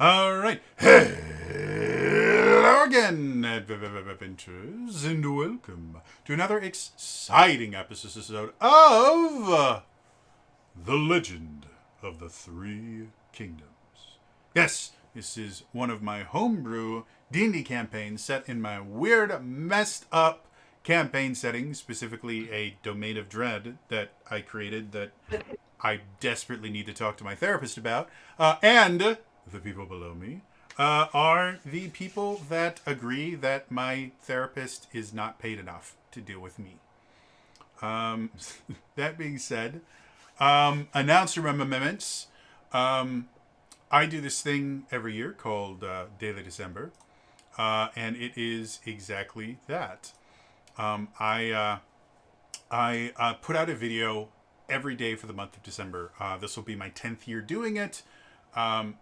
All right. Hello again, adventurers, and welcome to another exciting episode of The Legend of the Three Kingdoms. Yes, this is one of my homebrew D&D campaigns set in my weird, messed up campaign setting, specifically a Domain of Dread that I created that I desperately need to talk to my therapist about. And the people below me are the people that agree that my therapist is not paid enough to deal with me. That being said, announcer amendments. I do this thing every year called Daily December, and it is exactly that. I put out a video every day for the month of December. This will be my 10th year doing it.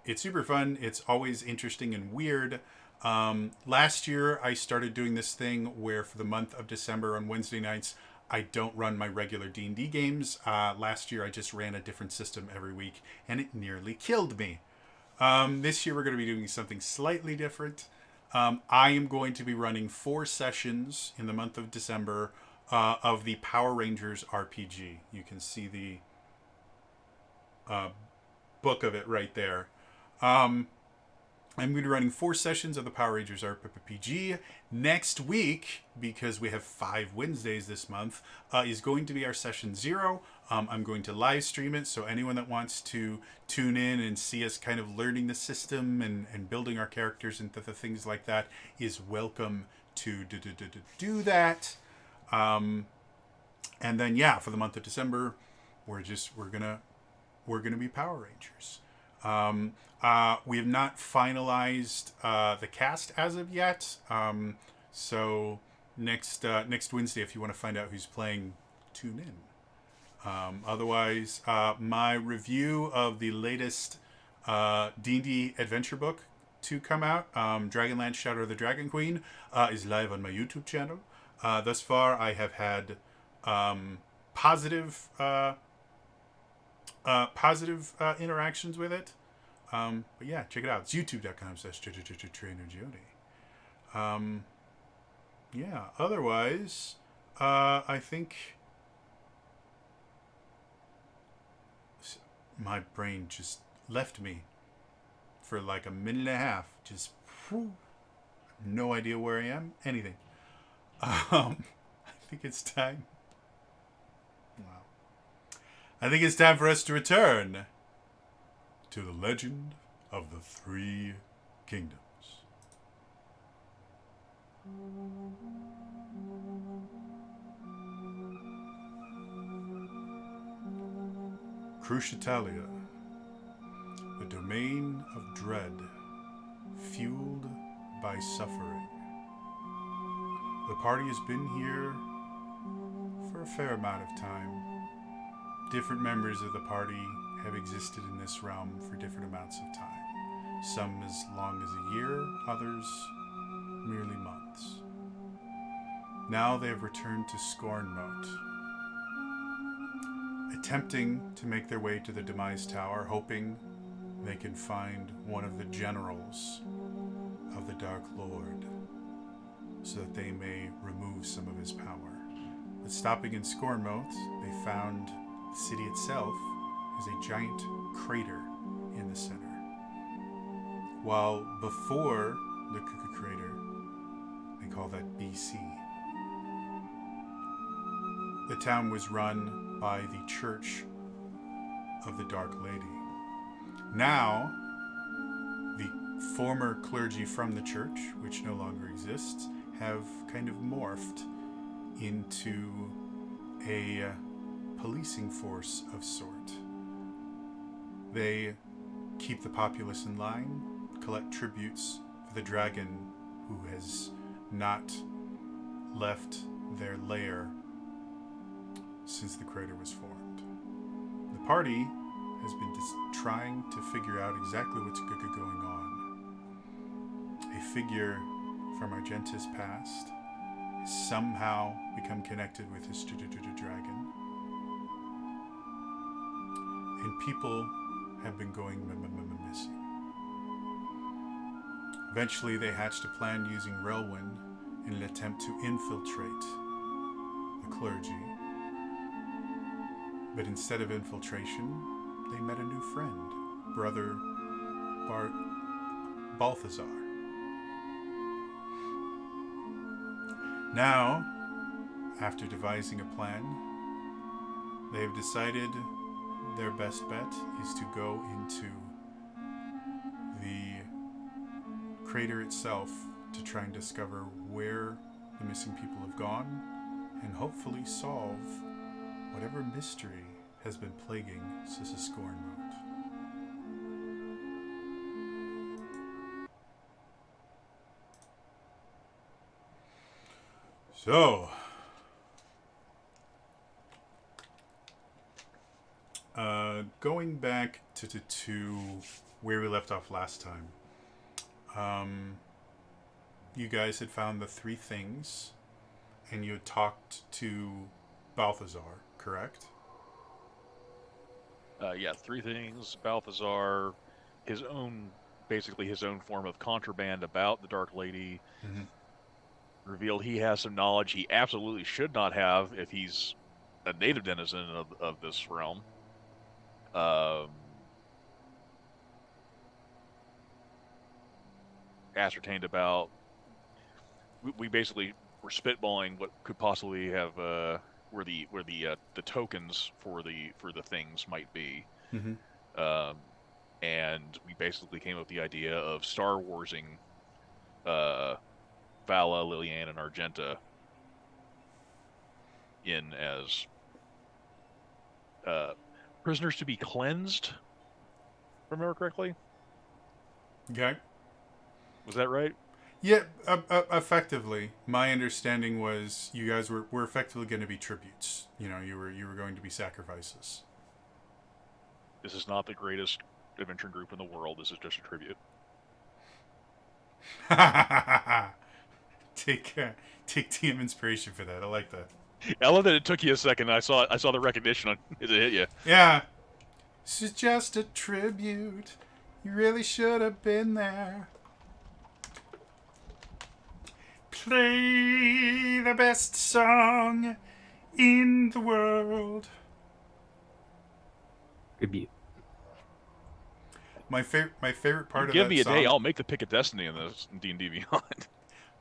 It's super fun. It's always interesting and weird. Last year, I started doing this thing where for the month of December on Wednesday nights, I don't run my regular D&D games. Last year, I just ran a different system every week, and it nearly killed me. This year, we're going to be doing something slightly different. I am going to be running 4 sessions in the month of December of the Power Rangers RPG. You can see the book of it right there. I'm going to be running 4 sessions of the Power Rangers RPG. Next week, because we have 5 Wednesdays this month, is going to be our session 0. I'm going to live stream it, so anyone that wants to tune in and see us kind of learning the system and building our characters and things like that is welcome to do that. And then for the month of December, we're gonna be Power Rangers. We have not finalized the cast as of yet. So next Wednesday, if you want to find out who's playing, tune in. Otherwise, my review of the latest D&D adventure book to come out, Dragonlance Shadow of the Dragon Queen, is live on my YouTube channel. Thus far, I have had positive interactions with it. But yeah, check it out. It's youtube.com/trainerjody. Yeah, otherwise, I think my brain just left me for like a minute and a half. Just no idea where I am, anything. I think it's time. Wow. I think it's time for us to return to the legend of the Three Kingdoms. Cruciatalia, the domain of dread, fueled by suffering. The party has been here for a fair amount of time. Different members of the party have existed in this realm for different amounts of time. Some as long as a year, others merely months. Now they have returned to Scornmote, attempting to make their way to the Demise Tower, hoping they can find one of the generals of the Dark Lord so that they may remove some of his power. But stopping in Scornmote, they found the city itself is a giant crater in the center. While before the Cuckoo Crater, they call that BC, the town was run by the Church of the Dark Lady. Now, the former clergy from the church, which no longer exists, have kind of morphed into a policing force of sort. They keep the populace in line, collect tributes for the dragon who has not left their lair since the crater was formed. The party has been trying to figure out exactly what's going on. A figure from Argentis' past has somehow become connected with his dragon. And people have been going missing. Eventually, they hatched a plan using Relwyn in an attempt to infiltrate the clergy. But instead of infiltration, they met a new friend, Brother Balthazar. Now, after devising a plan, they have decided their best bet is to go into the crater itself to try and discover where the missing people have gone and hopefully solve whatever mystery has been plaguing Sisiscornmount. So, going back to where we left off last time, you guys had found the three things, and you had talked to Balthazar, correct? Yeah, three things. Balthazar, basically his own form of contraband about the Dark Lady, Mm-hmm. revealed he has some knowledge he absolutely should not have if he's a native denizen of this realm. Um, Ascertained about. We basically were spitballing what could possibly have where the tokens for the things might be. Mm-hmm. Um, and we basically came up with the idea of Star Warsing uh, Vala, Liliana, and Argenta in as uh, prisoners to be cleansed. If I remember correctly, Okay. was that right? Yeah, effectively, my understanding was you guys were effectively going to be tributes. You were going to be sacrifices. This is not the greatest adventure group in the world. This is just a tribute. take take TM inspiration for that. I like that. I love that it took you a second. I saw the recognition on it hit you. Yeah, this is just a tribute. You really should have been there. Play the best song in the world. Tribute. My favorite part You of give that me a day, song. I'll make the pick of destiny in this D&D Beyond.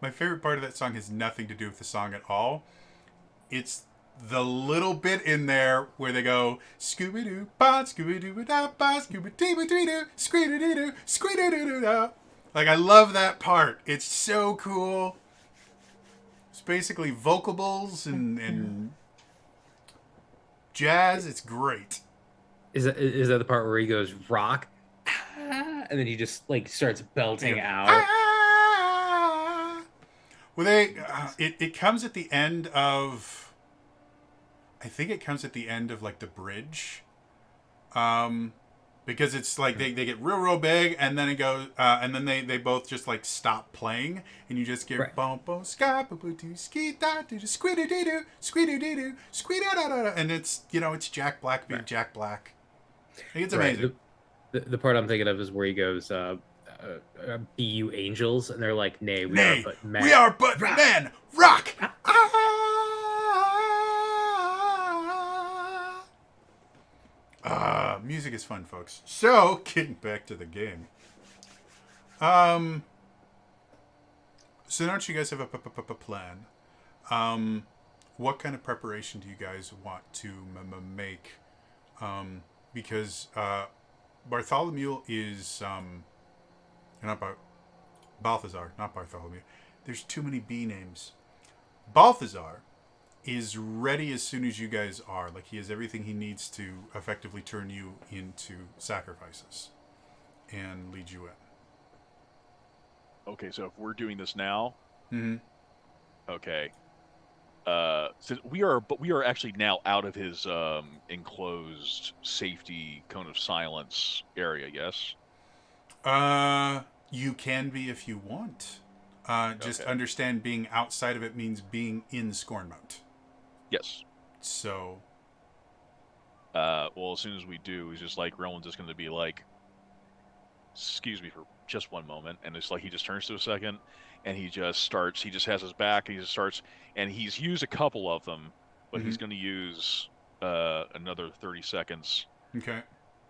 My favorite part of that song has nothing to do with the song at all. It's the little bit in there where they go Scooby Doo, ba Scooby Doo, da ba Scooby Doo Doo, Squeedy Doo Doo, Squeedy Doo Doo da. Like I love that part. It's so cool. It's basically vocables and jazz. It's great. Is that the part where he goes rock, and then he just like starts belting out? Ah! Well, it comes at the end of. I think it comes at the end of like the bridge, because it's like they get real big and then it goes and then they both just like stop playing and you just get Right. bum bum ska boo boo doo ski da doo squiddy doo doo squiddy doo doo squiddy da da da, and it's it's Jack Black being Right. Jack Black. It's Right. amazing. The part I'm thinking of is where he goes, "Be you angels," and they're like, "Nay, we are Nay, but men." we are but Rock. men. Rock. Ah. Music is fun, folks. So, getting back to the game. So now that you guys have a plan, what kind of preparation do you guys want to make? Because Bartholomew is not Balthazar, not Bartholomew. There's too many B names. Balthazar is ready as soon as you guys are. Like he has everything he needs to effectively turn you into sacrifices and lead you in. Okay, so if we're doing this now, Mm-hmm. okay. Since we are actually now out of his enclosed safety cone of silence area. Yes. You can be if you want. Just Okay. understand being outside of it means being in Scornmount. Yes. So, Well, as soon as we do, he's just like Rowan's just going to be like, excuse me for just one moment, and it's like he just turns to a second, and he just has his back, and he just starts, and he's used a couple of them, but he's going to use another 30 seconds Okay.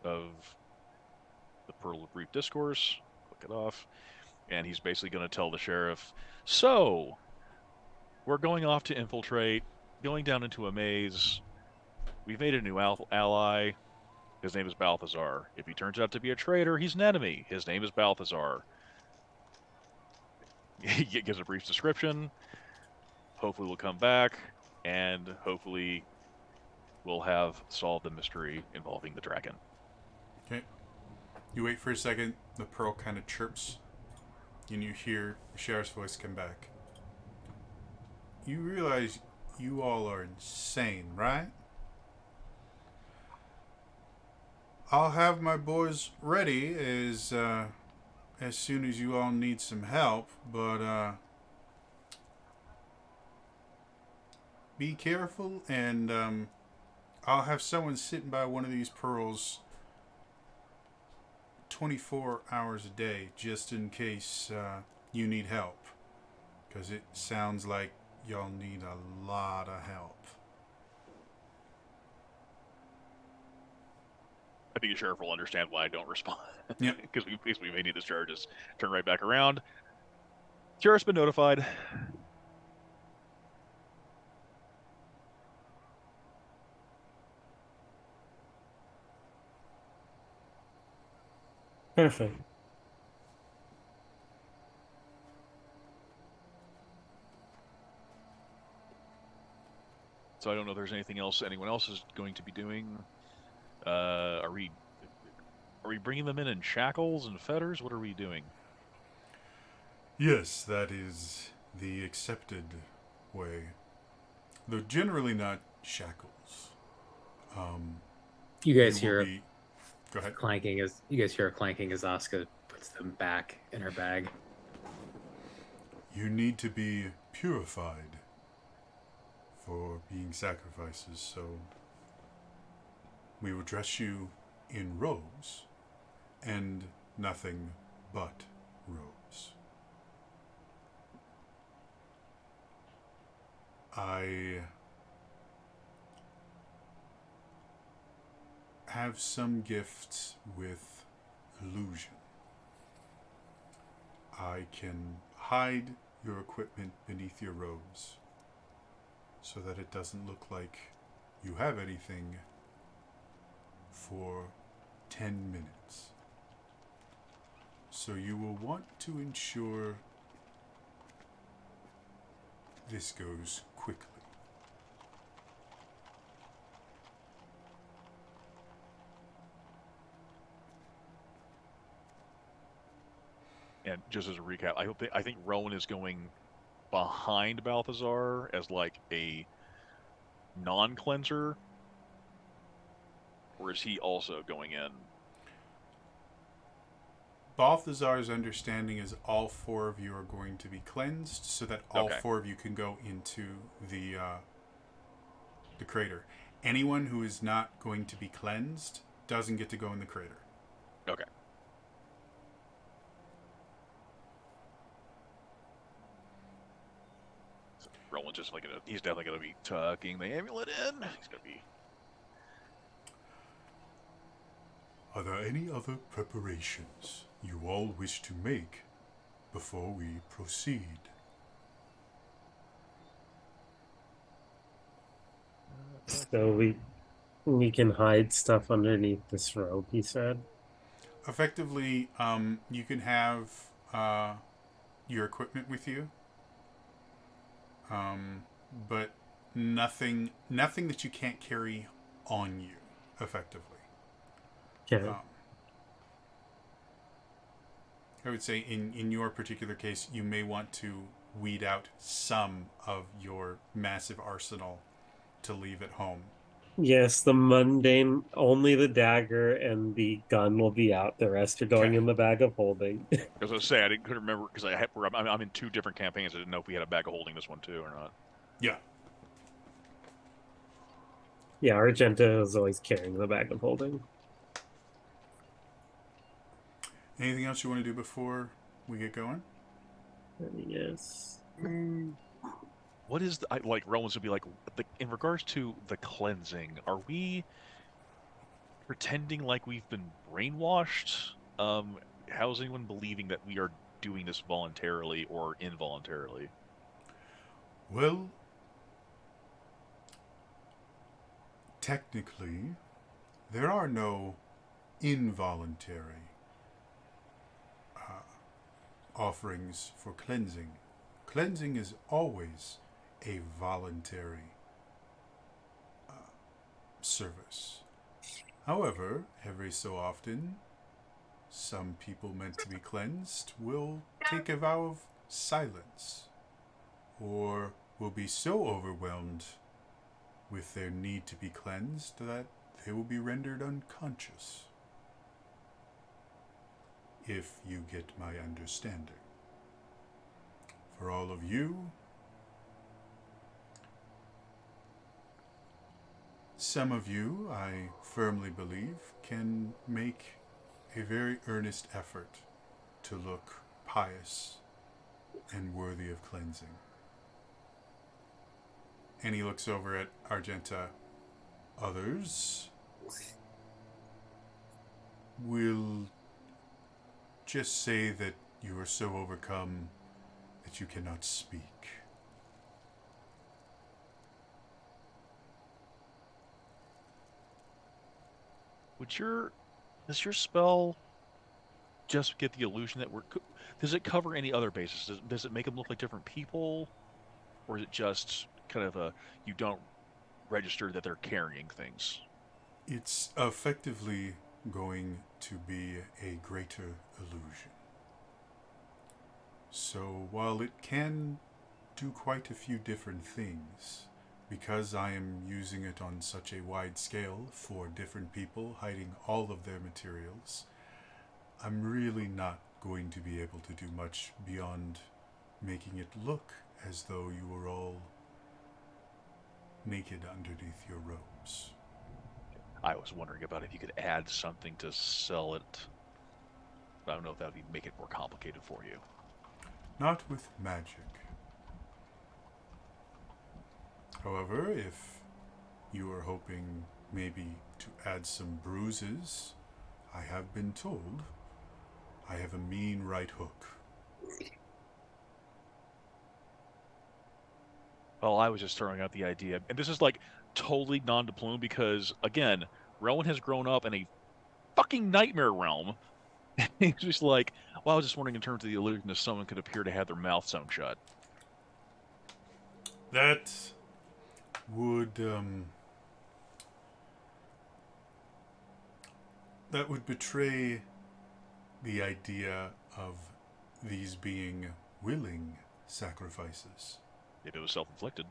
of the Pearl of Brief Discourse. Click it off, and he's basically going to tell the sheriff, so, we're going off to infiltrate, going down into a maze. We've made a new ally. His name is Balthazar. If he turns out to be a traitor, he's an enemy. His name is Balthazar. He gives a brief description. Hopefully we'll come back, and hopefully we'll have solved the mystery involving the dragon. Okay. You wait for a second. The pearl kind of chirps, and you hear the sheriff's voice come back. You realize you all are insane, right? I'll have my boys ready as soon as you all need some help, but be careful, and I'll have someone sitting by one of these pearls 24 hours a day just in case you need help, because it sounds like y'all need a lot of help. I think the sheriff will understand why I don't respond. Yeah. Because we may need this charges. Turn right back around. Sheriff's been notified. Perfect. So I don't know if there's anything else anyone else is going to be doing. Are we bringing them in shackles and fetters? What are we doing? Yes, that is the accepted way. Though generally not shackles. You guys you will hear be... Go ahead. clanking as Asuka puts them back in her bag. You need to be purified for being sacrifices, so we will dress you in robes and nothing but robes. I have some gifts with illusion. I can hide your equipment beneath your robes so that it doesn't look like you have anything for 10 minutes. So you will want to ensure this goes quickly. And just as a recap, I think Rowan is going behind Balthazar as like a non-cleanser, or is he also going in? Balthazar's understanding is all four of you are going to be cleansed, so that all Okay. four of you can go into the crater. Anyone who is not going to be cleansed doesn't get to go in the crater. Okay. So Rowan's just like he's definitely gonna be tucking the amulet in. He's gonna be. Are there any other preparations you all wish to make before we proceed? So we can hide stuff underneath this robe, he said. Effectively, you can have your equipment with you, but nothing that you can't carry on you, effectively. Okay. I would say in your particular case, you may want to weed out some of your massive arsenal to leave at home. Yes, the mundane, only the dagger and the gun will be out. The rest are going Okay. in the bag of holding. As I say, couldn't remember because I'm in two different campaigns. I didn't know if we had a bag of holding this one too or not. Yeah. Yeah, Argento is always carrying the bag of holding. Anything else you want to do before we get going? Yes. What is the, like Rowan's would be like in regards to the cleansing? Are we pretending like we've been brainwashed? How's anyone believing that we are doing this voluntarily or involuntarily? Well, technically, there are no involuntary offerings for cleansing. Cleansing is always a voluntary service. However, every so often, some people meant to be cleansed will take a vow of silence, or will be so overwhelmed with their need to be cleansed that they will be rendered unconscious. If you get my understanding. For all of you, some of you, I firmly believe, can make a very earnest effort to look pious and worthy of cleansing. And he looks over at Argenta. Others will just say that you are so overcome that you cannot speak. Does your spell just get the illusion that does it cover any other bases? Does it make them look like different people? Or is it just kind of you don't register that they're carrying things? It's effectively going to be a greater illusion. So while it can do quite a few different things, because I am using it on such a wide scale for different people, hiding all of their materials, I'm really not going to be able to do much beyond making it look as though you were all naked underneath your robes. I was wondering about if you could add something to sell it. But I don't know if that would make it more complicated for you. Not with magic. However, if you are hoping maybe to add some bruises, I have been told I have a mean right hook. Well, I was just throwing out the idea, and this is like totally non-deplume because, again, Rowan has grown up in a fucking nightmare realm. He's just like, well, I was just wondering in terms of the illusion if someone could appear to have their mouth sewn shut. That would betray the idea of these being willing sacrifices. If it was self-inflicted.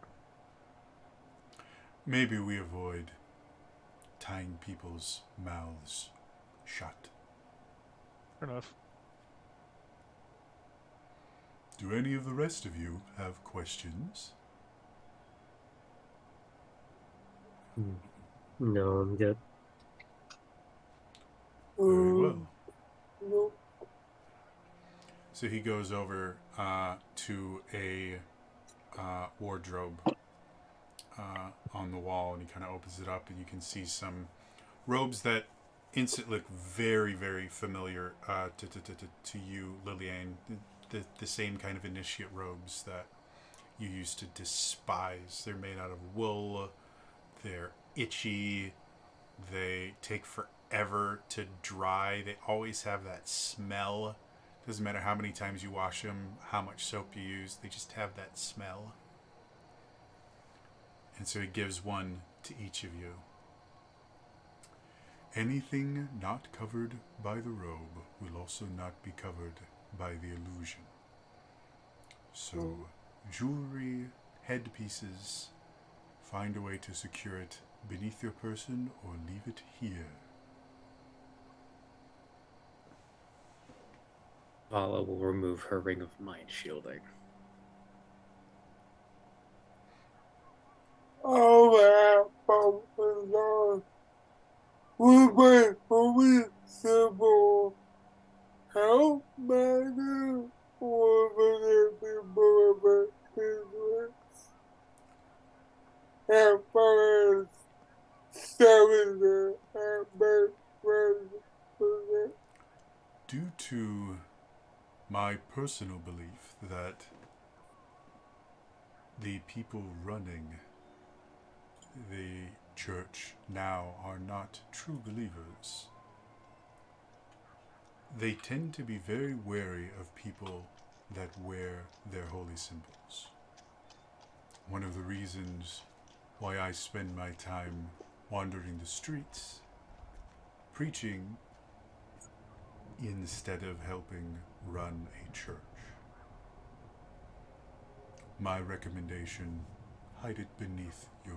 Maybe we avoid tying people's mouths shut. Fair enough. Do any of the rest of you have questions? No, I'm good. Very well. So he goes over to a wardrobe on the wall, and he kind of opens it up, and you can see some robes that instantly look very, very familiar to you, Lillian. The same kind of initiate robes that you used to despise. They're made out of wool. They're itchy. They take forever to dry. They always have that smell. Doesn't matter how many times you wash them, how much soap you use, they just have that smell. And so he gives one to each of you. Anything not covered by the robe will also not be covered by the illusion. So, jewelry, headpieces, find a way to secure it beneath your person or leave it here. Vala will remove her ring of mind shielding. Oh, we simple. due to my personal belief that the people running the church now are not true believers, they tend to be very wary of people that wear their holy symbols. One of the reasons why I spend my time wandering the streets, preaching, instead of helping run a church. My recommendation, hide it beneath your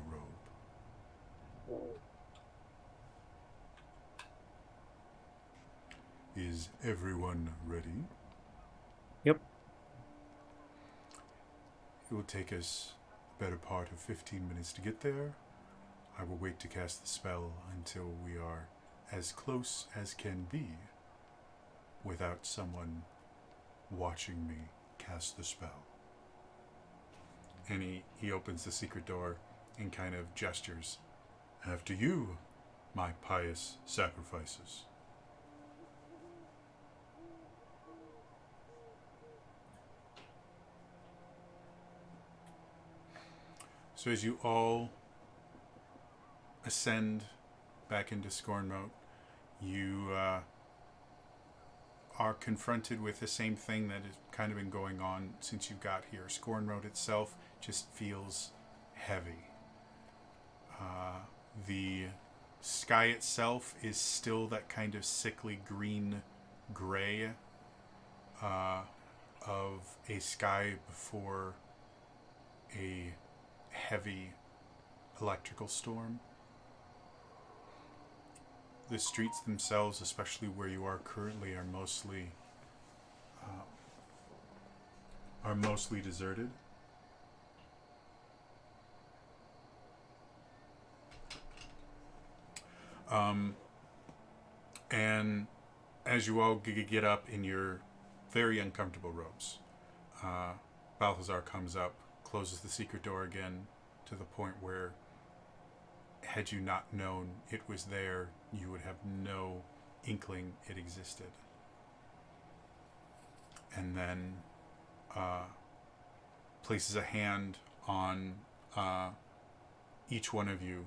robe. Is everyone ready? Yep. It will take us the better part of 15 minutes to get there. I will wait to cast the spell until we are as close as can be without someone watching me cast the spell. And he opens the secret door and kind of gestures. After you, my pious sacrifices. So as you all ascend back into Scornmote, you are confronted with the same thing that has kind of been going on since you got here. Scornmote itself just feels heavy. The sky itself is still that kind of sickly green-gray of a sky before a heavy electrical storm. The streets themselves, especially where you are currently, are mostly deserted. And as you all get up in your very uncomfortable robes, Balthazar comes up, closes the secret door again, to the point where, had you not known it was there, you would have no inkling it existed. And then places a hand on each one of you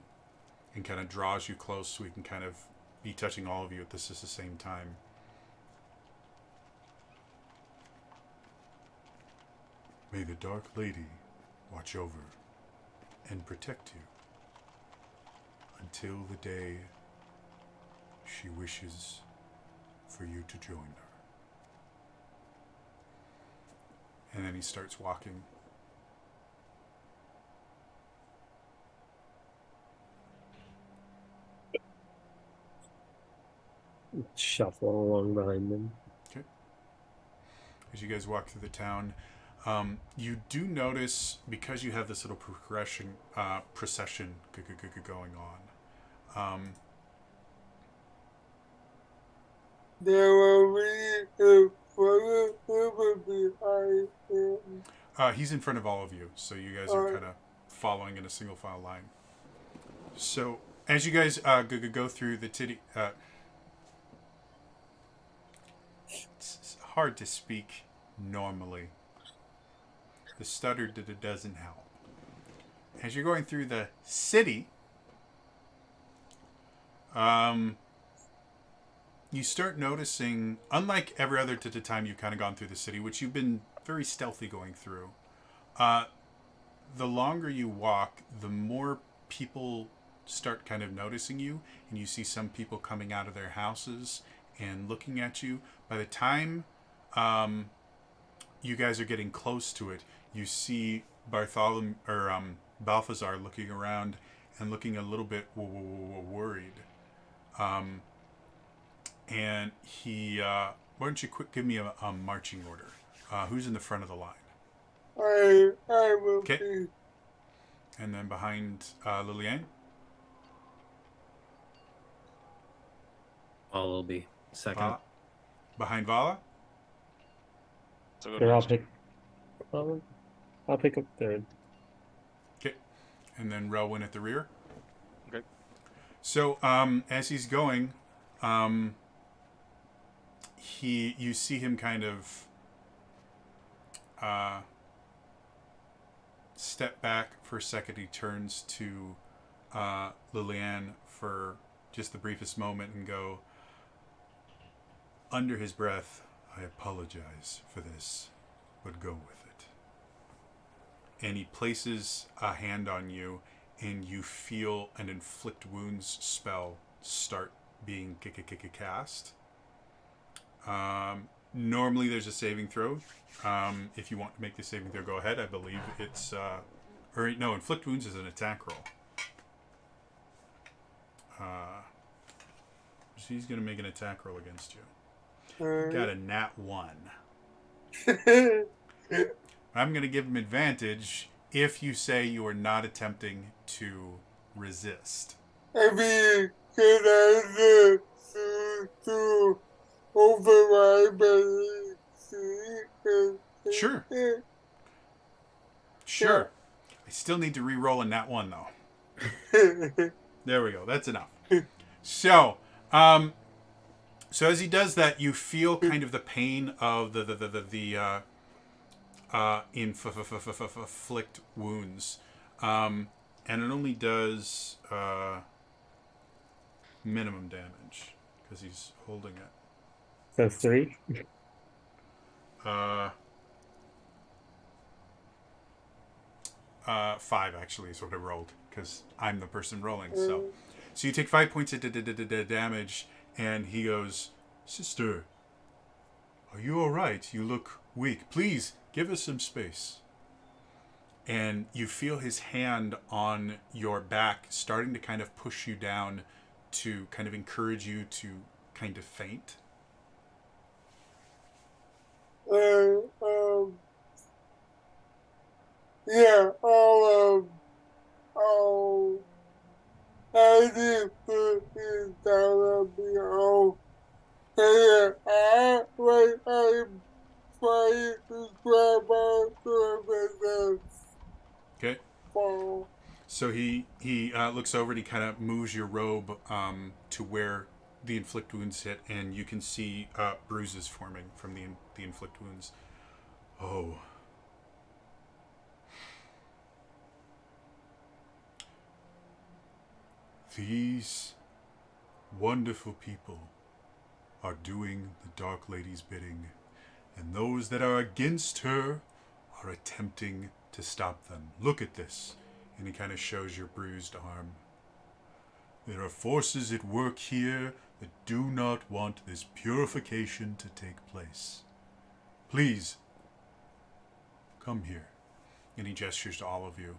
and kind of draws you close so we can kind of be touching all of you at the same time. May the Dark Lady watch over and protect you until the day she wishes for you to join her. And then he starts walking. Shuffle along behind them. Okay. As you guys walk through the town, you do notice, because you have this little procession going on, there will be a further behind him. he's in front of all of you, so you guys are kind of following in a single file line. So as you guys go through the city, it's hard to speak normally. The stutter doesn't help. As you're going through the city, you start noticing, unlike every other time you've kind of gone through the city, which you've been very stealthy going through, the longer you walk, the more people start kind of noticing you, and you see some people coming out of their houses and looking at you. By the time you guys are getting close to it, you see Balthazar looking around and looking a little bit worried. And he, why don't you give me a marching order? Who's in the front of the line? I will Okay. be. And then behind Liliane? Paul will be second. Behind Vala? So Then I'll pick up third. Okay. And then Relwyn at the rear? Okay. So, as he's going, you see him kind of step back for a second. He turns to Liliane for just the briefest moment and go, under his breath, I apologize for this, but go with it. And he places a hand on you, and you feel an inflict wounds spell start being cast. Normally there's a saving throw. If you want to make the saving throw, go ahead. I believe it's inflict wounds is an attack roll. So he's going to make an attack roll against you. Got a nat 1. I'm going to give him advantage if you say you are not attempting to resist. I mean, can I to override my Sure. Sure. I still need to re-roll a nat 1 though. There we go. That's enough. So, so as he does that, you feel kind of the pain of the inflict wounds, and it only does minimum damage because he's holding it. So 3. 5 actually is what I rolled because I'm the person rolling. So you take 5 points of damage, and he goes, "Sister, are you all right? You look weak. Please give us some space." And you feel his hand on your back starting to kind of push you down to kind of encourage you to kind of faint. Yeah, I did put it down on me. I'm trying to grab onto the Okay. fall. So he looks over and he kind of moves your robe to where the inflict wounds hit, and you can see bruises forming from the inflict wounds. Oh. These wonderful people are doing the Dark Lady's bidding, and those that are against her are attempting to stop them. Look at this. And he kind of shows your bruised arm. There are forces at work here that do not want this purification to take place. Please, come here. And he gestures to all of you.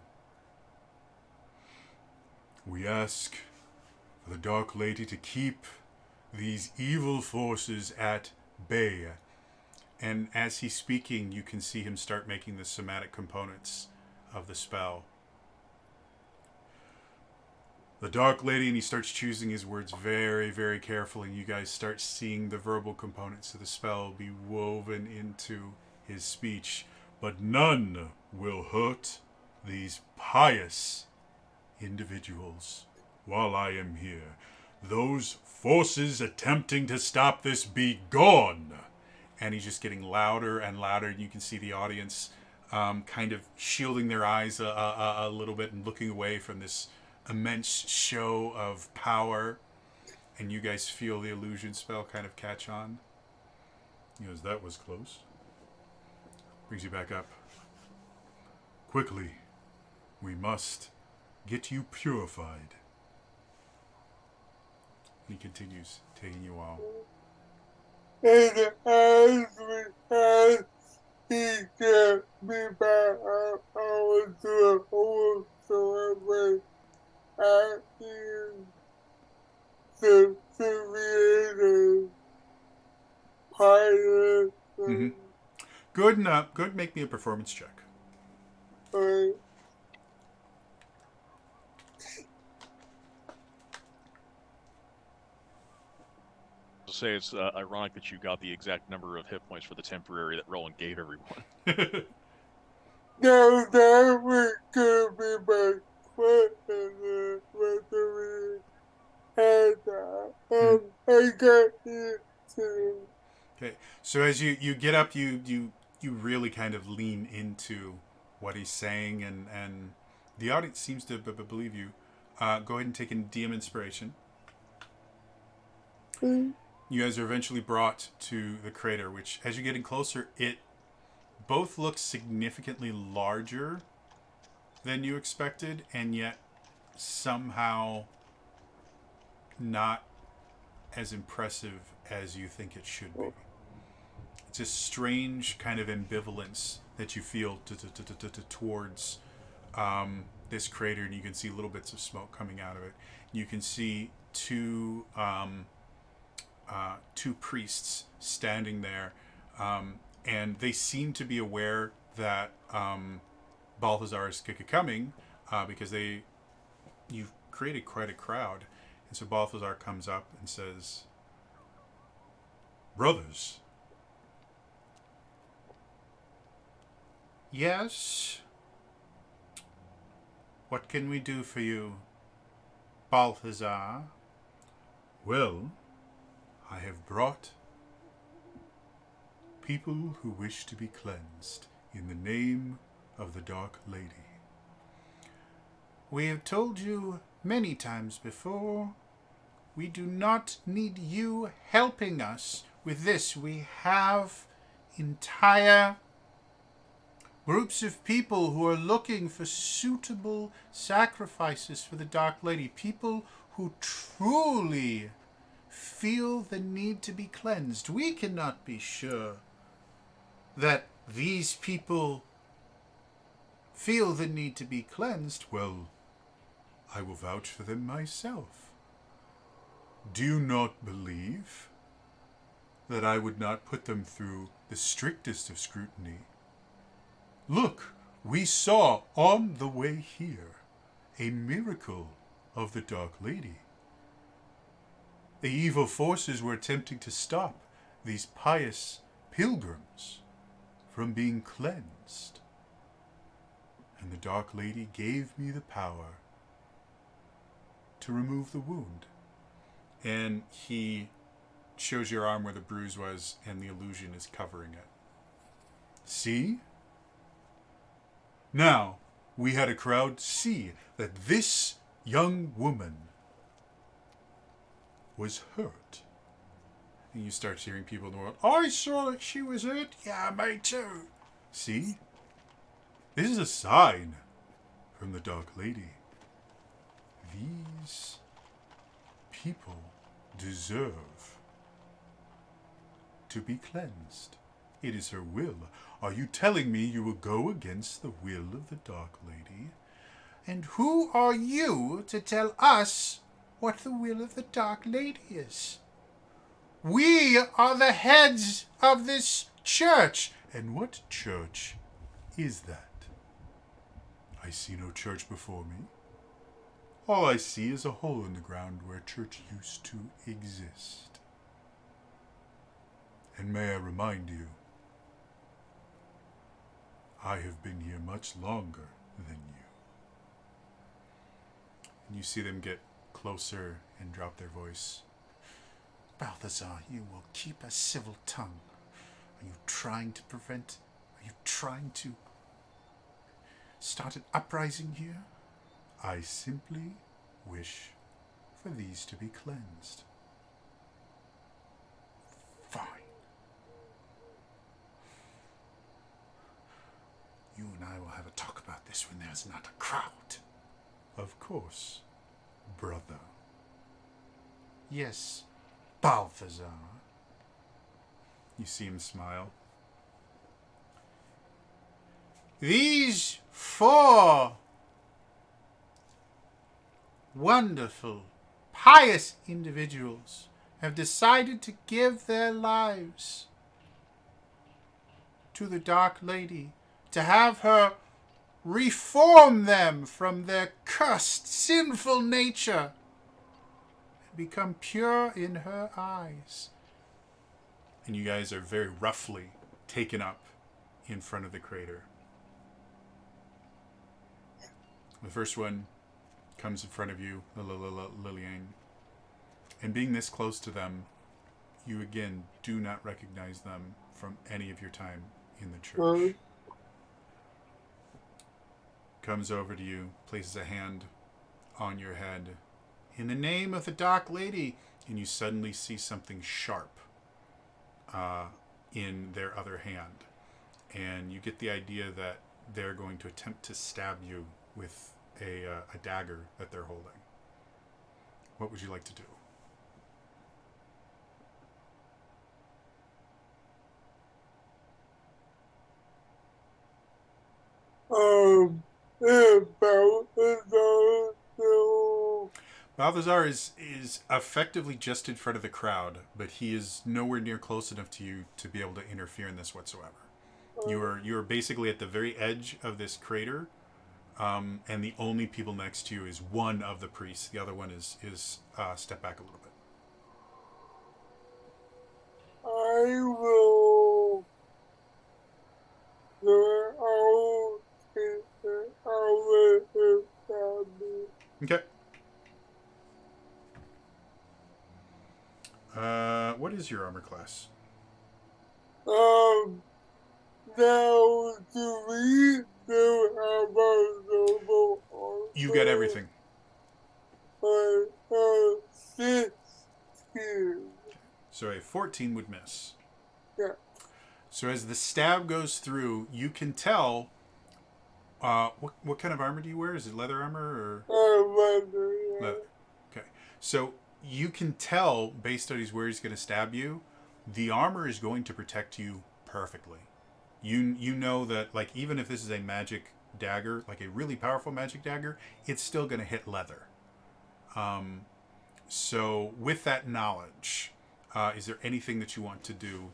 We ask for the Dark Lady to keep these evil forces at bay. And as he's speaking, you can see him start making the somatic components of the spell. The Dark Lady, and he starts choosing his words very, very carefully. You guys start seeing the verbal components of the spell be woven into his speech. But none will hurt these pious individuals while I am here. Those forces attempting to stop this be gone. And he's just getting louder and louder. You can see the audience kind of shielding their eyes a little bit and looking away from this immense show of power. And you guys feel the illusion spell kind of catch on. He goes, that was close. Brings you back up. Quickly, we must get you purified. And he continues, taking you all. And as he get me back onto the whole story, I am the creator pilot. Mm-hmm. Good enough. Good. Make me a performance check. Right. Say it's ironic that you got the exact number of hit points for the temporary that Roland gave everyone. No, that was gonna be my question. Whether we had I got it too. Okay. So as you get up, you really kind of lean into what he's saying, and the audience seems to believe you. Go ahead and take a DM inspiration. You guys are eventually brought to the crater, which, as you're getting closer, it both looks significantly larger than you expected, and yet somehow not as impressive as you think it should be. It's a strange kind of ambivalence that you feel towards this crater, and you can see little bits of smoke coming out of it. You can see two priests standing there, and they seem to be aware that Balthazar is coming, because you've created quite a crowd. And so Balthazar comes up and says, "Brothers." "Yes? What can we do for you, Balthazar?" "Well, I have brought people who wish to be cleansed in the name of the Dark Lady." "We have told you many times before, we do not need you helping us with this. We have entire groups of people who are looking for suitable sacrifices for the Dark Lady. People who truly feel the need to be cleansed. We cannot be sure that these people feel the need to be cleansed. Well, I will vouch for them myself. Do you not believe that I would not put them through the strictest of scrutiny? Look, we saw on the way here a miracle of the Dark Lady. The evil forces were attempting to stop these pious pilgrims from being cleansed. And the Dark Lady gave me the power to remove the wound." And he shows your arm where the bruise was, and the illusion is covering it. "See? Now, we had a crowd see that this young woman was hurt." And you start hearing people in the world, "I saw that she was hurt. Yeah, me too." See? This is a sign from the Dark Lady. These people deserve to be cleansed. It is her will. Are you telling me you will go against the will of the Dark Lady? And who are you to tell us what the will of the Dark Lady is? We are the heads of this church. And what church is that? I see no church before me. All I see is a hole in the ground where church used to exist. And may I remind you, I have been here much longer than you. And you see them get closer and drop their voice. "Balthazar, you will keep a civil tongue. Are you trying to start an uprising here? I simply wish for these to be cleansed." "Fine. You and I will have a talk about this when there's not a crowd." "Of course, brother." "Yes, Balthazar." You see him smile. "These 4 wonderful, pious individuals have decided to give their lives to the Dark Lady, to have her reform them from their cursed, sinful nature and become pure in her eyes." And you guys are very roughly taken up in front of the crater. The first one comes in front of you, Liliane. And being this close to them, You again do not recognize them from any of your time in the church. Right. Comes over to you, places a hand on your head. In the name of the Dark Lady, and you suddenly see something sharp in their other hand. And you get the idea that they're going to attempt to stab you with a dagger that they're holding. What would you like to do? Balthazar is effectively just in front of the crowd, but he is nowhere near close enough to you to be able to interfere in this whatsoever. You are basically at the very edge of this crater, and the only people next to you is one of the priests. The other one is step back a little bit. I will. Okay. What is your armor class? Now do we still have our normal armor? You get everything. 16. So a 14 would miss. Yeah. So as the stab goes through, you can tell. What kind of armor do you wear? Is it leather armor or leather? Okay. So you can tell based on where he's going to stab you, the armor is going to protect you perfectly. You know that, like, even if this is a magic dagger, like a really powerful magic dagger, it's still going to hit leather. So with that knowledge, is there anything that you want to do?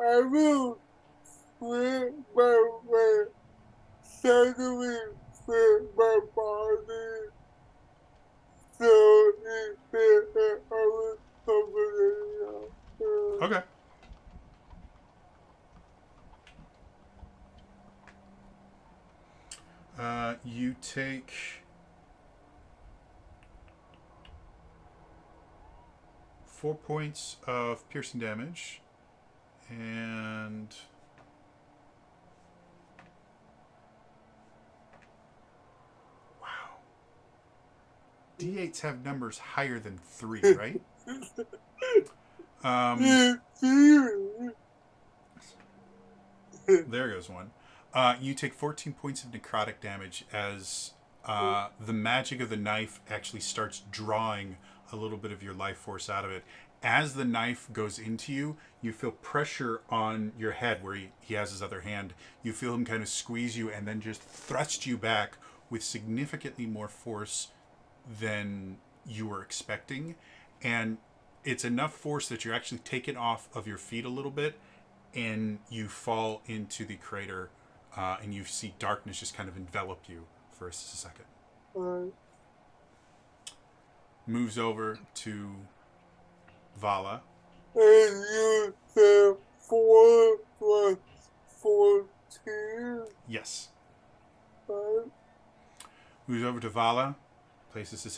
I will flip my way, suddenly flip my body, so it I was somebody else. Okay. You take 4 points of piercing damage, and wow, D8s have numbers higher than 3, right? There goes one. You take 14 points of necrotic damage as the magic of the knife actually starts drawing a little bit of your life force out of it. As the knife goes into you, you feel pressure on your head where he has his other hand. You feel him kind of squeeze you and then just thrust you back with significantly more force than you were expecting. And it's enough force that you're actually taken off of your feet a little bit, and you fall into the crater, and you see darkness just kind of envelop you for a second. Moves over to Vala. And you said 4 plus 14. Yes. Right? Moves over to Vala, places his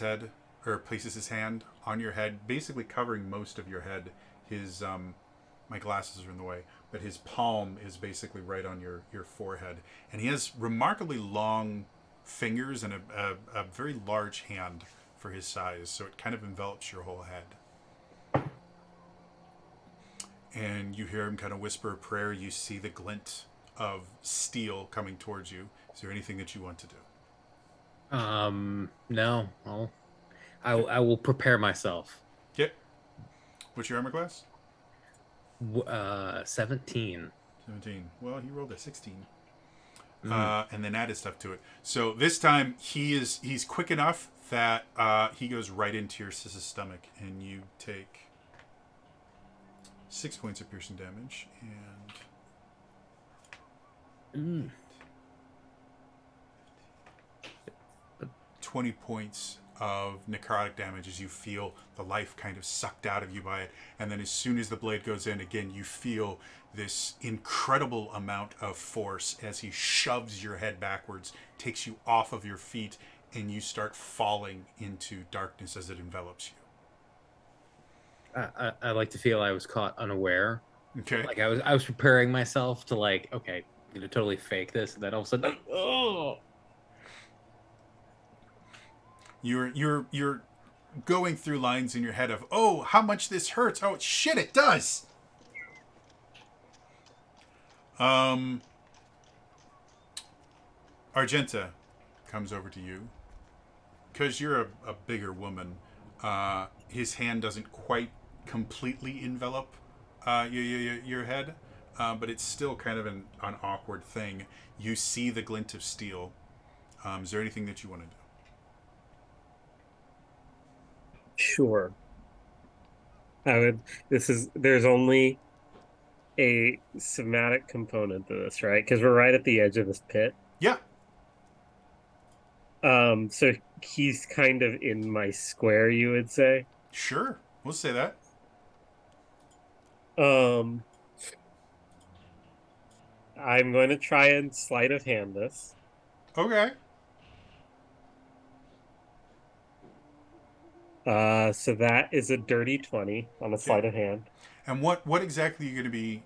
hand on your head, basically covering most of your head. His my glasses are in the way, but his palm is basically right on your forehead, and he has remarkably long fingers and a very large hand for his size, so it kind of envelops your whole head. And you hear him kind of whisper a prayer. You see the glint of steel coming towards you. Is there anything that you want to do? No. I will prepare myself. Okay. What's your armor class? 17. 17. Well, he rolled a 16. And then added stuff to it. So this time he's quick enough that he goes right into your sis's stomach, and you take 6 points of piercing damage and 20 points of necrotic damage as you feel the life kind of sucked out of you by it. And then as soon as the blade goes in, again, you feel this incredible amount of force as he shoves your head backwards, takes you off of your feet, and you start falling into darkness as it envelops I like to feel I was caught unaware. you. Okay. Like I was preparing myself to like, okay, I'm gonna totally fake this, and then all of a sudden, oh, You're going through lines in your head of, oh, how much this hurts. Oh shit, it does. Argenta comes over to you because you're a bigger woman. His hand doesn't quite completely envelop your head, but it's still kind of an awkward thing. You see the glint of steel. Is there anything that you want to do? Sure. I would. There's only a somatic component to this, right? Because we're right at the edge of this pit. Yeah, So he's kind of in my square, you would say. sure. We'll say that. Um, I'm going to try and sleight of hand this. Okay. So that is a dirty 20 on a sleight of hand. And what exactly are you going to be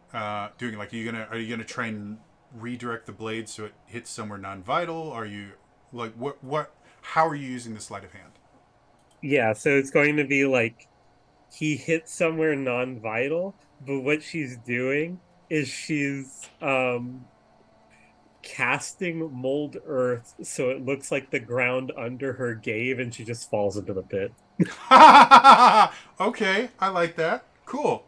doing? Like, are you gonna try and redirect the blade so it hits somewhere non-vital? Are you like what? How are you using the sleight of hand? Yeah, so it's going to be like he hits somewhere non-vital, but what she's doing is she's casting mold earth so it looks like the ground under her gave and she just falls into the pit. Okay, I like that. Cool.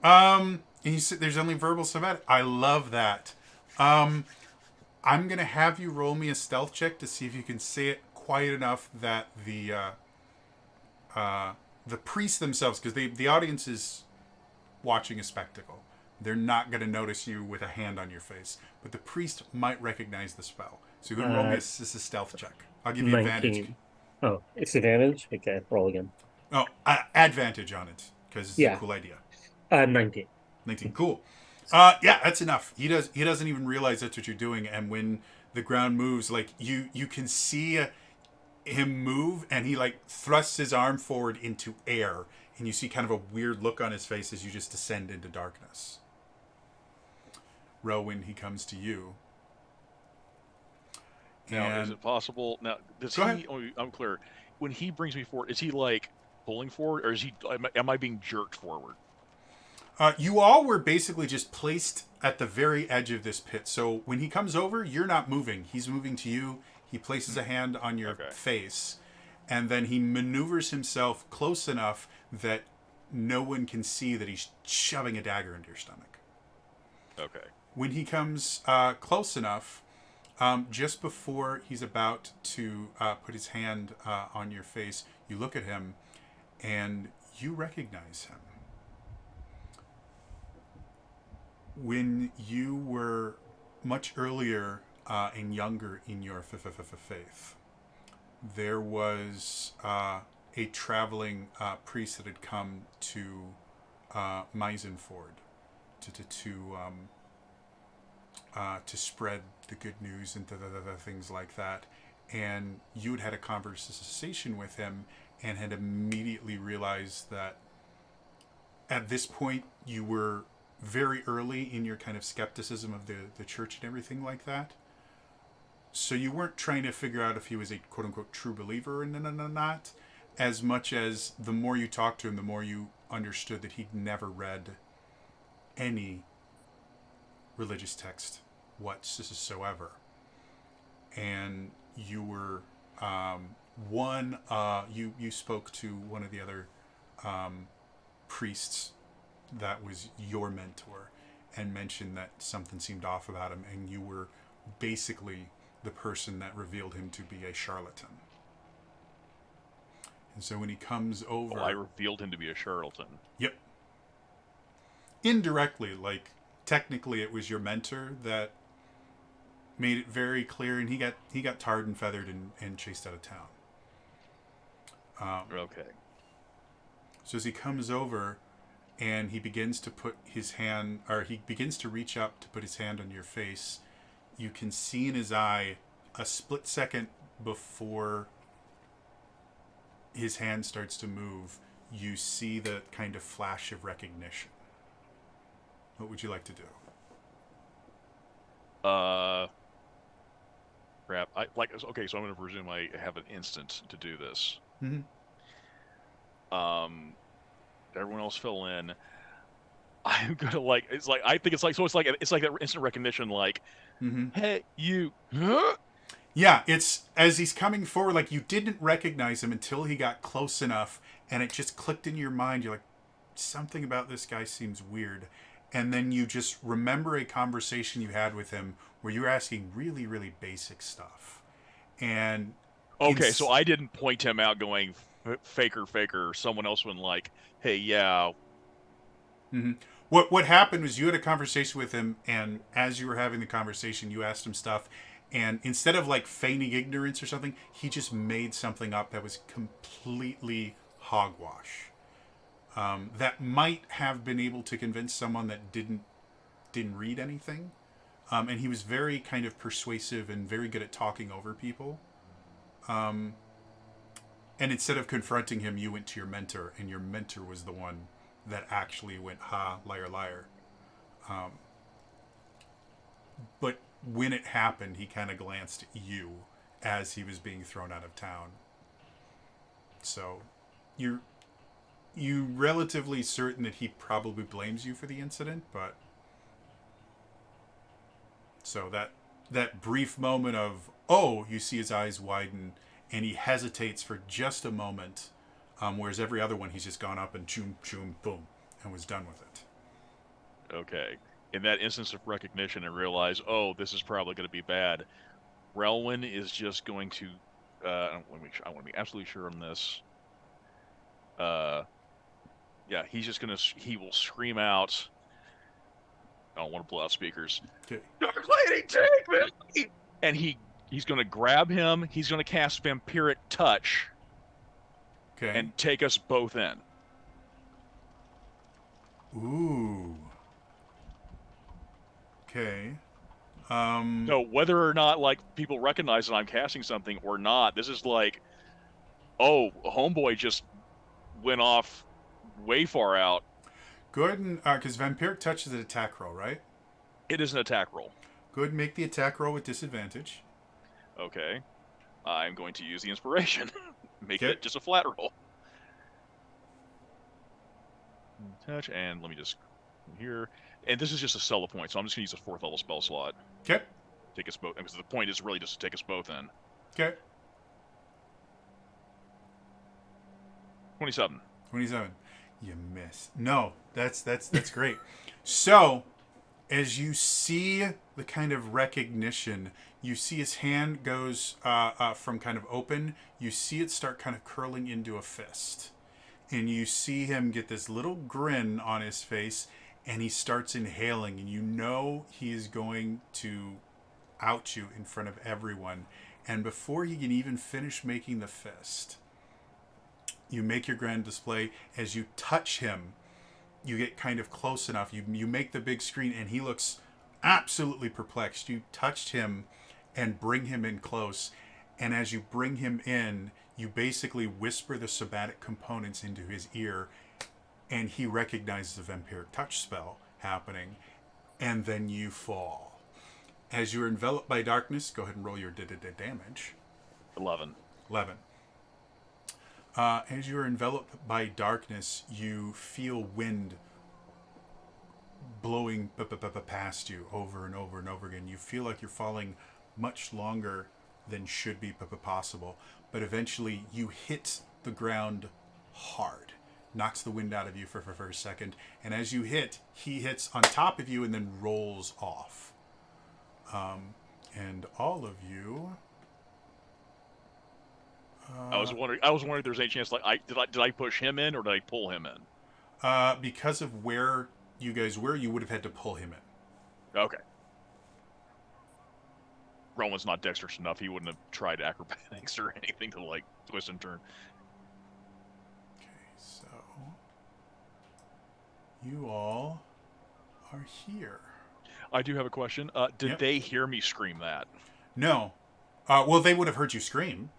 And you said there's only verbal somatic. I love that. I'm gonna have you roll me a stealth check to see if you can say it quiet enough that the priests themselves, because the audience is watching a spectacle. They're not going to notice you with a hand on your face, but the priest might recognize the spell. So you're going to roll me this is a stealth check. I'll give you 19. advantage. Oh, it's advantage? Okay, roll again. Oh, advantage on it because it's a cool idea. 19. 19, cool. Yeah, that's enough. He doesn't even realize that's what you're doing, and when the ground moves, like you can see him move, and he like thrusts his arm forward into air, and you see kind of a weird look on his face as you just descend into darkness. Rowan, he comes to you. Now, is it possible? Now, does Go he? ahead. Oh, I'm clear. When he brings me forward, is he like pulling forward, or is he? Am I being jerked forward? You all were basically just placed at the very edge of this pit. So when he comes over, you're not moving. He's moving to you. He places a hand on your face, and then he maneuvers himself close enough that no one can see that he's shoving a dagger into your stomach. Okay. When he comes close enough, just before he's about to put his hand on your face, you look at him, and you recognize him. When you were much earlier and younger in your faith, there was a traveling priest that had come to Meisenford to spread the good news and things like that. And you had a conversation with him and had immediately realized that at this point you were very early in your kind of skepticism of the church and everything like that. So you weren't trying to figure out if he was a quote-unquote true believer or not, as much as the more you talked to him, the more you understood that he'd never read any religious text whatsoever. And you were you spoke to one of the other priests that was your mentor and mentioned that something seemed off about him, and you were basically the person that revealed him to be a charlatan. And so when he comes over... Oh, I revealed him to be a charlatan. Yep. Indirectly, like, technically it was your mentor that made it very clear, and he got tarred and feathered and chased out of town. Okay. So as he comes over and he begins to put his hand, or he begins to reach up to put his hand on your face, you can see in his eye a split second before his hand starts to move, you see the kind of flash of recognition. What would you like to do? Crap. Okay, so I'm going to presume I have an instant to do this. Mm-hmm. Everyone else fill in. I'm gonna like. It's like I think it's like so. It's like that instant recognition. Like, Mm-hmm. hey, you. Huh? Yeah, it's as he's coming forward, like you didn't recognize him until he got close enough, and it just clicked in your mind. You're like, something about this guy seems weird. And then you just remember a conversation you had with him where you were asking really, really basic stuff. And Okay, so I didn't point him out going faker. Someone else went like, hey, yeah. Mm-hmm. What happened was you had a conversation with him, and as you were having the conversation, you asked him stuff, and instead of like feigning ignorance or something, he just made something up that was completely hogwash. That might have been able to convince someone that didn't read anything, and he was very kind of persuasive and very good at talking over people. And instead of confronting him, you went to your mentor, and your mentor was the one that actually went, ha, liar, liar. But when it happened, he kind of glanced at you as he was being thrown out of town. So you're relatively certain that he probably blames you for the incident, but so that brief moment of, oh, you see his eyes widen and he hesitates for just a moment, whereas every other one he's just gone up and choom, choom, boom, and was done with it. Okay. In that instance of recognition and realize, oh, this is probably going to be bad, Relwyn is just going to, I want to be absolutely sure on this. Yeah, he's just going to, he will scream out, I don't want to blow out speakers. Okay. Dark Lady, take me! And he's going to grab him, he's going to cast Vampiric Touch Okay. and take us both in. Ooh. Okay. So whether or not like people recognize that I'm casting something or not, this is like, oh, Homeboy just went off way far out. Go ahead and, because Vampiric Touch is an attack roll, right? It is an attack roll. Go ahead and make the attack roll with disadvantage. Okay. I'm going to use the inspiration. Make Okay. it just a flat roll. Touch, and let me just here. And this is just a sell a point, so I'm just going to use a 4th level spell slot. Okay. Take us both, because the point is really just to take us both in. Okay. 27. 27. You missed. No, that's great. So, as you see the kind of recognition, you see his hand goes from kind of open. You see it start kind of curling into a fist. And you see him get this little grin on his face, and he starts inhaling, and you know he is going to out you in front of everyone. And before he can even finish making the fist, you make your grand display. As you touch him, you get kind of close enough. You make the big screen, and he looks absolutely perplexed. You touched him and bring him in close. And as you bring him in, you basically whisper the somatic components into his ear, and he recognizes the Vampiric Touch spell happening, and then you fall. As you're enveloped by darkness, go ahead and roll your damage. 11. 11. As you're enveloped by darkness, you feel wind blowing past you over and over and over again. You feel like you're falling much longer than should be possible, but eventually you hit the ground hard. Knocks the wind out of you for a second, and as you hit, he hits on top of you and then rolls off. And all of you... I was wondering if there's any chance like did I push him in or did I pull him in? Because of where you guys were, you would have had to pull him in. Okay. Rowan's not dexterous enough. He wouldn't have tried acrobatics or anything to like twist and turn. Okay, so you all are here. I do have a question. Did Yep. they hear me scream that? No. Well, they would have heard you scream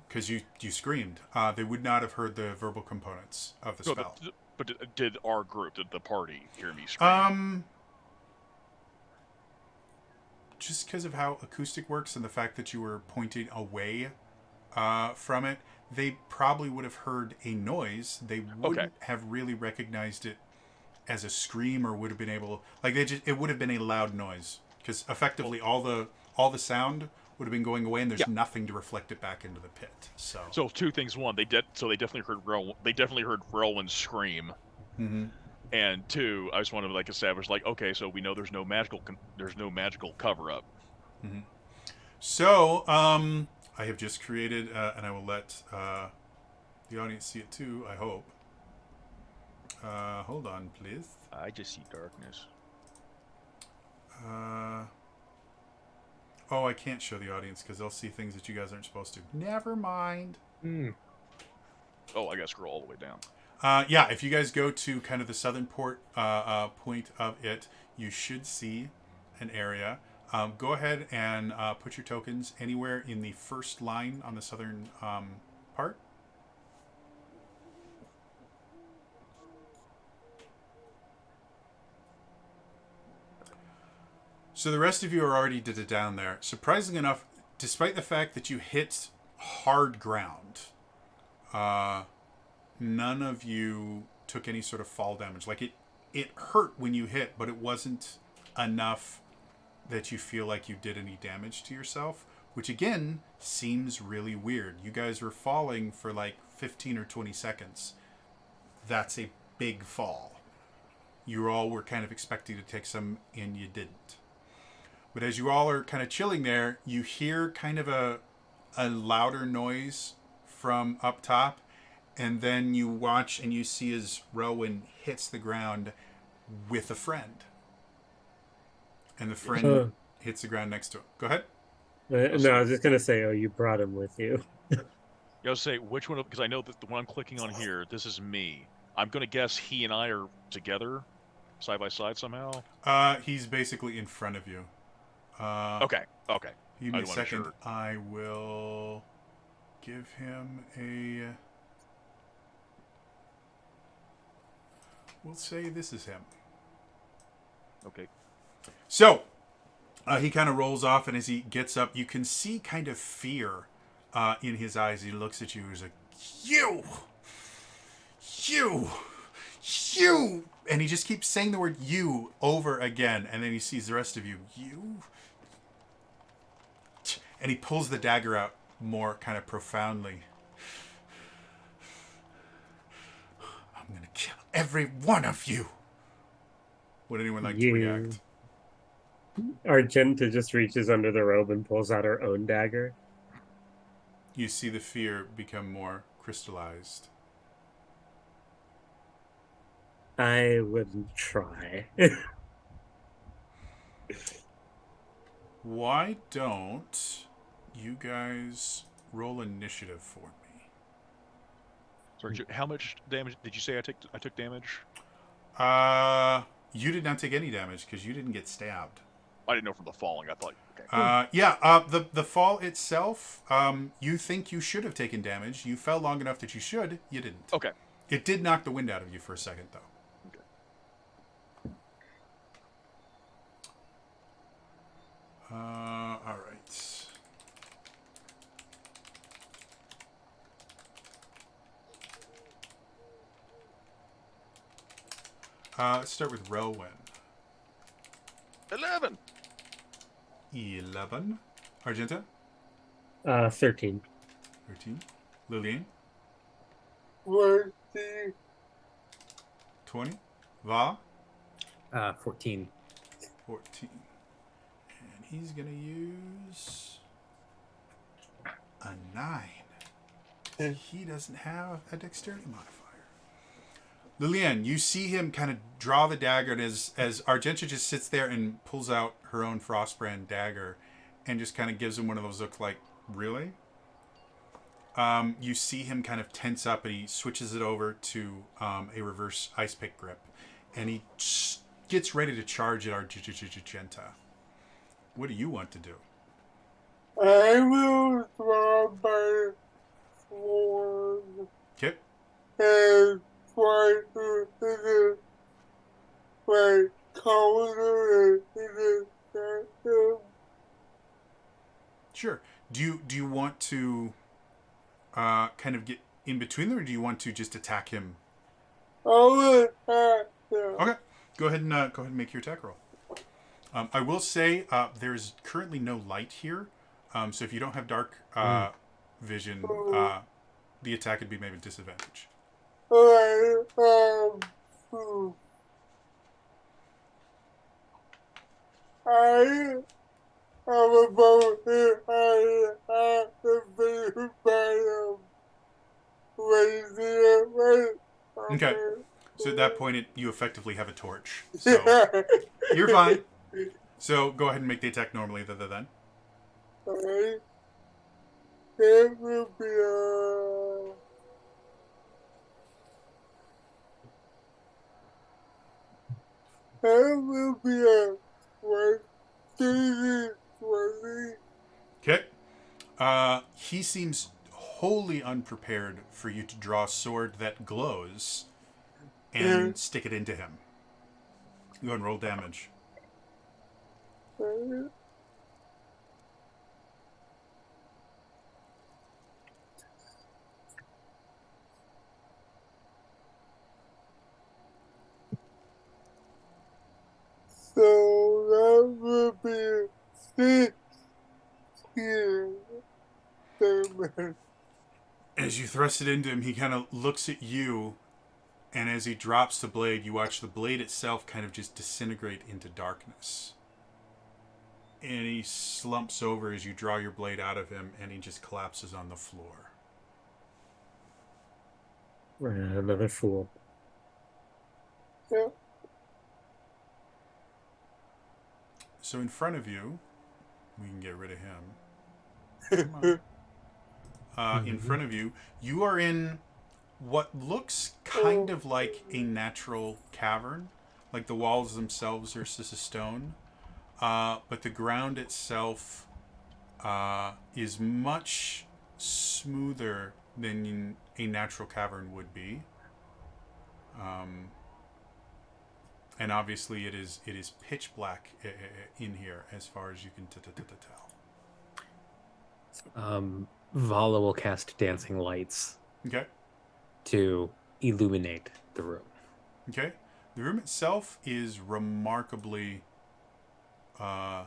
because you screamed. They would not have heard the verbal components of the No, spell. but did our group, did the party hear me scream? Just because of how acoustic works and the fact that you were pointing away from it, they probably would have heard a noise. They wouldn't have really recognized it as a scream, or would have been able, like, it would have been a loud noise because effectively all the sound would have been going away, and there's nothing to reflect it back into the pit. So two things: one, they definitely heard Relwyn scream. Mm-hmm. And two, I just want to like establish, like, okay, so we know there's no magical cover up. Mm-hmm. So I have just created, and I will let the audience see it too, I hope. Hold on, please. I just see darkness. Oh, I can't show the audience because they'll see things that you guys aren't supposed to. Never mind. Oh, I gotta scroll all the way down. Yeah, if you guys go to kind of the southern point of it, you should see an area. Go ahead and put your tokens anywhere in the first line on the southern part. So the rest of you are already down there. Surprisingly enough, despite the fact that you hit hard ground, none of you took any sort of fall damage. Like it hurt when you hit, but it wasn't enough that you feel like you did any damage to yourself, which again seems really weird. You guys were falling for like 15 or 20 seconds. That's a big fall. You all were kind of expecting to take some, and you didn't. But as you all are kind of chilling there, you hear kind of a louder noise from up top, and then you watch and you see as Rowan hits the ground with a friend. And the friend hits the ground next to him. Go ahead. No, I was just gonna say, you brought him with you. I was say which one, because I know that the one I'm clicking on here, this is me. I'm gonna guess he and I are together, side by side somehow. He's basically in front of you. Okay. Give me a second. Sure. I will give him a. We'll say this is him. Okay. So, he kind of rolls off, and as he gets up, you can see kind of fear in his eyes. He looks at you. He's like, you, and he just keeps saying the word "you" over again, and then he sees the rest of you. You, and he pulls the dagger out more kind of profoundly. I'm gonna kill every one of you. Would anyone like to react? Argenta just reaches under the robe and pulls out her own dagger. You see the fear become more crystallized. I wouldn't try. Why don't you guys roll initiative for me? Sorry, how much damage did you say I took damage? You did not take any damage because you didn't get stabbed. I didn't know from the falling. I thought, okay. The fall itself, you think you should have taken damage. You fell long enough that you should. You didn't. Okay. It did knock the wind out of you for a second, though. All right. Let's start with Relwyn. 11. 11. Argenta? 13. 13. Lillian? 20. 20. Va? 14. 14. And he's going to use a 9. He doesn't have a dexterity modifier. Lillian, you see him kind of draw the dagger, and as Argenta just sits there and pulls out her own Frostbrand dagger and just kind of gives him one of those looks like, really? You see him kind of tense up, and he switches it over to a reverse ice pick grip, and he gets ready to charge at Argenta. What do you want to do? I will draw my sword Okay. and try to hit it like counter it him. Sure. Do you want to kind of get in between them, or do you want to just attack him? I will attack him. Okay. Go ahead and make your attack roll. I will say there's currently no light here, so if you don't have dark vision, the attack would be maybe a disadvantage. Alright, I am about to activate my lazy right. Okay. So at that point, you effectively have a torch. So you're fine. So go ahead and make the attack normally. Then. Alright. It will be a... It will be a 20. Okay. He seems wholly unprepared for you to draw a sword that glows and stick it into him. Go ahead and roll damage. So that will be 16 damage. As you thrust it into him, he kind of looks at you, and as he drops the blade, you watch the blade itself kind of just disintegrate into darkness. And he slumps over as you draw your blade out of him, and he just collapses on the floor. Another fool. Yeah. So in front of you, we can get rid of him. Come on. In front of you, you are in what looks kind of like a natural cavern. Like the walls themselves are just a stone. But the ground itself is much smoother than a natural cavern would be. And obviously it is pitch black in here as far as you can tell. Vala will cast dancing lights Okay. to illuminate the room. Okay. The room itself is remarkably large.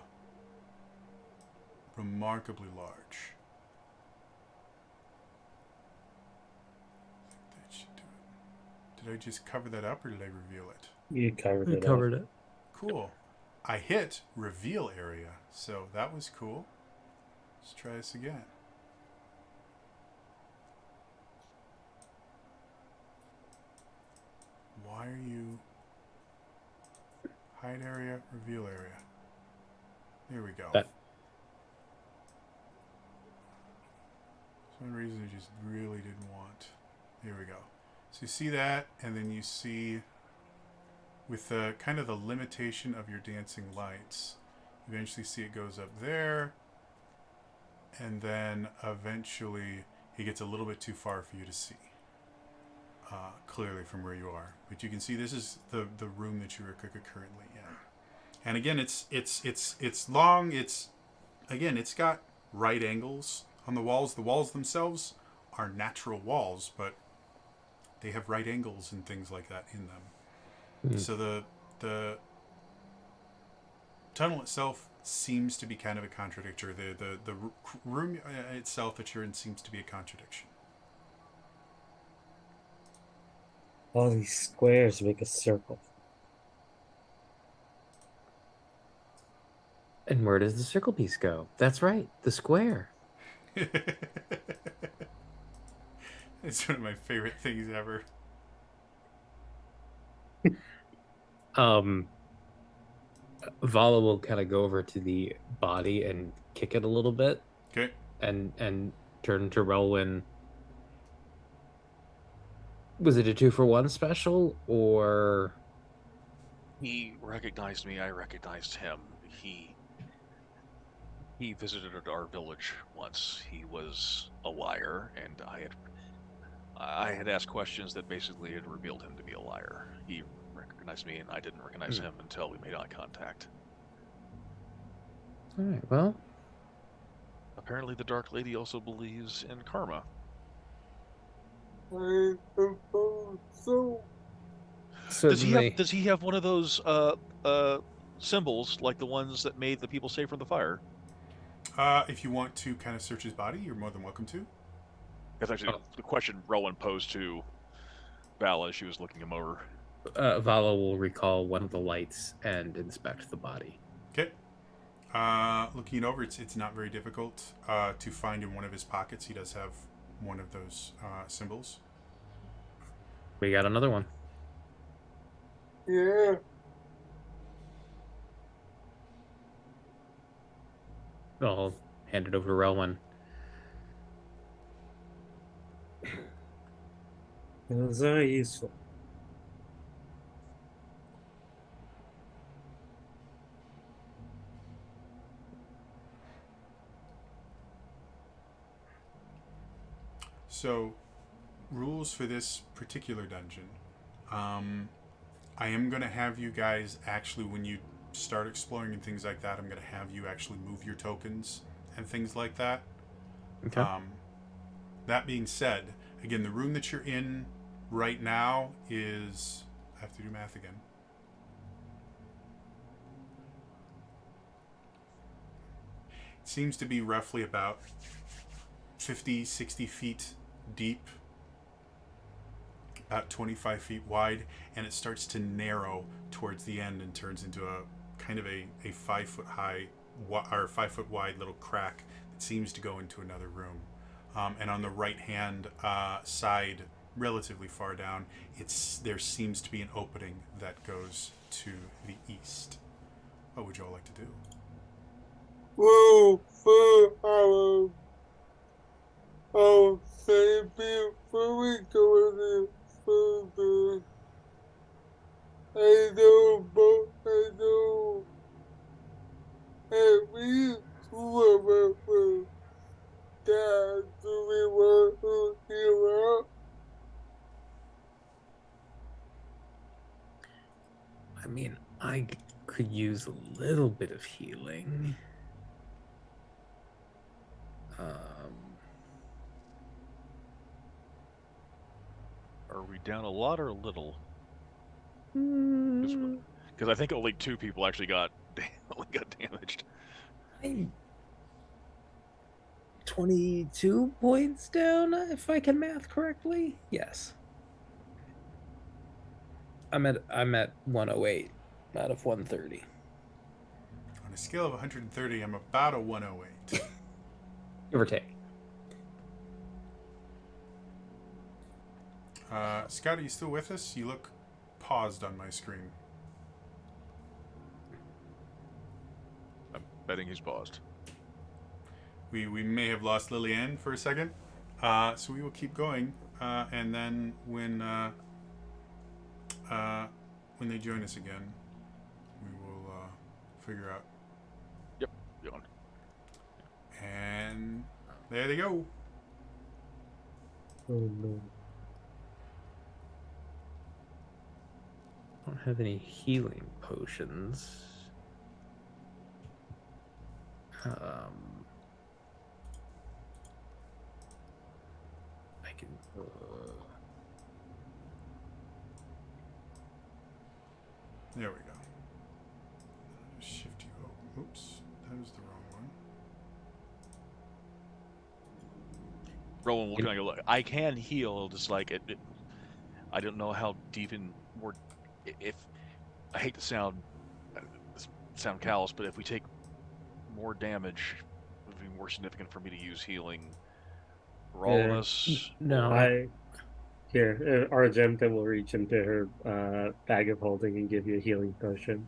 That should do it. Did I just cover that up, or did I reveal it? You covered it. Covered it. Cool. I hit reveal area, so that was cool. Let's try this again. Why are you... Hide area, reveal area. There we go. That- For some reason I just really didn't want... There we go. So you see that, and then you see... With the kind of the limitation of your dancing lights, you eventually see it goes up there, and then eventually it gets a little bit too far for you to see clearly from where you are. But you can see this is the room that you are currently in. And again, it's long. It's got right angles on the walls. The walls themselves are natural walls, but they have right angles and things like that in them. So the tunnel itself seems to be kind of a contradiction. The room itself that you're in seems to be a contradiction. All these squares make a circle. And where does the circle piece go? That's right, the square. It's one of my favorite things ever. Vala will kind of go over to the body and kick it a little bit, Okay. and turn to Relwyn. Was it a 2-for-1 special, or He recognized me. I recognized him. He visited our village once. He was a liar, and I had asked questions that basically had revealed him to be a liar. He recognized me, and I didn't recognize him until we made eye contact. All right. Well, Apparently, the Dark Lady also believes in karma. I suppose so. certainly. Does he have one of those symbols like the ones that made the people safe from the fire? If you want to kind of search his body, you're more than welcome to. That's actually the question Rowan posed to Vala as she was looking him over. Vala will recall one of the lights and inspect the body. Okay. Looking it over, it's not very difficult to find in one of his pockets. He does have one of those symbols. We got another one. Yeah. I'll hand it over to Relwyn. Those are useful. So, rules for this particular dungeon. I am going to have you guys actually, when you start exploring and things like that, I'm going to have you actually move your tokens and things like that. Okay. That being said, again, the room that you're in right now is. I have to do math again. It seems to be roughly about 50, 60 feet deep, about 25 feet wide, and it starts to narrow towards the end and turns into a kind of a 5 foot high or 5 foot wide little crack that seems to go into another room. And on the right hand side, relatively far down, there seems to be an opening that goes to the east. What would you all like to do? Well, for I'll say before we go any further, I know at least two of us will die. Do we want to heal up? I mean, I could use a little bit of healing. Are we down a lot or a little? Hmm, Because I think only 2 people actually got damaged. I'm 22 points down, if I can math correctly. Yes. I'm at 108 out of 130. On a scale of 130, I'm about a 108. Give or take. Scott, are you still with us? You look paused on my screen. I'm betting he's paused. We may have lost Lillian for a second. So we will keep going. And then when they join us again, we will figure out. Yep, going. And there they go. Oh no. I don't have any healing potions. I can. There we go. Just shift you over. Oops, that was the wrong one. Rowan will kind of go, look, I can heal, just like it I don't know how deep in more. If I hate to sound callous, but if we take more damage, it would be more significant for me to use healing for all of us. No. Argenta will reach into her bag of holding and give you a healing potion.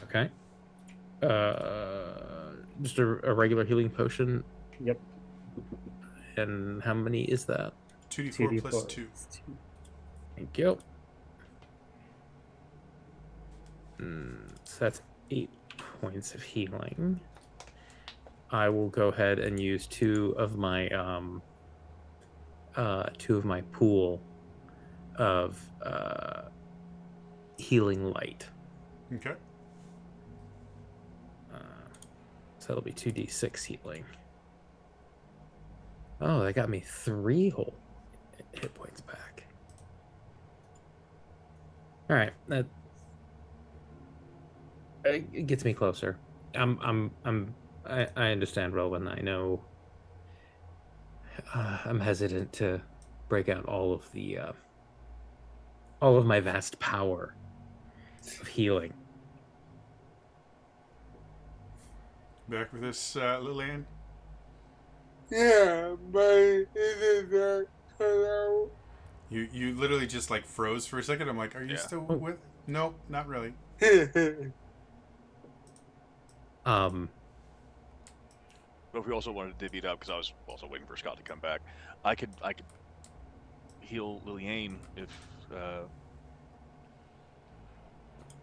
Okay. Just a regular healing potion. Yep. And how many is that? 2d4 plus 2. Thank you. So that's 8 points of healing. I will go ahead and use two of my pool of healing light. Okay. So that'll be 2d6 healing. Oh, that got me 3 whole hit points back. All right, that it gets me closer. I understand, Rowan. I know. I'm hesitant to break out all of my vast power of healing. Back with us, Lillian. Yeah, but it is not cut out. You literally just like froze for a second. I'm like, are you Yeah. still with? Nope, not really. But if we also wanted to divvy it up, because I was also waiting for Scott to come back, I could heal Liliane if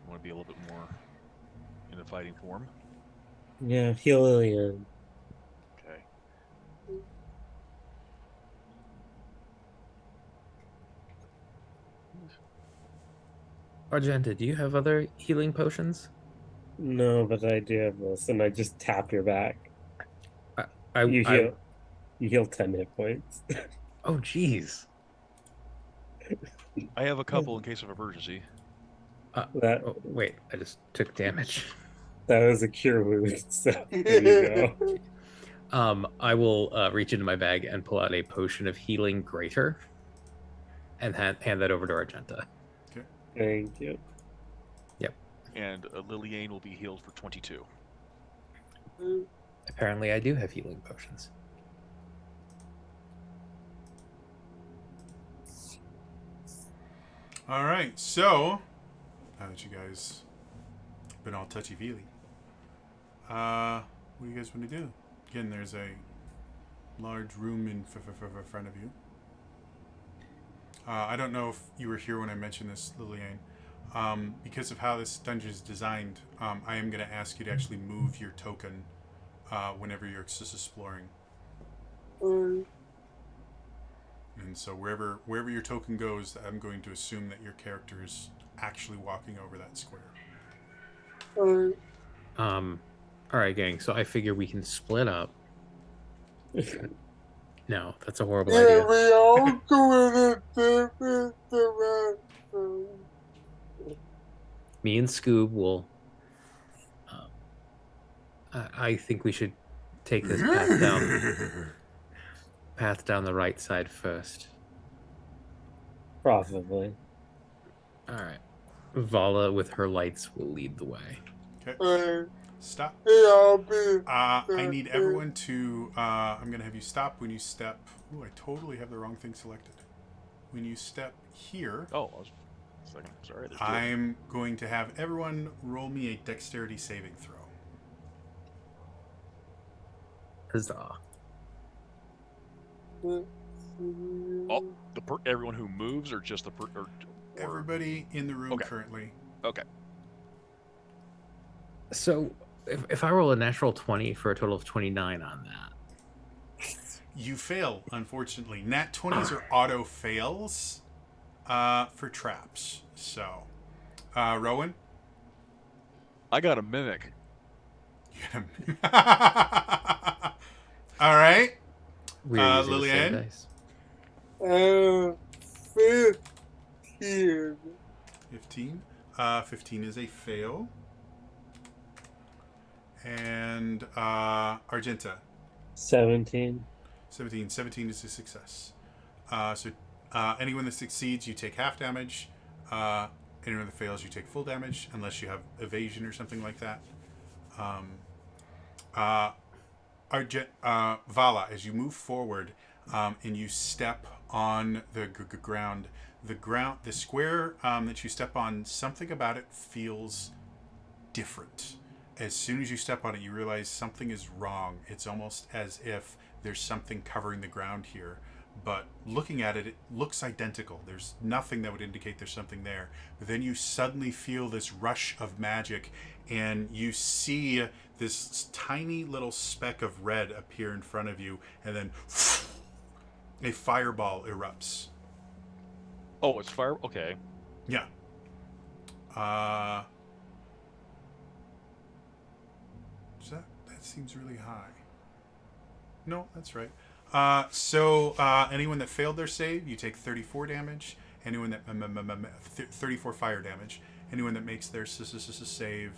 want to be a little bit more in a fighting form. Yeah, heal Lillian. Okay. Argenta, do you have other healing potions? No, but I do have this, and I just tap your back. I You heal 10 hit points. Oh, jeez. I have a couple in case of emergency. That Oh, wait, I just took damage. that was a cure wound, so there you go. I will reach into my bag and pull out a potion of healing greater, and hand that over to Argenta. Thank you. And Liliane will be healed for 22. Apparently, I do have healing potions. All right, so now that you guys been all touchy-feely, what do you guys want to do? Again, there's a large room in front of you. I don't know if you were here when I mentioned this, Lillian. Because of how this dungeon is designed, I am going to ask you to actually move your token whenever you're just exploring. And so wherever your token goes, I'm going to assume that your character is actually walking over that square. All right, gang. So I figure we can split up. No, that's a horrible Yeah, idea. we all go in the bathroom. Me and Scoob will. I think we should take this path down the right side first. Probably. All right. Vala with her lights will lead the way. Okay. Stop. I'll be. I need everyone to. I'm going to have you stop when you step. Ooh, I totally have the wrong thing selected. When you step here. Oh, I was second. Sorry. There's two. I'm going to have everyone roll me a dexterity saving throw. Huzzah. Oh, everyone who moves, or just the or Everybody in the room Okay. currently. Okay. So if I roll a natural 20 for a total of 29 on that. You fail, unfortunately. Nat 20s are auto fails for traps. So, Rowan? I got a mimic. All right. We're using the same Lillian? dice. 15. 15. 15 is a fail. And Argenta? 17. 17. 17 is a success. So anyone that succeeds, you take half damage. Anyone that fails, you take full damage, unless you have evasion or something like that. Vala, as you move forward and you step on the ground, the square that you step on, something about it feels different. As soon as you step on it, you realize something is wrong. It's almost as if there's something covering the ground here. but looking at it, it looks identical. There's nothing that would indicate there's something there. But then you suddenly feel this rush of magic, and you see this tiny little speck of red appear in front of you, and then a fireball erupts. Oh, it's fire. Okay. Yeah. That seems really high. No, that's right. So anyone that failed their save, you take 34 damage. Anyone that 34 fire damage. Anyone that makes their save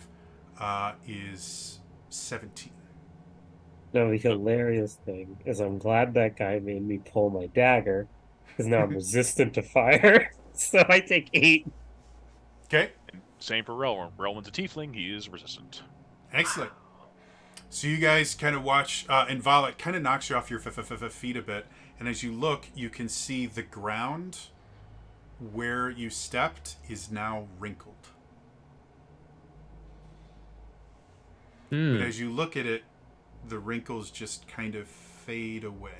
is 17. Now, the hilarious thing is I'm glad that guy made me pull my dagger, because now I'm resistant to fire. So I take 8. Okay, And same for Relwyn. Relwyn's a tiefling. He is resistant. excellent. So you guys kind of watch, and Vala kind of knocks you off your feet a bit. And as you look, you can see the ground where you stepped is now wrinkled. But as you look at it, the wrinkles just kind of fade away.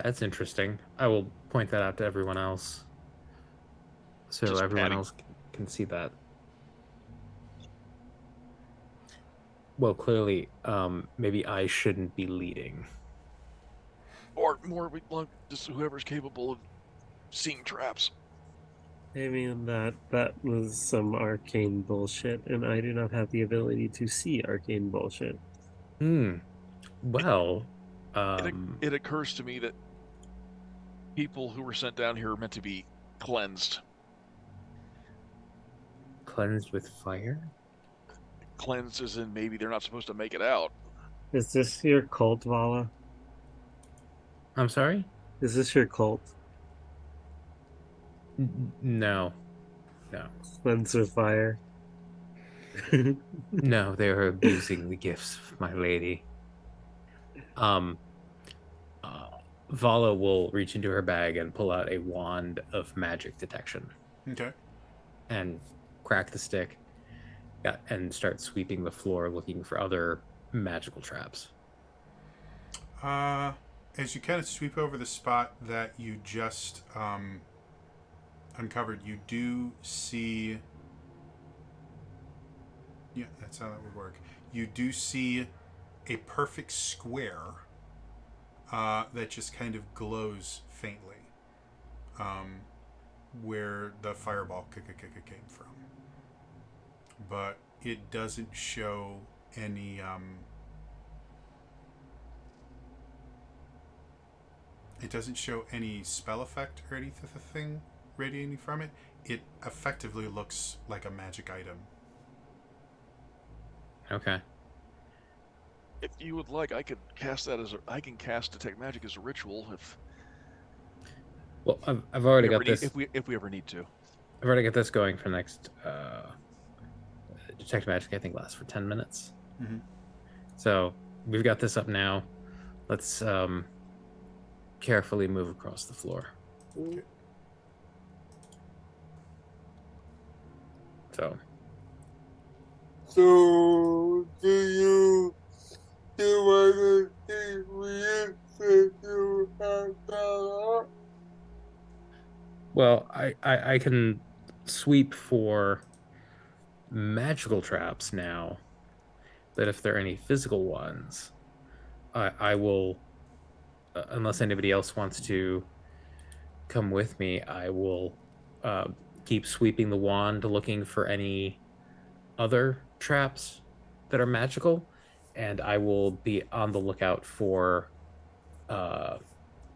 That's interesting. I will point that out to everyone else, so Just everyone patting. else can see that. Well, clearly, maybe I shouldn't be leading. Or more, just whoever's capable of seeing traps. I mean, that was some arcane bullshit, and I do not have the ability to see arcane bullshit. Well, It occurs to me that people who were sent down here are meant to be cleansed. cleansed with fire? Cleansed as in maybe they're not supposed to make it out. Is this your cult, Vala? I'm sorry? Is this your cult? No. Cleanse with fire? No, they are abusing the gifts of my lady. Vala will reach into her bag and pull out a wand of magic detection Okay. and crack the stick and start sweeping the floor looking for other magical traps. As you kind of sweep over the spot that you just uncovered, you do see... Yeah, that's how that would work. You do see a perfect square that just kind of glows faintly, where the fireball came from. But it doesn't show any... It doesn't show any spell effect or anything radiating from it. It effectively looks like a magic item. Okay. If you would like, I could cast that I can cast detect magic as a ritual if Well, I've already we got ever need- this. if we ever need to. I've already got this going for next. Detect magic, I think, lasts for 10 minutes. Mhm. So we've got this up now. Let's carefully move across the floor. Okay. So So, do you want to see me if you have that? well, I can sweep for magical traps now, but if there are any physical ones, I will, unless anybody else wants to come with me, I will keep sweeping the wand looking for any other traps that are magical, and I will be on the lookout for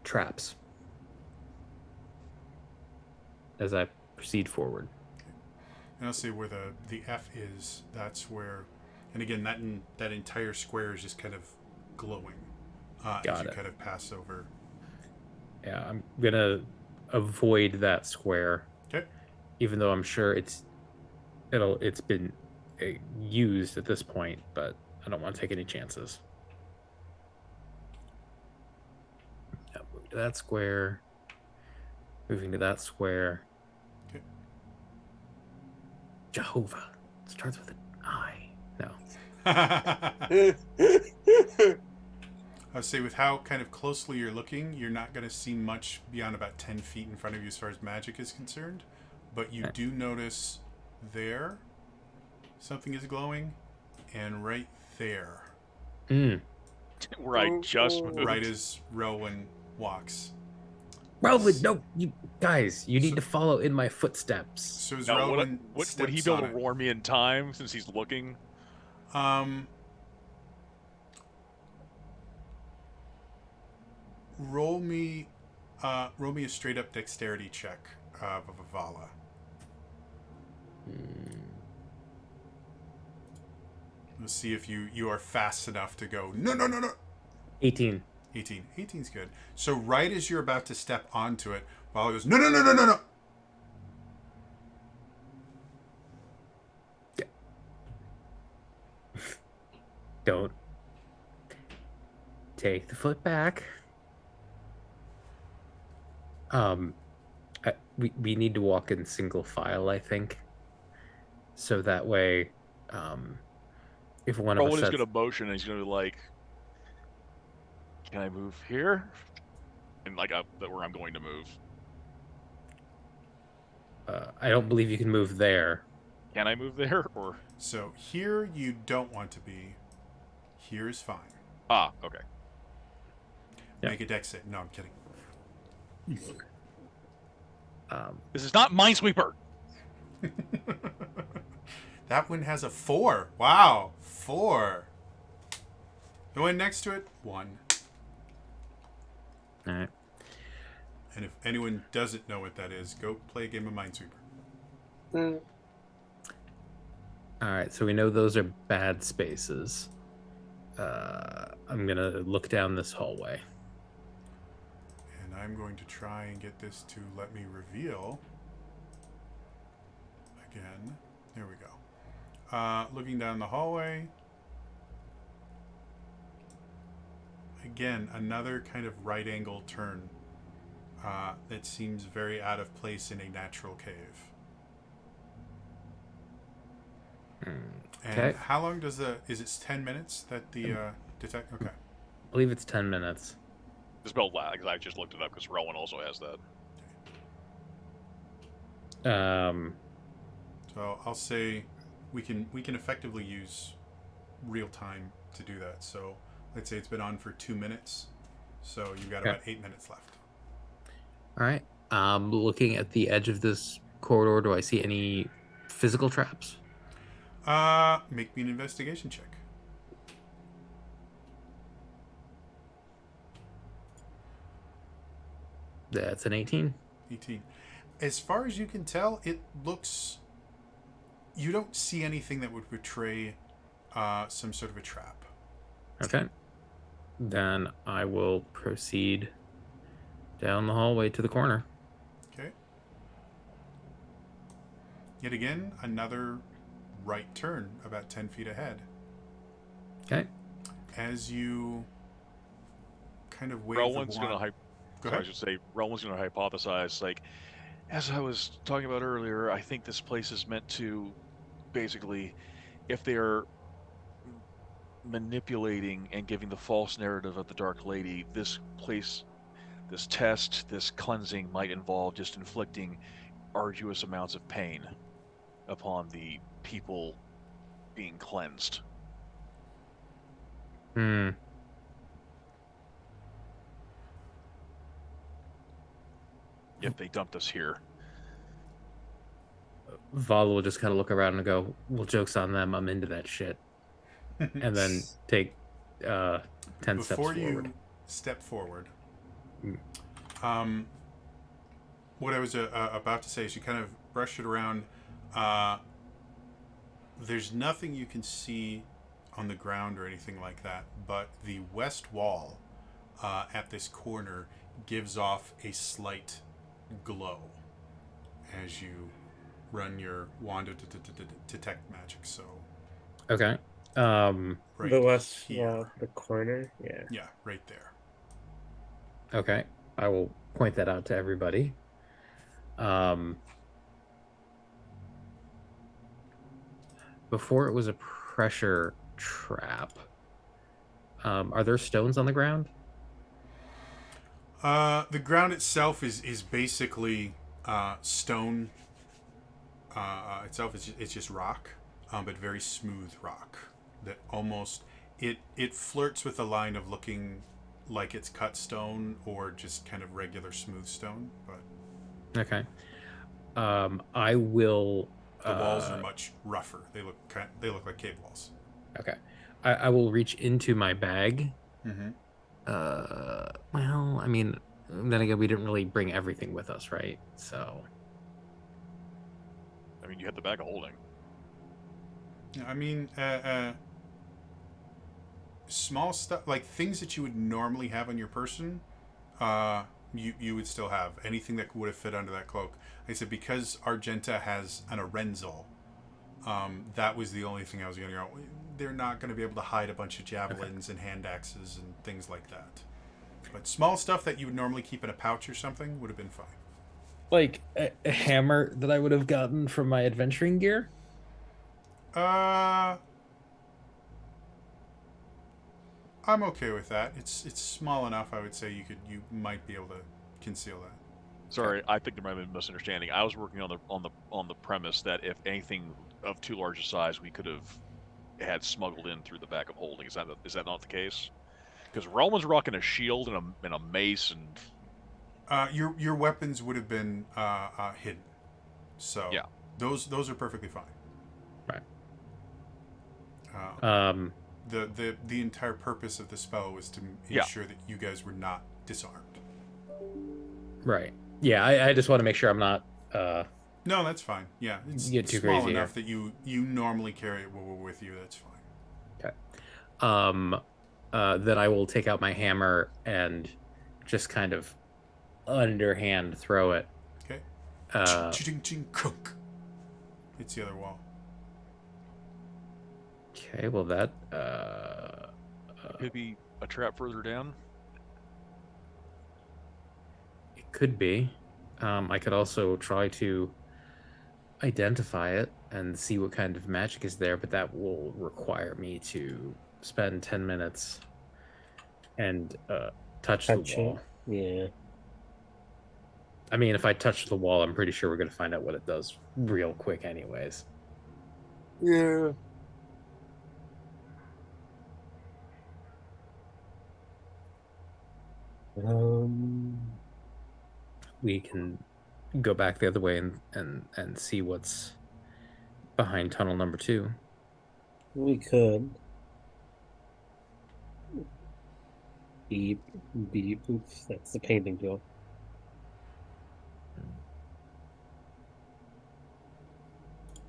traps as I proceed forward. And I'll say where the F is. That's where, and again, that entire square is just kind of glowing as Got you it. kind of pass over. Yeah, I'm gonna avoid that square. Okay. Even though I'm sure it's been used at this point, but I don't want to take any chances. Yeah, move to that square. Moving to that square. Okay. Jehovah. It starts with an I. No. I would say with how kind of closely you're looking, you're not going to see much beyond about 10 feet in front of you as far as magic is concerned. But you do notice there something is glowing, and right there, Mm. Where I just moved. right as Rowan walks. Rowan, no, you guys, you need So- to follow in my footsteps. So as Now, Rowan would he steps be able on to it, warn me in time since he's looking? roll me a straight up dexterity check of Avala. Let's see if you are fast enough to go, no. 18. 18. 18's good. So right as you're about to step onto it, Vala goes, no. Don't take the foot back. We need to walk in single file, I think, so that way, if one of us Rowan is sets, going to motion and he's going to be like, can I move here? And like where I'm going to move. I don't believe you can move there. Can I move there? Or So here you don't want to be. Here is fine. okay. Yeah. Make a dex save. No, I'm kidding. This is not Minesweeper. That one has a 4. Wow, 4. The one next to it, 1. All right. And if anyone doesn't know what that is, go play a game of Minesweeper. Mm. All right, so we know those are bad spaces. I'm gonna look down this hallway. And I'm going to try and get this to let me reveal. Again. There we go. Looking down the hallway. Again, another kind of right angle turn that seems very out of place in a natural cave. And Okay. how long does is it 10 minutes that the detect? Okay. I believe it's 10 minutes. The spell lag. I just looked it up because Rowan also has that. So I'll say we can effectively use real time to do that. So let's say it's been on for 2 minutes. So you've got Okay. about 8 minutes left. All right. Looking at the edge of this corridor, do I see any physical traps? Make me an investigation check. That's an 18. 18. As far as you can tell, it looks. You don't see anything that would betray some sort of a trap. Okay. Then I will proceed down the hallway to the corner. Okay. Yet again, another right turn about 10 feet ahead. Okay. As you kind of wave Rowan's the going to wand. Go I ahead. should say Rowan's going to hypothesize, like, as I was talking about earlier, I think this place is meant to, basically, if they're manipulating and giving the false narrative of the Dark Lady, this place, this test, this cleansing might involve just inflicting arduous amounts of pain upon the people being cleansed. If they dumped us here. Val will just kind of look around and go, well, joke's on them. I'm into that shit. And then take 10 steps Before forward. you step forward, Mm. what I was about to say is you kind of brush it around. There's nothing you can see on the ground or anything like that, but the west wall at this corner gives off a slight glow as you run your wand to detect magic. So Okay. right The west here. wall, the corner. Yeah. Yeah, right there. Okay. I will point that out to everybody. Before it was a pressure trap, Are there stones on the ground? The ground itself is basically stone. Itself is it's just rock, but very smooth rock that almost it flirts with the line of looking like it's cut stone or just kind of regular smooth stone. But Okay. I will. the walls are much rougher. They look like cave walls. Okay. I will reach into my bag. Mm-hmm. Well, I mean, then again, we didn't really bring everything with us, right? So. I mean, you had the bag of holding. I mean, small stuff like things that you would normally have on your person, you would still have anything that would have fit under that cloak. I said because Argenta has an Arenzal, that was the only thing I was going to go. They're not going to be able to hide a bunch of javelins and hand axes and things like that. But small stuff that you would normally keep in a pouch or something would have been fine. Like a hammer that I would have gotten from my adventuring gear? I'm okay with that. It's small enough. I would say you might be able to conceal that. Sorry, I think there might have been a misunderstanding. I was working on the premise that if anything of too large a size, we could have had smuggled in through the bag of holding. Is that not the case? Because Relman's rocking a shield and a mace, and Your weapons would have been hidden, so yeah, those are perfectly fine. Right. The entire purpose of the spell was to ensure that you guys were not disarmed. Right. Yeah, I just want to make sure I'm not. No, that's fine. Yeah, it's Get too small crazy enough that you normally carry it with you. That's fine. Then I will take out my hammer and just kind of underhand throw it. Okay. Uh, Ching ching kunk. It's the other wall. okay, well that could be a trap further down. it could be. I could also try to identify it and see what kind of magic is there, but that will require me to spend 10 minutes and touch the wall. Yeah. I mean, if I touch the wall, I'm pretty sure we're going to find out what it does real quick anyways. Yeah. We can go back the other way and see what's behind tunnel number 2. We could. Beep, beep. Oops, that's the painting tool.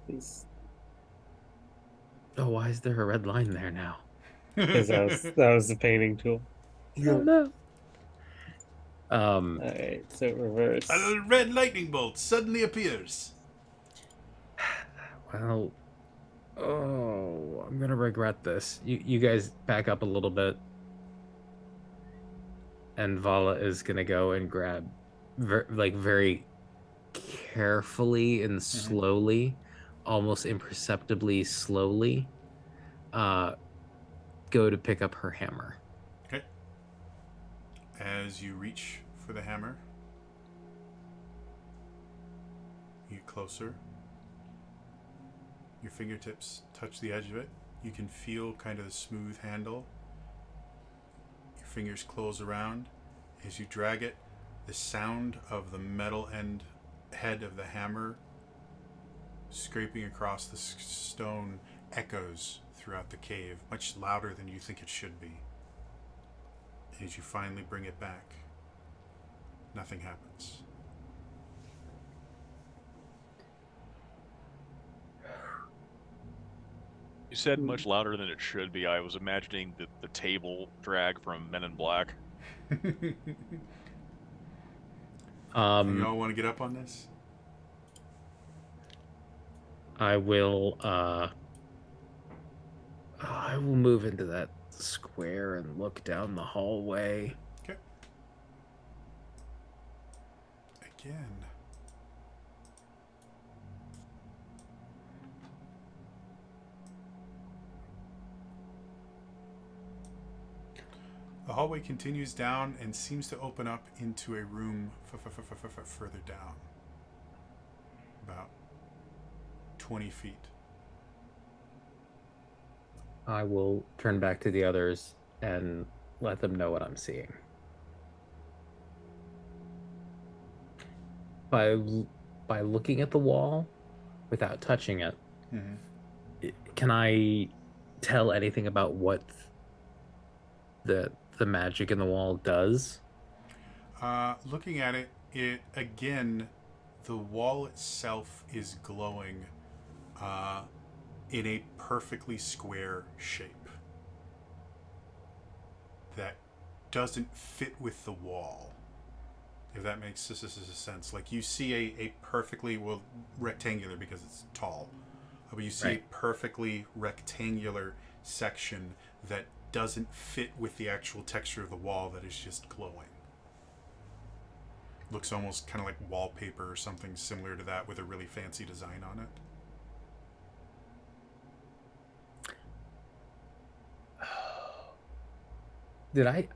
Please. Oh, why is there a red line there now? Because that was the painting tool. Oh no. Alright, so reverse. A red lightning bolt suddenly appears. Well, I'm gonna regret this. You guys back up a little bit, and Vala is gonna go and grab, very carefully and slowly, almost imperceptibly slowly, go to pick up her hammer. Okay. As you reach for the hammer, you get closer. Your fingertips touch the edge of it. You can feel kind of the smooth handle. Your fingers close around. As you drag it, the sound of the metal head of the hammer scraping across the stone echoes throughout the cave, much louder than you think it should be. As you finally bring it back, nothing happens. You said much louder than it should be. I was imagining the table drag from Men in Black. You all want to get up on this? I will move into that square and look down the hallway. Okay. Again. hallway continues down and seems to open up into a room further down. About 20 feet. I will turn back to the others and let them know what I'm seeing. By looking at the wall without touching it, can I tell anything about what the magic in the wall does? Looking at it, again, the wall itself is glowing in a perfectly square shape that doesn't fit with the wall. If that makes sense. Like you see a perfectly, well, rectangular because it's tall, but you see Right. a perfectly rectangular section that doesn't fit with the actual texture of the wall that is just glowing. Looks almost kind of like wallpaper or something similar to that with a really fancy design on it.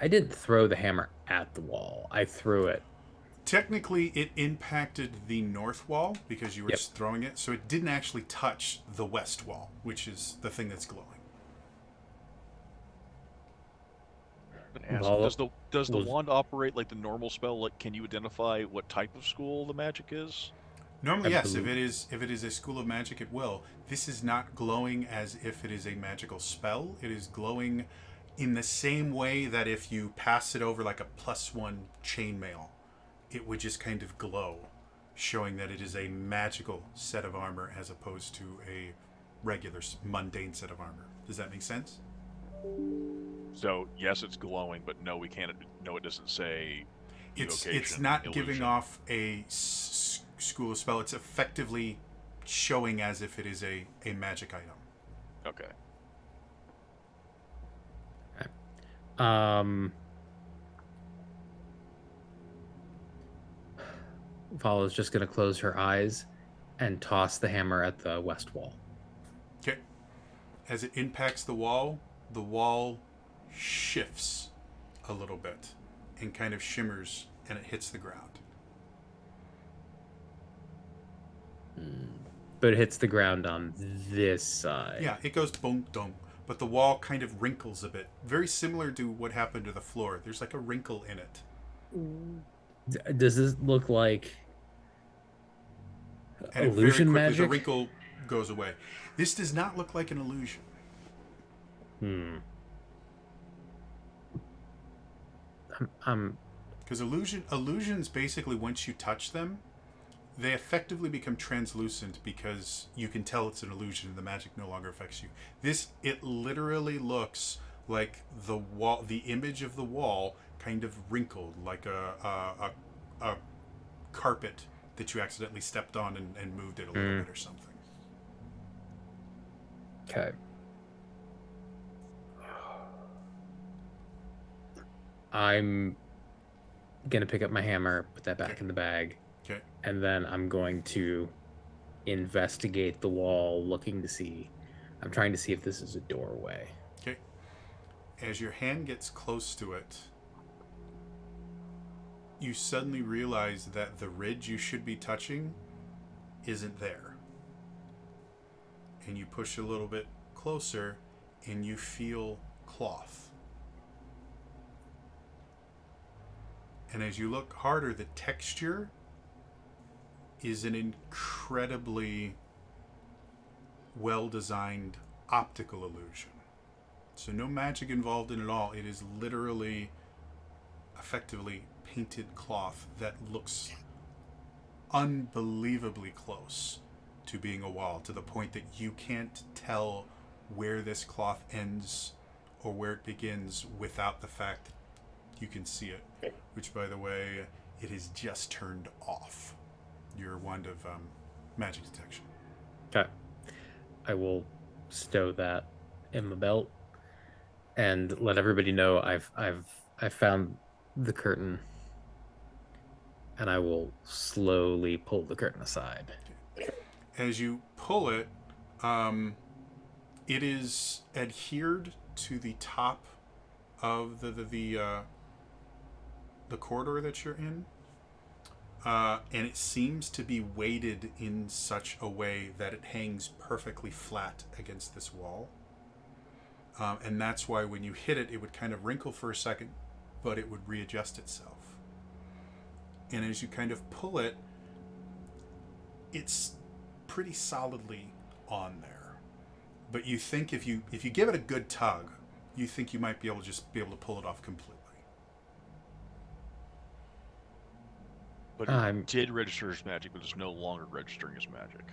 I didn't throw the hammer at the wall. I threw it. Technically, it impacted the north wall because you were Yep. just throwing it, so it didn't actually touch the west wall, which is the thing that's glowing. But ask, Vala does the was- wand operate like the normal spell? Like, can you identify what type of school the magic is? Normally, yes. If Absolutely. it is a school of magic, it will. This is not glowing as if it is a magical spell. It is glowing in the same way that if you pass it over like a +1 chainmail, it would just kind of glow, showing that it is a magical set of armor as opposed to a regular mundane set of armor. Does that make sense? So yes, it's glowing, but no, we can't. No, it doesn't say. It's evocation, not giving illusion. off a school of spell. It's effectively showing as if it is a magic item. Okay. Vala's just going to close her eyes and toss the hammer at the west wall. Okay. As it impacts the wall shifts a little bit and kind of shimmers and it hits the ground. But it hits the ground on this side. Yeah, it goes boom, dong, but the wall kind of wrinkles a bit. Very similar to what happened to the floor. There's like a wrinkle in it. Does this look like And it very illusion quickly, magic? the wrinkle goes away. This does not look like an illusion. I'm Because illusions basically, once you touch them, they effectively become translucent because you can tell it's an illusion and the magic no longer affects you. It literally looks like the wall, the image of the wall, kind of wrinkled, like a carpet that you accidentally stepped on and moved it a little bit or something. okay. I'm gonna pick up my hammer, put that back Okay. in the bag, Okay. and then I'm going to investigate the wall, looking to see. I'm trying to see if this is a doorway. Okay. As your hand gets close to it, you suddenly realize that the ridge you should be touching isn't there. And you push a little bit closer and you feel cloth. And as you look harder, the texture is an incredibly well-designed optical illusion. So no magic involved in it all. It is literally effectively painted cloth that looks unbelievably close to being a wall, to the point that you can't tell where this cloth ends or where it begins without the fact that you can see it. Which, by the way, it is just turned off. Your wand of magic detection. Okay. I will stow that in my belt and let everybody know I've found the curtain, and I will slowly pull the curtain aside. As you pull it, it is adhered to the top of the corridor that you're in, and it seems to be weighted in such a way that it hangs perfectly flat against this wall. And that's why when you hit it, it would kind of wrinkle for a second, but it would readjust itself. And as you kind of pull it, it's pretty solidly on there. But you think if you give it a good tug, you think you might be able to pull it off completely. But it did register as magic, but it's no longer registering as magic.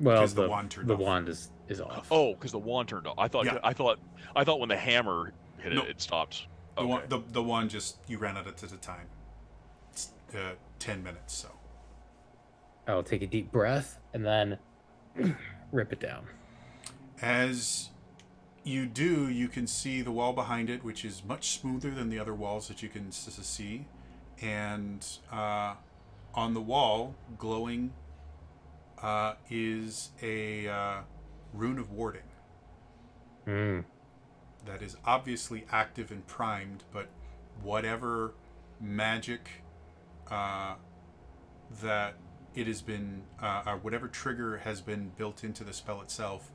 Well, 'Cause the wand turned off. wand is off. Oh, because the wand turned off. I thought when the hammer hit it, Nope. it stopped. The Okay. one, the one just you ran out of the time. It's 10 minutes, so. I'll take a deep breath and then rip it down. As you do, you can see the wall behind it, which is much smoother than the other walls that you can see. And on the wall, glowing, is a rune of warding. That is obviously active and primed, but whatever magic that it has been, or whatever trigger has been built into the spell itself,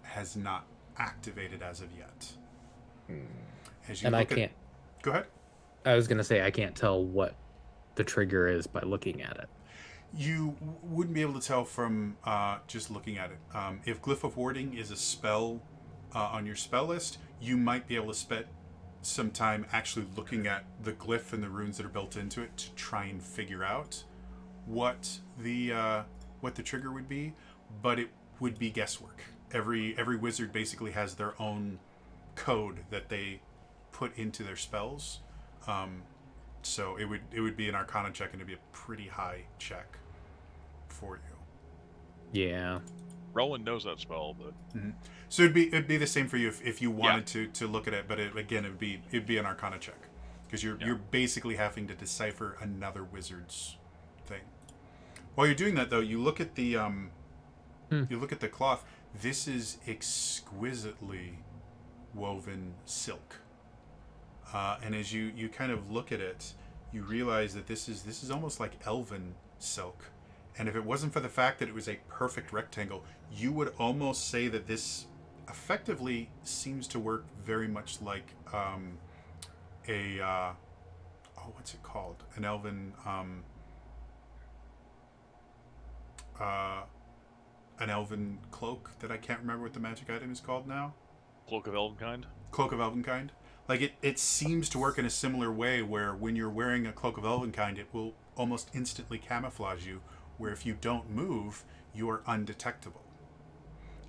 has not activated as of yet. As you And I look can't. Go ahead. I was gonna say I can't tell what the trigger is by looking at it. You wouldn't be able to tell from just looking at it. If Glyph of Warding is a spell on your spell list, you might be able to spend some time actually looking at the glyph and the runes that are built into it to try and figure out what the trigger would be. But it would be guesswork. Every wizard basically has their own code that they put into their spells. So it would be an Arcana check, and it'd be a pretty high check for you. Yeah. Roland knows that spell, but So it'd be the same for you if you wanted to look at it, but it'd be an Arcana check, because you're basically having to decipher another wizard's thing. While you're doing that, though, you look at the cloth. This is exquisitely woven silk. And as you kind of look at it, you realize that this is almost like elven silk. And if it wasn't for the fact that it was a perfect rectangle, you would almost say that this effectively seems to work very much like what's it called? An elven cloak that I can't remember what the magic item is called now. Cloak of Elvenkind. Cloak of Elvenkind. Like it seems to work in a similar way, where when you're wearing a Cloak of Elvenkind, it will almost instantly camouflage you, where if you don't move, you are undetectable.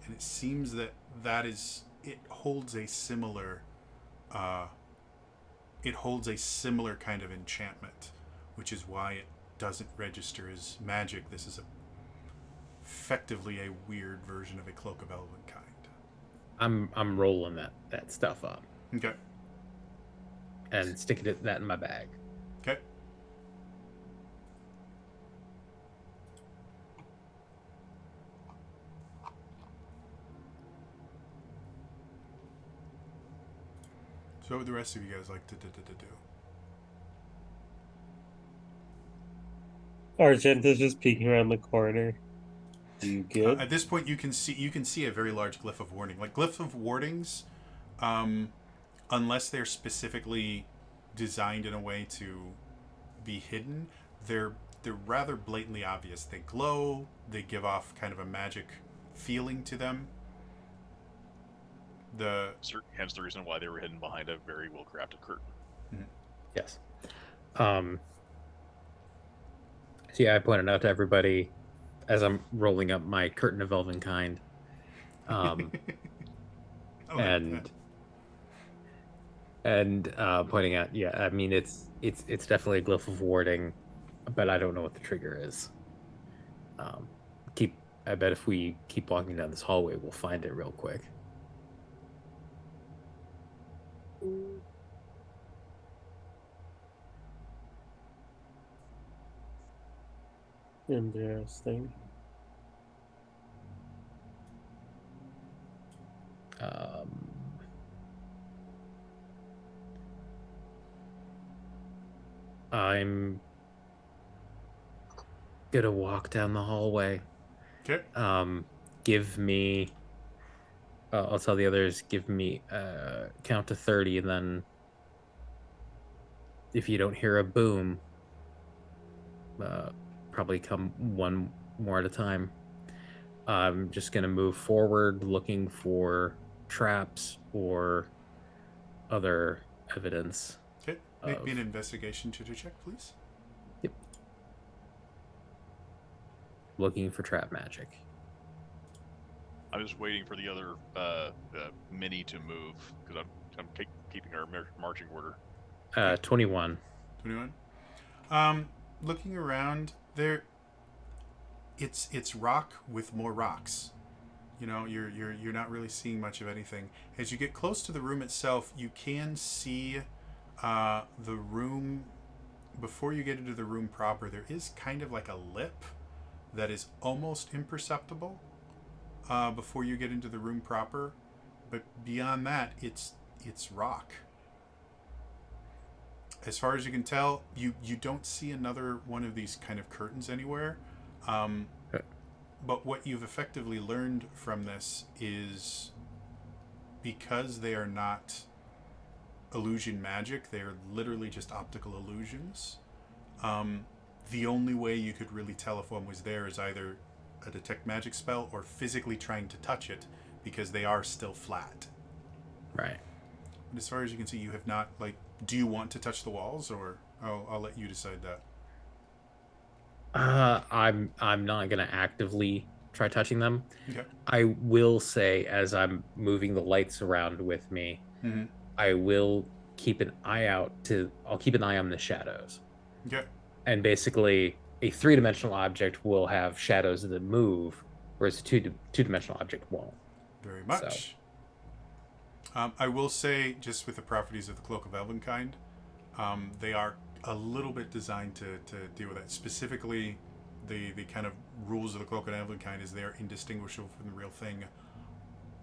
And it seems that it holds a similar kind of enchantment, which is why it doesn't register as magic. This is effectively a weird version of a Cloak of Elvenkind. I'm rolling that stuff up Okay. and sticking that in my bag. Okay. So what would the rest of you guys like to do? Argenta's just peeking around the corner. You good? At this point, you can see a very large glyph of warding. Like glyph of wardings, unless they're specifically designed in a way to be hidden, they're rather blatantly obvious. They glow. They give off kind of a magic feeling to them. Hence the reason why they were hidden behind a very well crafted curtain. Yes. So yeah, I pointed out to everybody as I'm rolling up my curtain of Elvenkind. And pointing out, yeah, I mean it's definitely a glyph of warding, but I don't know what the trigger is. I bet if we keep walking down this hallway, we'll find it real quick. Interesting. I'm gonna walk down the hallway. Okay. Give me. I'll tell the others. Give me count to 30, and then if you don't hear a boom, probably come one more at a time. I'm just gonna move forward, looking for traps or other evidence. Okay. Make me an Of- investigation check, please. Yep. Looking for trap magic. I'm just waiting for the other mini to move because I'm keeping our marching order. 21. 21. Looking around there, it's rock with more rocks. You know, you're not really seeing much of anything. As you get close to the room itself, you can see the room. Before you get into the room proper, there is kind of like a lip that is almost imperceptible before you get into the room proper. But beyond that, it's rock. As far as you can tell, you don't see another one of these kind of curtains anywhere. But what you've effectively learned from this is because they are not illusion magic, they are literally just optical illusions. The only way you could really tell if one was there is either a detect magic spell or physically trying to touch it, because they are still flat. Right. But as far as you can see, you have not, like, do you want to touch the walls, or I'll let you decide that. I'm not gonna actively try touching them. Okay. I will say, as I'm moving the lights around with me, Mm-hmm. I will keep an eye out I'll keep an eye on the shadows. Okay. And basically, a three-dimensional object will have shadows that move, whereas a two-dimensional object won't. Very much. I will say, just with the properties of the Cloak of Elvenkind, they are a little bit designed to deal with that. Specifically, the kind of rules of the Cloak of Elvenkind is they are indistinguishable from the real thing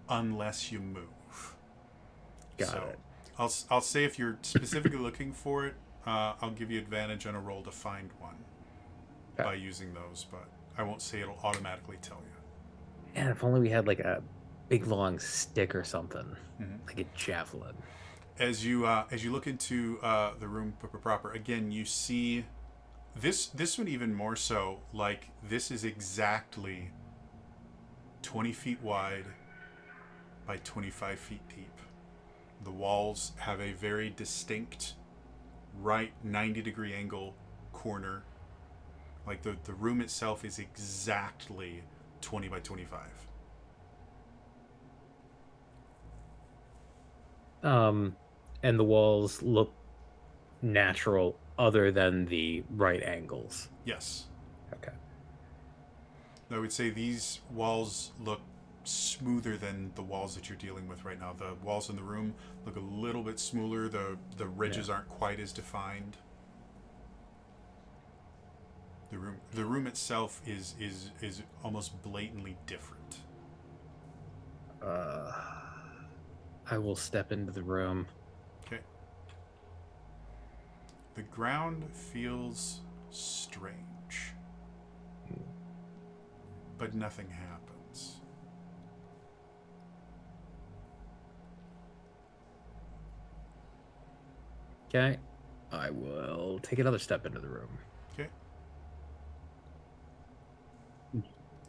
unless you move. Got it. I'll say if you're specifically looking for it, I'll give you advantage on a roll to find one by using those, but I won't say it'll automatically tell you. Man, if only we had like a big long stick or something, Mhm. like a javelin. As you look into the room proper, again you see this one even more so. Like, this is exactly 20 feet wide by 25 feet deep. The walls have a very distinct right 90-degree angle corner. Like, the room itself is exactly 20 by 25. And the walls look natural other than the right angles. Yes. Okay. I would say these walls look smoother than the walls that you're dealing with right now. The walls in the room look a little bit smoother. The ridges aren't quite as defined. The room itself is almost blatantly different. I will step into the room. Okay. The ground feels strange, but nothing happens. Okay. I will take another step into the room. Okay.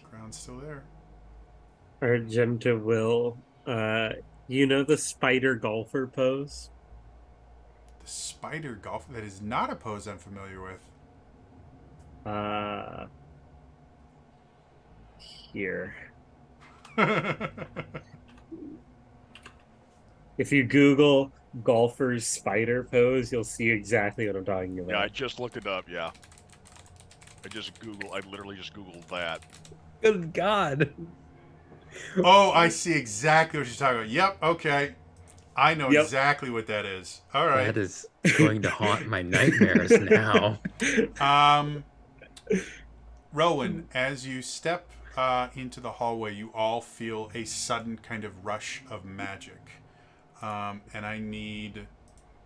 Ground's still there. Argenta will, you know the spider golfer pose? The spider golf, that is not a pose I'm familiar with. Here. If you Google golfer's spider pose, you'll see exactly what I'm talking about. Yeah, I just looked it up. Yeah, I literally just Googled that. Good God. Oh, I see exactly what you're talking about. Yep, okay. I know Yep. exactly what that is. All right. That is going to haunt my nightmares now. Rowan, as you step into the hallway, you all feel a sudden kind of rush of magic. And I need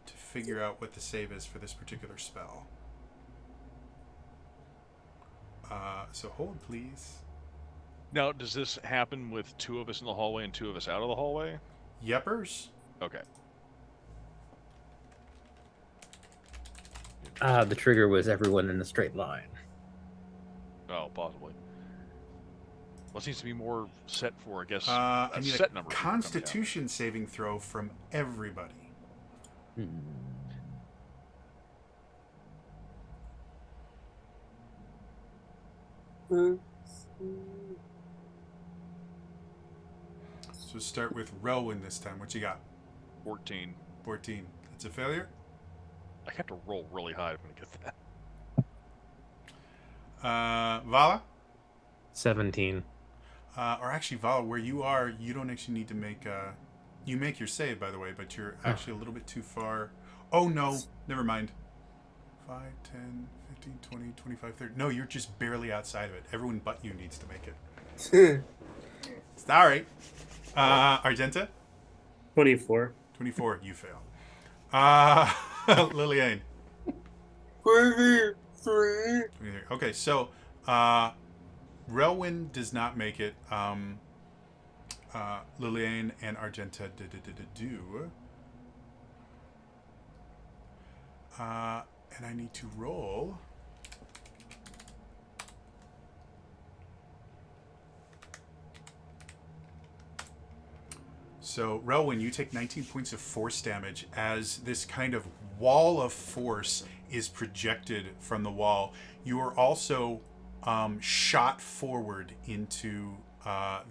to figure out what the save is for this particular spell. So hold, please. Now, does this happen with 2 of us in the hallway and 2 of us out of the hallway? Yepers. Okay. The trigger was everyone in a straight line. Oh, possibly. Well, it seems to be more set for, I guess, I a need set a number. Of people coming down. Constitution saving throw from everybody. Hmm. So start with Rowan this time. What you got? 14. 14. That's a failure. I have to roll really high if I'm gonna get that. Vala? 17. Or actually, Vala, where you are, you don't actually need to make you make your save, by the way, but you're actually a little bit too far. Oh, no. Never mind. 5, 10, 15, 20, 25, 30. No, you're just barely outside of it. Everyone but you needs to make it. It's all right. Argenta? 24. 24. You fail. Lillian? 23. 23. Okay, so Relwyn does not make it. Lillian and Argenta do. And I need to roll. So, Relwyn, you take 19 points of force damage as this kind of wall of force is projected from the wall. You are also shot forward into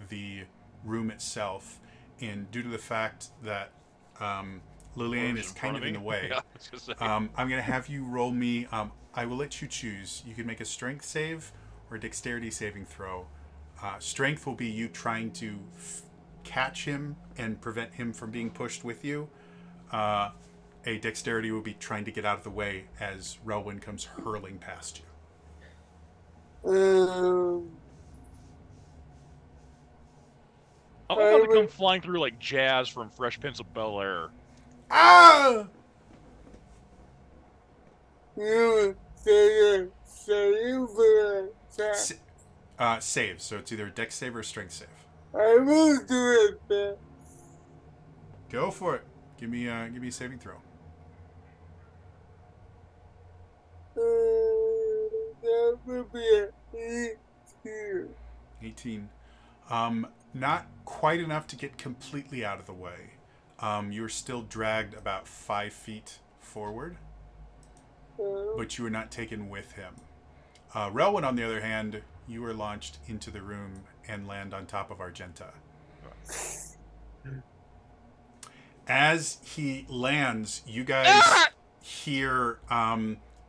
the room itself. And due to the fact that Lillian is kind of in the way, Yeah, I was gonna say. I'm going to have you roll me. I will let you choose. You can make a strength save or a dexterity saving throw. Strength will be you trying to catch him and prevent him from being pushed with you. A dexterity will be trying to get out of the way as Relwyn comes hurling past you. I'm about to come flying through like Jazz from Fresh Prince of Bel-Air. Ah! You say save Save. So it's either a dex save or a strength save. I will do it, man. Go for it. Give me a saving throw. That would be an 18. 18. Not quite enough to get completely out of the way. You're still dragged about 5 feet forward, but you are not taken with him. Relwyn, on the other hand, you are launched into the room and land on top of Argenta. As he lands, you guys hear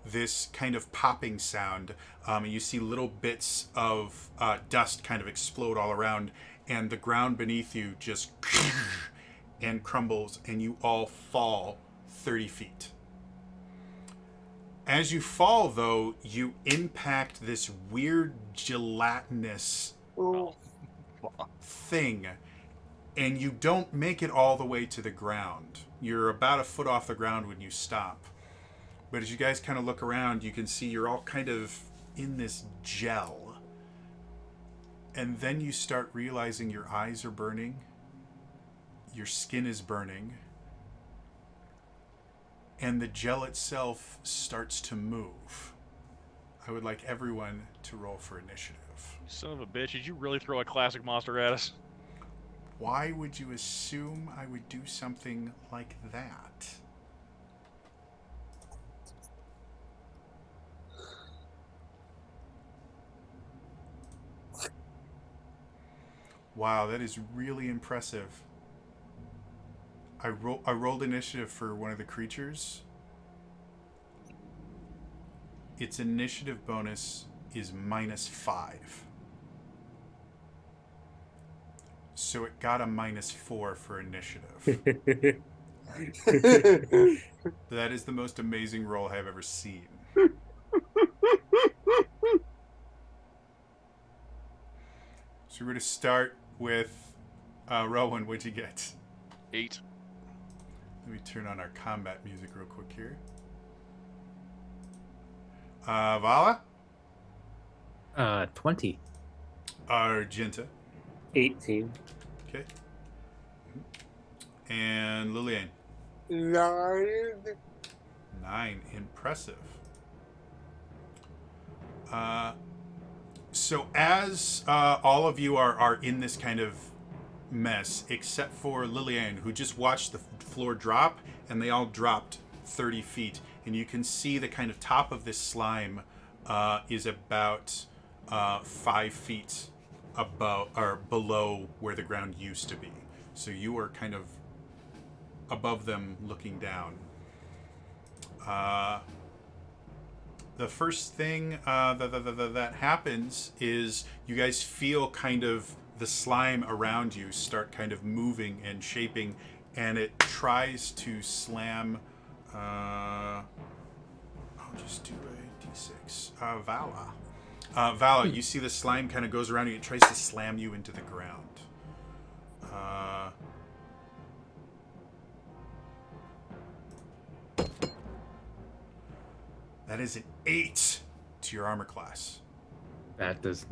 this kind of popping sound. And you see little bits of dust kind of explode all around, and the ground beneath you just and crumbles, and you all fall 30 feet. As you fall, though, you impact this weird gelatinous thing, and you don't make it all the way to the ground. You're about a foot off the ground when you stop. But as you guys kind of look around, you can see you're all kind of in this gel. And then you start realizing your eyes are burning, your skin is burning, and the gel itself starts to move. I would like everyone to roll for initiative. Son of a bitch, did you really throw a classic monster at us? Why would you assume I would do something like that? Wow, that is really impressive. I rolled initiative for one of the creatures. Its initiative bonus is -5. So it got a -4 for initiative. That is the most amazing roll I have ever seen. So we're going to start with Rowan. What'd you get? 8. Let me turn on our combat music real quick here. Vala? 20. Argenta. 18. Okay. And Lillian. 9. 9. Impressive. So as all of you are in this kind of mess, except for Lillian, who just watched the floor drop, and they all dropped 30 feet, and you can see the kind of top of this slime is about 5 feet above or below where the ground used to be. So you are kind of above them, looking down. The first thing that happens is you guys feel kind of the slime around you start kind of moving and shaping, and it tries to slam. I'll just do a d6. Vala. Vala, you see the slime kind of goes around you. It tries to slam you into the ground. That is an 8 to your armor class. That does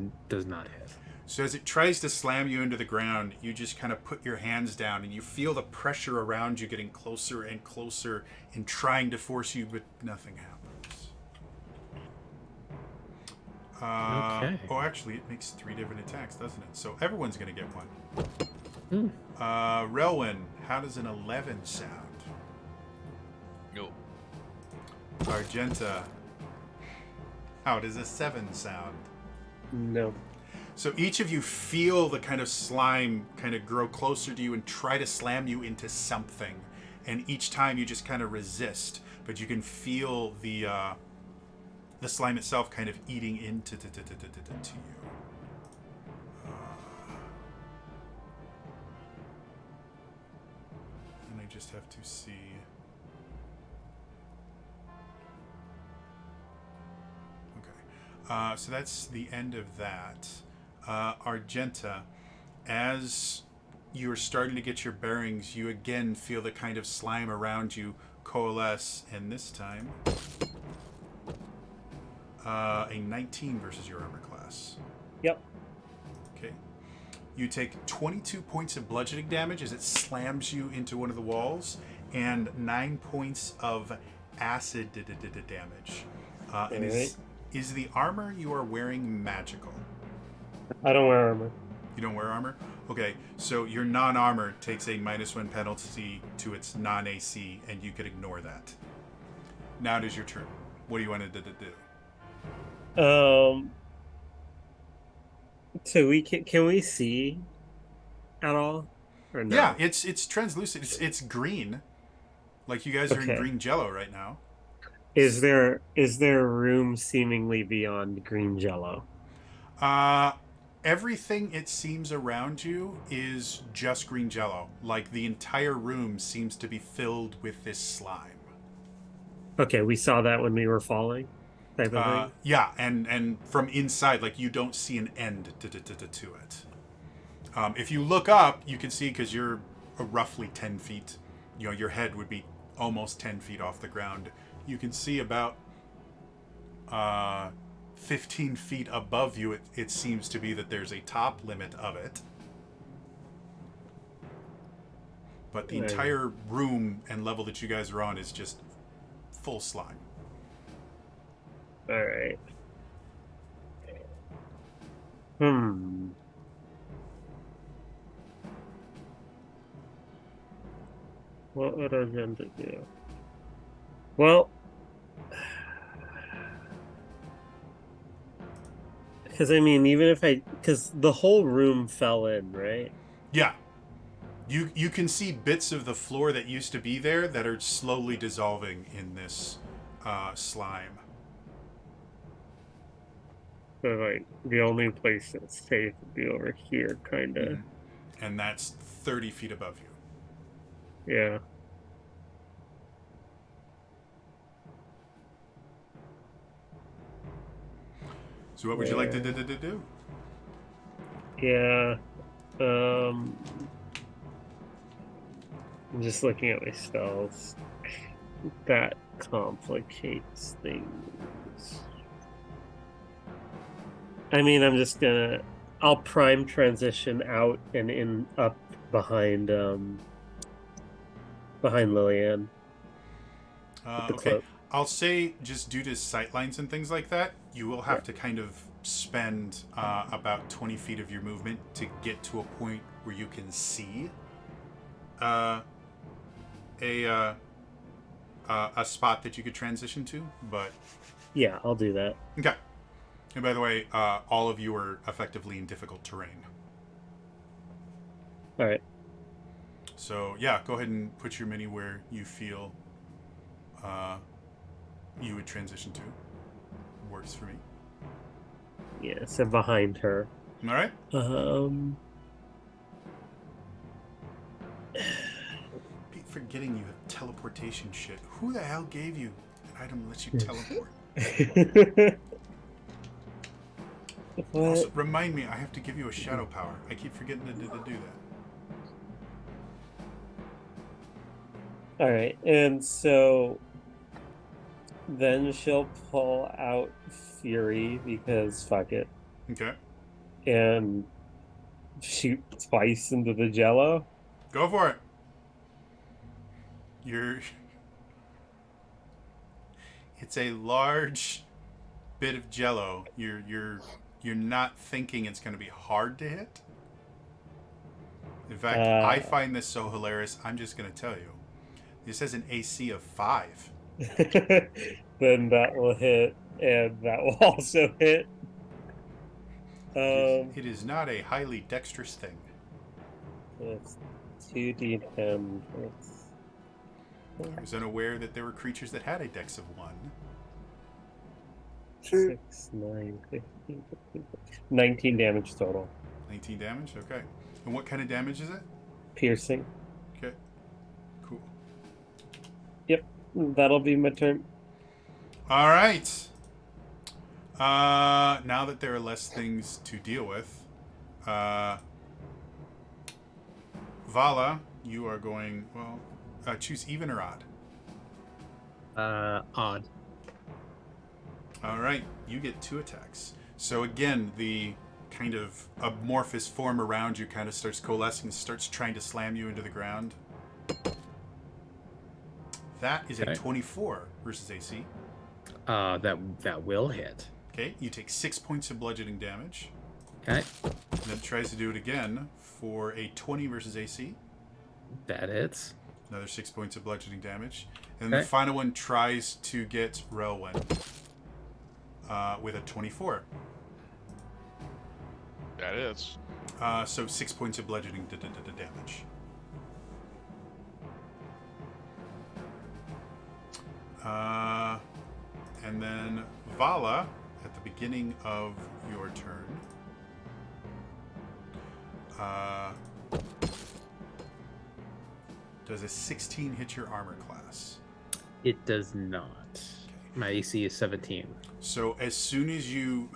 not hit. So as it tries to slam you into the ground, you just kind of put your hands down, and you feel the pressure around you getting closer and closer and trying to force you, but nothing happens. Okay. Oh, actually, it makes 3 different attacks, doesn't it? So everyone's going to get one. Relwyn, how does an 11 sound? No. Argenta, how does a 7 sound? No. So each of you feel the kind of slime kind of grow closer to you and try to slam you into something. And each time you just kind of resist, but you can feel the slime itself kind of eating into to you. And I just have to see. Okay. So that's the end of that. Argenta, as you're starting to get your bearings, you again feel the kind of slime around you coalesce, and this time a 19 versus your armor class. Yep. Okay. You take 22 points of bludgeoning damage as it slams you into one of the walls, and 9 points of acid damage. And is the armor you are wearing magical? I don't wear armor. You don't wear armor? Okay, so your non-armor takes a -1 penalty to its non-AC, and you could ignore that. Now it is your turn. What do you want to do? So we can we see at all, or no? Yeah, it's translucent. It's green. Like you guys are in Okay. green jello right now. Is there room seemingly beyond green jello? Everything it seems around you is just green jello. Like the entire room seems to be filled with this slime. Okay, we saw that when we were falling, type of thing. Yeah, and from inside, like you don't see an end to it. If you look up, you can see, because you're roughly 10 feet. You know, your head would be almost 10 feet off the ground. You can see about 15 feet above you, it seems to be that there's a top limit of it. But the entire room and level that you guys are on is just full slime. All right. What would Argenta do? Well, because I mean, even if because the whole room fell in, right? Yeah. You can see bits of the floor that used to be there that are slowly dissolving in this slime. So like the only place that's safe would be over here, kind of. And that's 30 feet above you. Yeah. So what would you like to do? Yeah. I'm just looking at my spells. That complicates things. I mean, I'm just gonna. I'll prime transition out and in up behind behind Lillian with the Okay. cloak. I'll say, just due to sightlines and things like that, you will Yeah. have to kind of spend about 20 feet of your movement to get to a point where you can see uh, a a spot that you could transition to. But Yeah, I'll do that. okay. And by the way, all of you are effectively in difficult terrain. All right. So yeah, go ahead and put your mini where you feel you would transition to. Works for me. Yeah, so behind her. All right. Um. Keep forgetting you have teleportation shit. Who the hell gave you an item that lets you teleport? What? Also, remind me, I have to give you a shadow power. I keep forgetting to do that. All right, and so then she'll pull out Fury because fuck it, Okay. and shoot twice into the Jello. Go for it. You're. It's a large bit of jello. You're not thinking it's going to be hard to hit. In fact, I find this so hilarious. I'm just going to tell you. This has an AC of 5. Then that will hit, and that will also hit. It is not a highly dexterous thing. It's 2d10. I was unaware that there were creatures that had a dex of 1. 6, 9, 15, 19 damage total. 19 damage? Okay. And what kind of damage is it? Piercing. Okay. Cool. Yep, that'll be my turn. All right. Now that there are less things to deal with, Vala, you are going, well, choose even or odd. Odd. All right. You get 2 attacks. So again, the kind of amorphous form around you kind of starts coalescing, starts trying to slam you into the ground. That is a Okay. 24 versus AC. That will hit. Okay, you take 6 points of bludgeoning damage. Okay. And then it tries to do it again for a 20 versus AC. That hits. Another 6 points of bludgeoning damage. And Okay. the final one tries to get Relwyn with a 24. That is. So 6 points of bludgeoning damage. And then Vala, at the beginning of your turn, does a 16 hit your armor class? It does not. My AC is 17. So as soon as you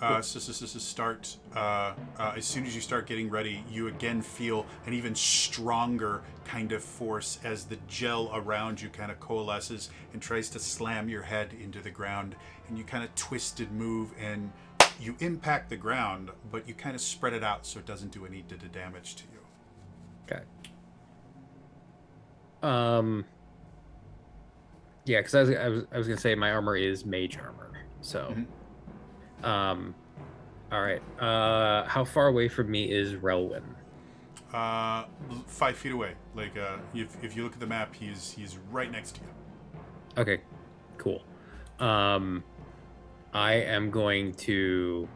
start, as soon as you start getting ready, you again feel an even stronger kind of force as the gel around you kind of coalesces and tries to slam your head into the ground, and you kind of twist and move, and you impact the ground, but you kind of spread it out so it doesn't do any damage to you. Okay. Yeah, because I was gonna say my armor is mage armor. So, all right. How far away from me is Relwyn? 5 feet away. Like, if you look at the map, he's right next to you. Okay, cool. I am going to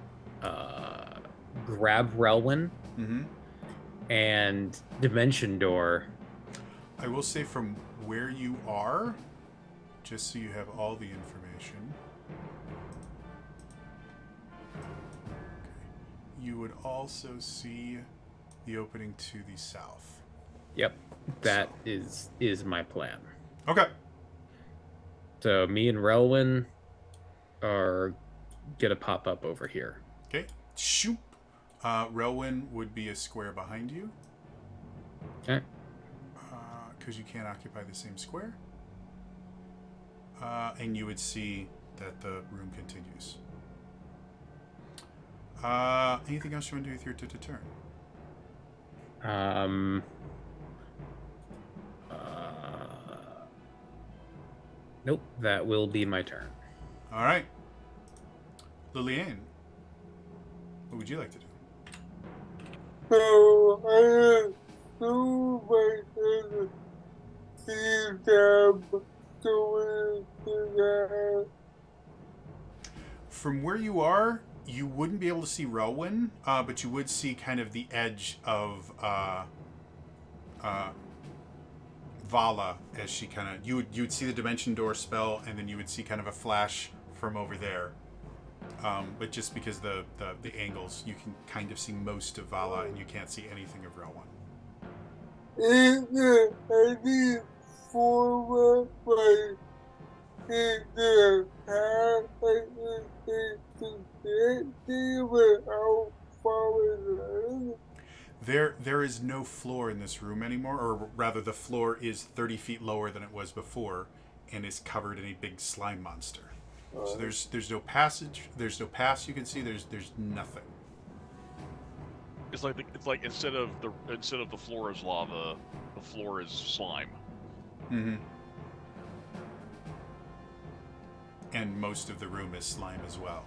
grab Relwyn and Dimension Door. I will say from where you are, just so you have all the information, you would also see the opening to the south. Yep, that is my plan. Okay. So me and Relwyn are gonna pop up over here. Okay. Shoop. Relwyn would be a square behind you. Okay. Because you can't occupy the same square. And you would see that the room continues. Anything else you want to do with your turn? Nope, that will be my turn. All right. Lillian, what would you like to do? So I assume I can see them going to that. From where you are, you wouldn't be able to see Relwyn, but you would see kind of the edge of Vala as she kind of you would see the dimension door spell, and then you would see kind of a flash from over there. But just because the angles, you can kind of see most of Vala, and you can't see anything of Relwyn. Is there any form of like is there a path like anything to get there without falling in? There is no floor in this room anymore, or rather, the floor is 30 feet lower than it was before, and is covered in a big slime monster. So there's no passage, there's no pass you can see. There's nothing. It's like instead of the floor is lava, the floor is slime. Mm-hmm. And most of the room is slime as well.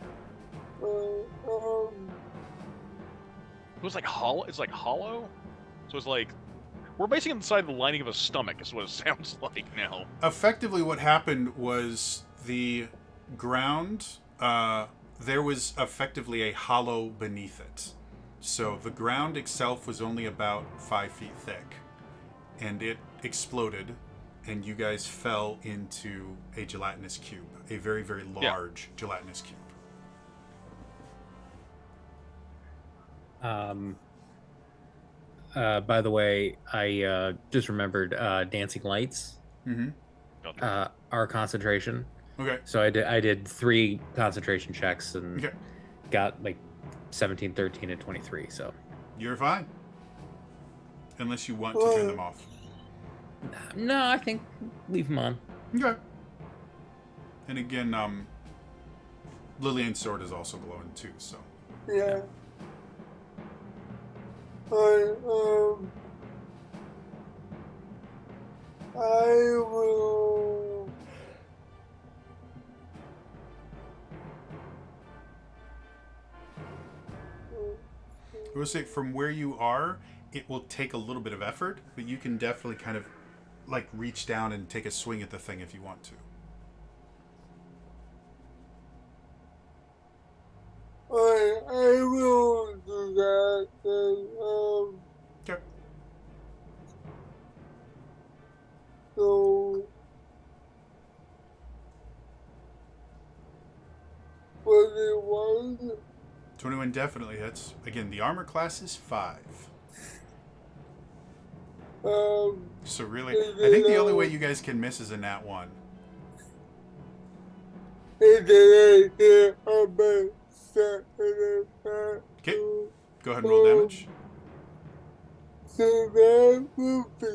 It was like hollow. It's like hollow. So it's like we're basically inside the lining of a stomach. Is what it sounds like now. Effectively, what happened was the ground. There was effectively a hollow beneath it. So the ground itself was only about 5 feet thick, and it exploded, and you guys fell into a gelatinous cube, a very, very large gelatinous cube. By the way, I just remembered dancing lights. Mm-hmm. Our concentration. Okay. So I did 3 concentration checks and Okay. got like 17, 13, and 23. So You're fine. Unless you want to turn them off. no, I think leave them on. Okay. And again, Lillian's sword is also glowing too, so. Yeah. I will. I will say, from where you are, it will take a little bit of effort, but you can definitely kind of like reach down and take a swing at the thing if you want to. I will do that. And, Okay. so. But it was. 21 definitely hits. Again, the armor class is 5. So really, I think the only way you guys can miss is a nat 1. Okay, go ahead and roll damage. So that will be.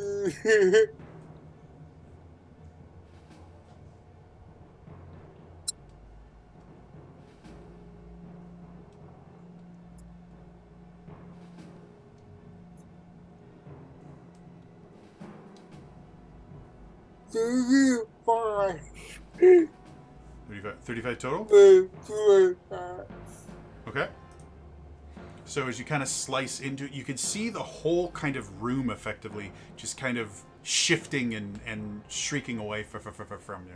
Fine. 35 total? Okay. So as you kind of slice into it, you can see the whole kind of room effectively just kind of shifting and shrieking away from you.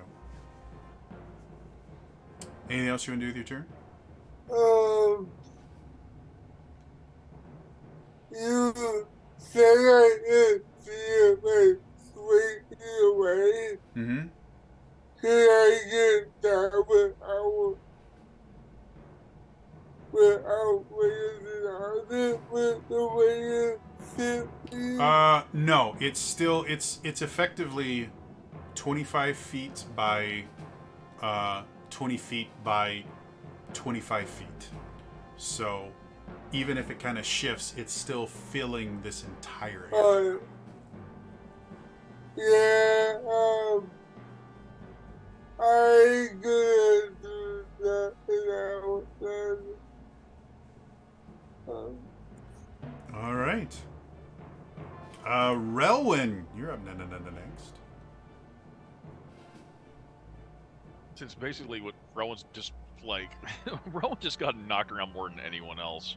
Anything else you want to do with your turn? You said I didn't see it like straight away. Mm-hmm. Can I get that without raising on it with the way it's sitting? No, it's still it's effectively 25 feet by 20 feet by 25 feet. So even if it kind of shifts, it's still filling this entire area. Yeah, I gonna do that now. All right. Relwyn, you're up next. Since basically what Rowan's just like, Rowan just got knocked around more than anyone else.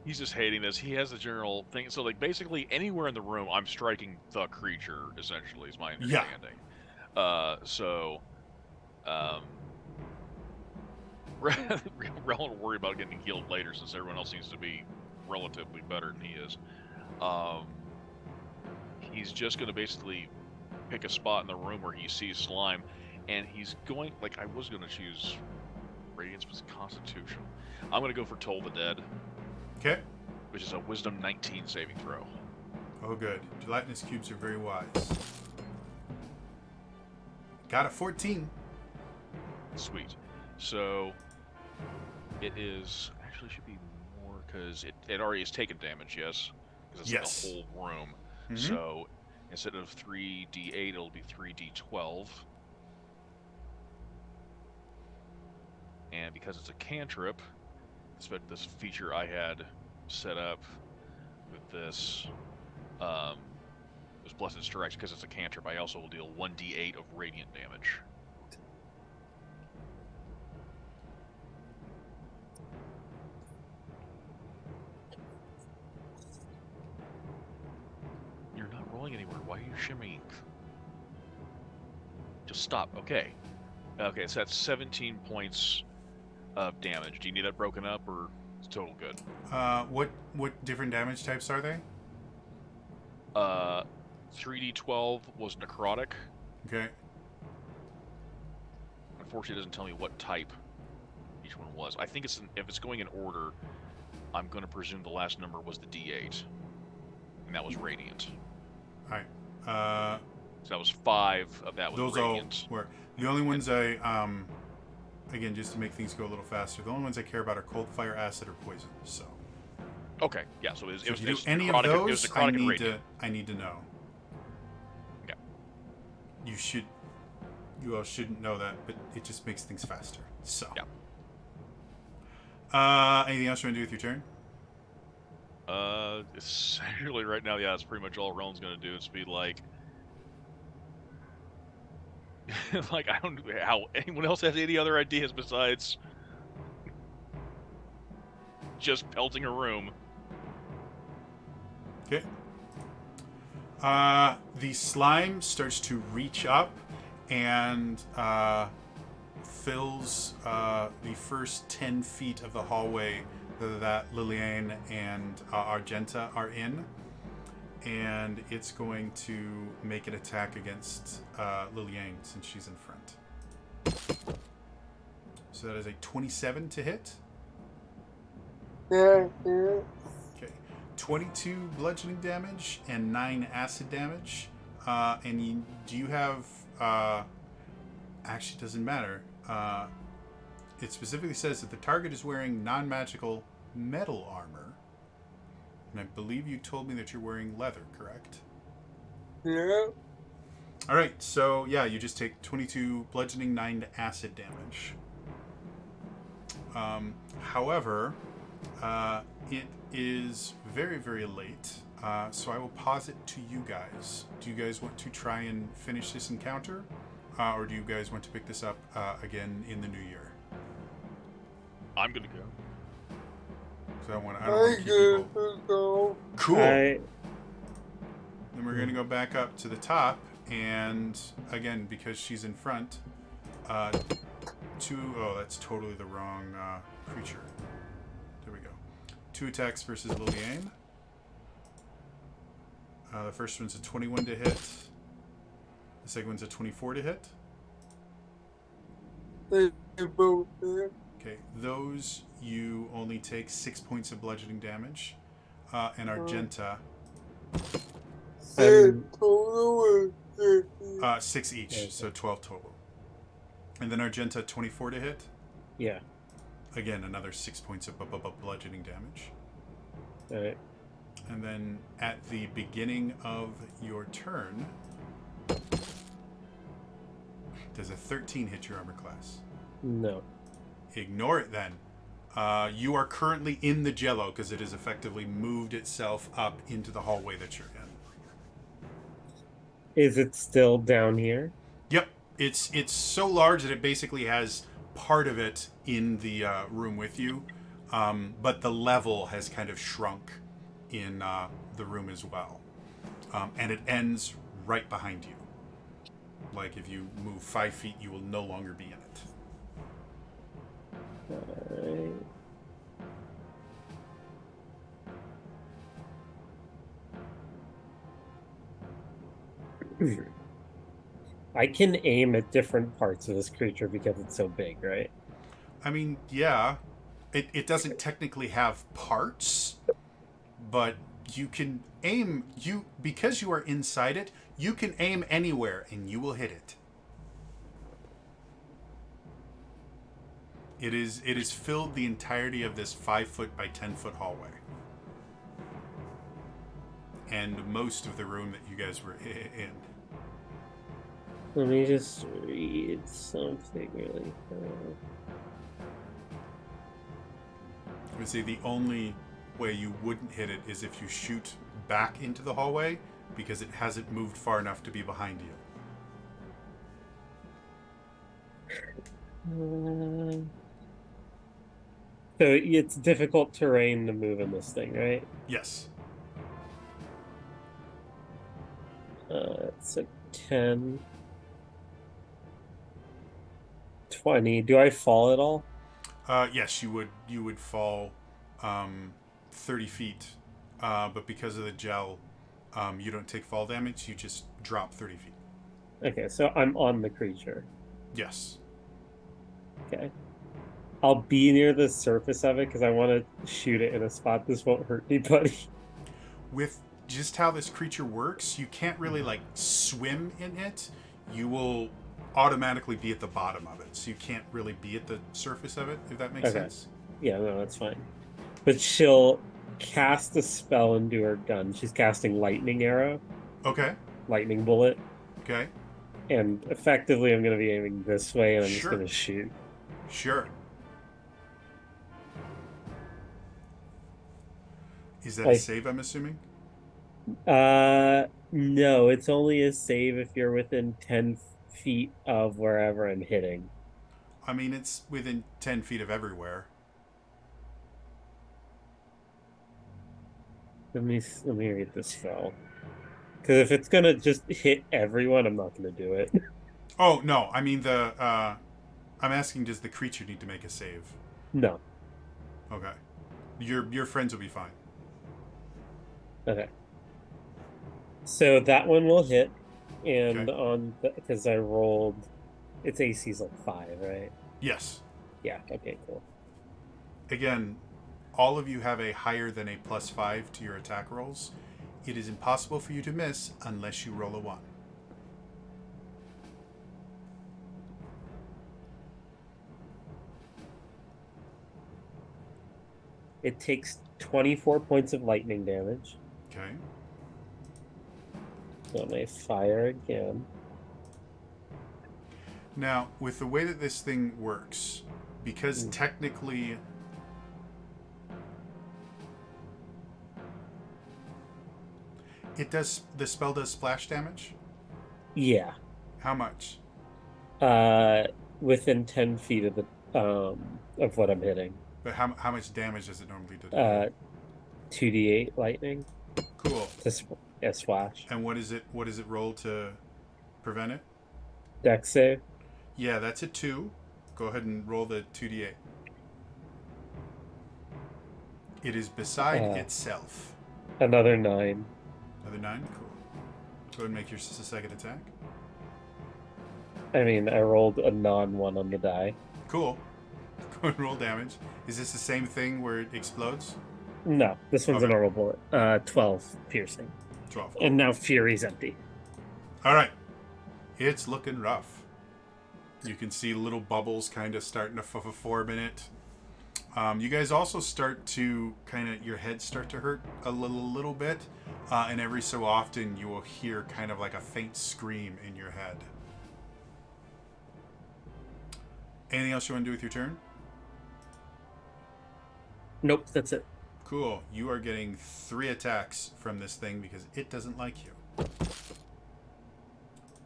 He's just hating this. He has the general thing. So like basically anywhere in the room, I'm striking the creature. Essentially, is my understanding. Rowan will worry about getting healed later, since everyone else seems to be relatively better than he is. He's just going to basically pick a spot in the room where he sees slime, and he's going, like, I was going to choose Radiance, but it's Constitution. I'm going to go for Toll the Dead. Okay. Which is a Wisdom 19 saving throw. Oh, good. Gelatinous cubes are very wise. Got a 14. Sweet. So it is actually should be more because it already has taken damage, yes? Because it's the whole room. Mm-hmm. So instead of 3d8, it'll be 3d12. And because it's a cantrip, this feature I had set up with this Blessed Strikes, because it's a cantrip, I also will deal 1d8 of radiant damage. You're not rolling anywhere. Why are you shimmying? Just stop. Okay. Okay, so that's 17 points of damage. Do you need that broken up, or it's total good? What different damage types are they? 3d12 was necrotic. Okay. Unfortunately, it doesn't tell me what type each one was. I think if it's going in order, I'm going to presume the last number was the d8, and that was radiant. All right. So that was 5 of that was those radiant. All were the only ones I again, just to make things go a little faster. The only ones I care about are cold, fire, acid, or poison. So. Okay. Yeah. So it was if you do necrotic, any of it was those, necrotic I need to know. Okay. You all shouldn't know that, but it just makes things faster. So. Yeah. Anything else you want to do with your turn? Essentially right now, yeah, that's pretty much all Rowan's gonna do. It's be like, like I don't know how anyone else has any other ideas besides just pelting a room. Okay. The slime starts to reach up and fills the first 10 feet of the hallway that Liliane and Argenta are in. And it's going to make an attack against Liliane since she's in front. So that is a 27 to hit. Yeah. Okay. 22 bludgeoning damage and 9 acid damage. And do you have... actually, it doesn't matter. It specifically says that the target is wearing non-magical metal armor. And I believe you told me that you're wearing leather, correct? Yeah. All right, so yeah, you just take 22 bludgeoning, 9 acid damage. However, it is very, very late, so I will pause it to you guys. Do you guys want to try and finish this encounter, or do you guys want to pick this up again in the new year? I'm gonna go. So I don't want to keep people. Go. Cool. Then I we're gonna go back up to the top, and again, because she's in front, oh, that's totally the wrong creature. There we go. 2 attacks versus Liliane. The first one's a 21 to hit. The second one's a 24 to hit. They both there. Okay, those you only take 6 points of bludgeoning damage. And Argenta, Total 6 each, Okay. so 12 total. And then Argenta, 24 to hit. yeah. Again, another 6 points of bludgeoning damage. All right. And then at the beginning of your turn, does a 13 hit your armor class? No. Ignore it then. You are currently in the jello because it has effectively moved itself up into the hallway that you're in. Is it still down here? Yep, it's so large that it basically has part of it in the room with you, but the level has kind of shrunk in the room as well, and it ends right behind you. Like if you move 5 feet, you will no longer be in it. Alright. I can aim at different parts of this creature because it's so big, right? I mean, yeah, it doesn't technically have parts, but you can aim because you are inside it. You can aim anywhere and you will hit it. It is filled the entirety of this 5 foot by 10 foot hallway, and most of the room that you guys were in. Let me just read something really fast. I would say the only way you wouldn't hit it is if you shoot back into the hallway, because it hasn't moved far enough to be behind you. So it's difficult terrain to move in this thing, right? Yes. It's a 10. 20. Do I fall at all? Yes, you would fall 30 feet, but because of the gel, you don't take fall damage. You just drop 30 feet. Okay, so I'm on the creature. Yes. Okay. I'll be near the surface of it because I want to shoot it in a spot this won't hurt anybody. With just how this creature works, you can't really like swim in it. You will automatically be at the bottom of it, so you can't really be at the surface of it, if that makes sense. Yeah, no, that's fine. But she'll cast a spell into her gun. She's casting lightning arrow, Okay. lightning bullet, Okay. and effectively I'm going to be aiming this way and I'm just Sure. going to shoot. Sure. Is that a save, I'm assuming? No, it's only a save if you're within 10 feet of wherever I'm hitting. I mean, it's within 10 feet of everywhere. Let me read the spell. Because if it's gonna just hit everyone, I'm not gonna do it. Oh, no. I mean, I'm asking, does the creature need to make a save? No. Okay. Your friends will be fine. Okay. So that one will hit, and Okay. on because I rolled, its AC's like 5, right? Yes. Yeah. Okay. Cool. Again, all of you have a higher than a +5 to your attack rolls. It is impossible for you to miss unless you roll a 1. It takes 24 points of lightning damage. Okay. So I may fire again. Now, with the way that this thing works, because technically the spell does splash damage? Yeah. How much? Within 10 feet of the of what I'm hitting. But how much damage does it normally do? 2d8 lightning. Cool. A splash. And what is it roll to prevent it? Dex save. Yeah, that's a 2. Go ahead and roll the 2d8. It is beside itself. Another 9. Another 9? Cool. Go ahead and make your second attack. I mean, I rolled a non-1 on the die. Cool. Go and roll damage. Is this the same thing where it explodes? No, this one's a Okay. normal bullet. 12 piercing. 12. And now Fury's empty. All right. It's looking rough. You can see little bubbles kind of starting to form in it. You guys also start to your heads start to hurt a little bit. And every so often you will hear kind of like a faint scream in your head. Anything else you want to do with your turn? Nope, that's it. Cool. You are getting 3 attacks from this thing because it doesn't like you.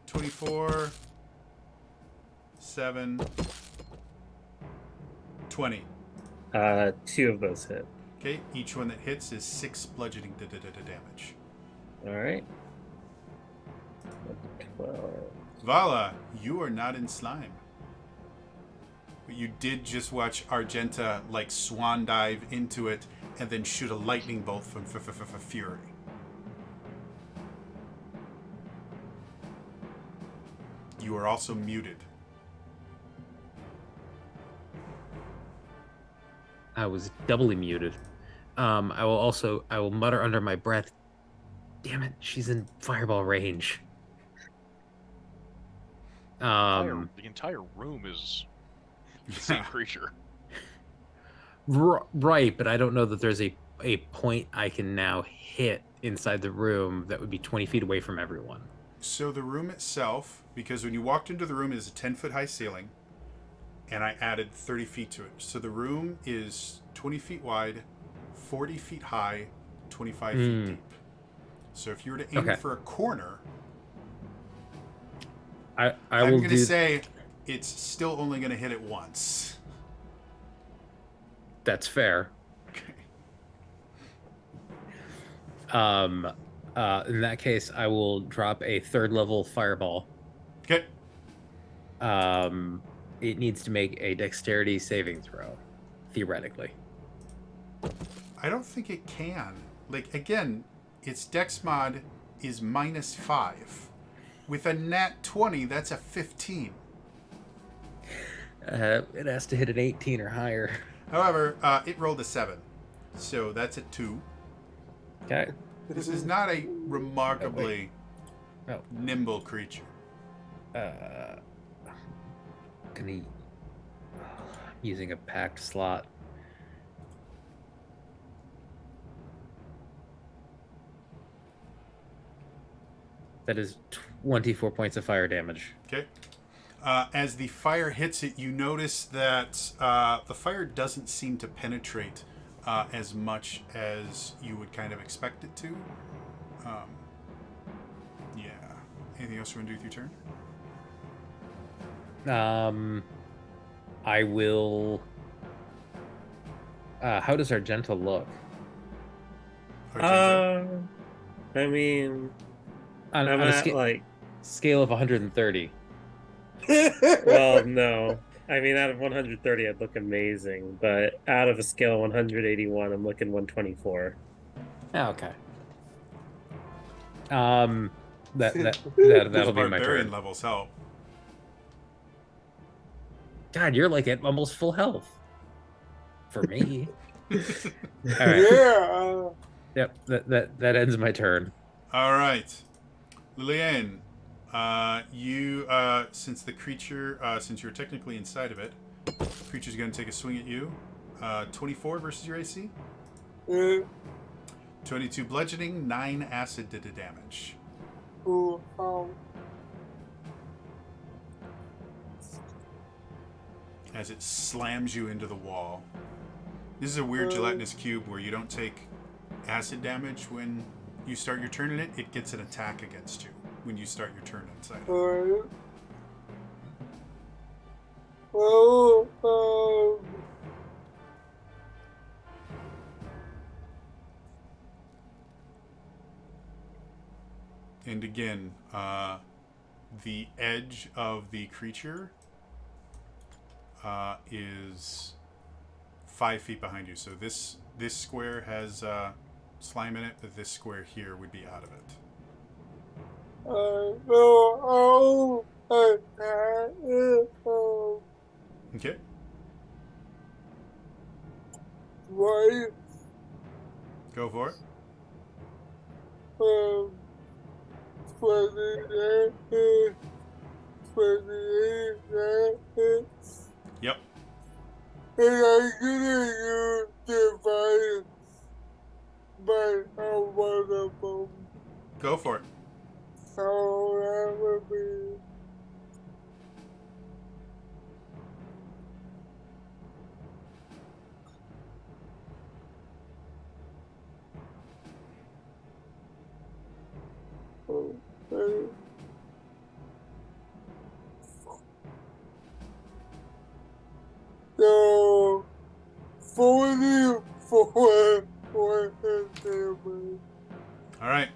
24, 7, 20. 2 of those hit. Okay, each one that hits is 6 bludgeoning damage. All right. 12. Vala, you are not in slime. But you did just watch Argenta like swan dive into it and then shoot a lightning bolt from Fury. You are also muted. I was doubly muted. I will mutter under my breath, damn it, she's in fireball range. The entire room is the same creature. Right, but I don't know that there's a point I can now hit inside the room that would be 20 feet away from everyone. So the room itself, because when you walked into the room, it is a 10-foot high ceiling, and I added 30 feet to it. So the room is 20 feet wide, 40 feet high, 25 feet deep. So if you were to aim for a corner, I'm going to say it's still only going to hit it once. That's fair. Okay. In that case, I will drop a 3rd level fireball. Okay. It needs to make a dexterity saving throw, theoretically. I don't think it can. Like, again, its dex mod is -5. With a nat 20, that's a 15. It has to hit an 18 or higher. However, it rolled a 7. So that's a 2. Okay. This is not a remarkably Oh. nimble creature. Using a packed slot. That is 24 points of fire damage. Okay. As the fire hits it, you notice that the fire doesn't seem to penetrate as much as you would kind of expect it to. Yeah. Anything else you want to do with your turn? I will. How does Argenta look? Argenta? I mean, On I'm a at like. scale of 130. Well, no. I mean, out of 130, I'd look amazing, but out of a scale of 181, I'm looking 124. Okay. That'll Those be my barbarian turn. levels help. God, you're like at almost full health. For me. All right. Yeah. Yep. That ends my turn. All right. Lillian, you, since the creature, since you're technically inside of it, the creature's going to take a swing at you. 24 versus your AC. 22 bludgeoning, 9 acid damage. As it slams you into the wall. This is a weird gelatinous cube where you don't take acid damage when you start your turn in it. It gets an attack against you when you start your turn inside of it. And again, the edge of the creature is 5 feet behind you. So this square has slime in it, but this square here would be out of it. Okay. Right. Go for it. 28. Yep. And I'm gonna use Defiance, but I'm one of them. Go for it. So that would be. So 44 damage. All right.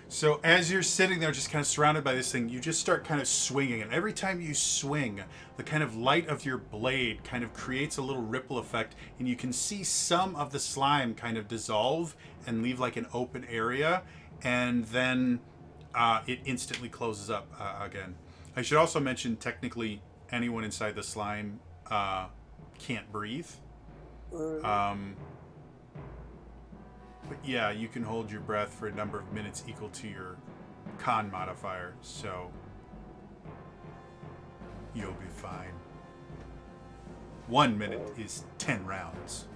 So as you're sitting there just kind of surrounded by this thing, you just start kind of swinging. And every time you swing, the kind of light of your blade kind of creates a little ripple effect. And you can see some of the slime kind of dissolve and leave like an open area. And then it instantly closes up again. I should also mention, technically, anyone inside the slime can't breathe. But yeah, you can hold your breath for a number of minutes equal to your con modifier, so you'll be fine. 1 minute is 10 rounds.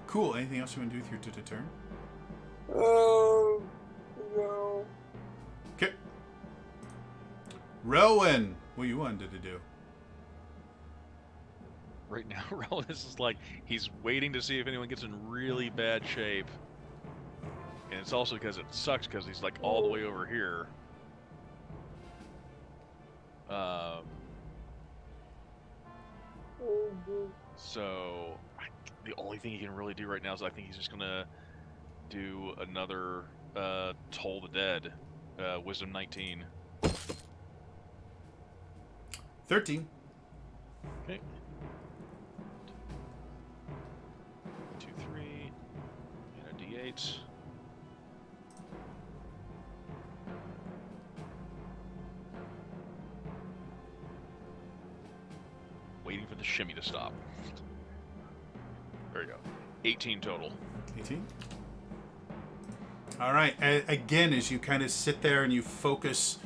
Cool. Anything else you want to do with your turn? No. Okay. Rowan, what you wanted to do? Right now, Rowan is just like, he's waiting to see if anyone gets in really bad shape. And it's also because it sucks because he's like all the way over here. So the only thing he can really do right now is I think he's just gonna do another Toll the Dead, Wisdom 19. 13. Okay. 2, 3, and a D8. Waiting for the shimmy to stop. There you go. 18 total. 18. All right. Again, as you kind of sit there and you focus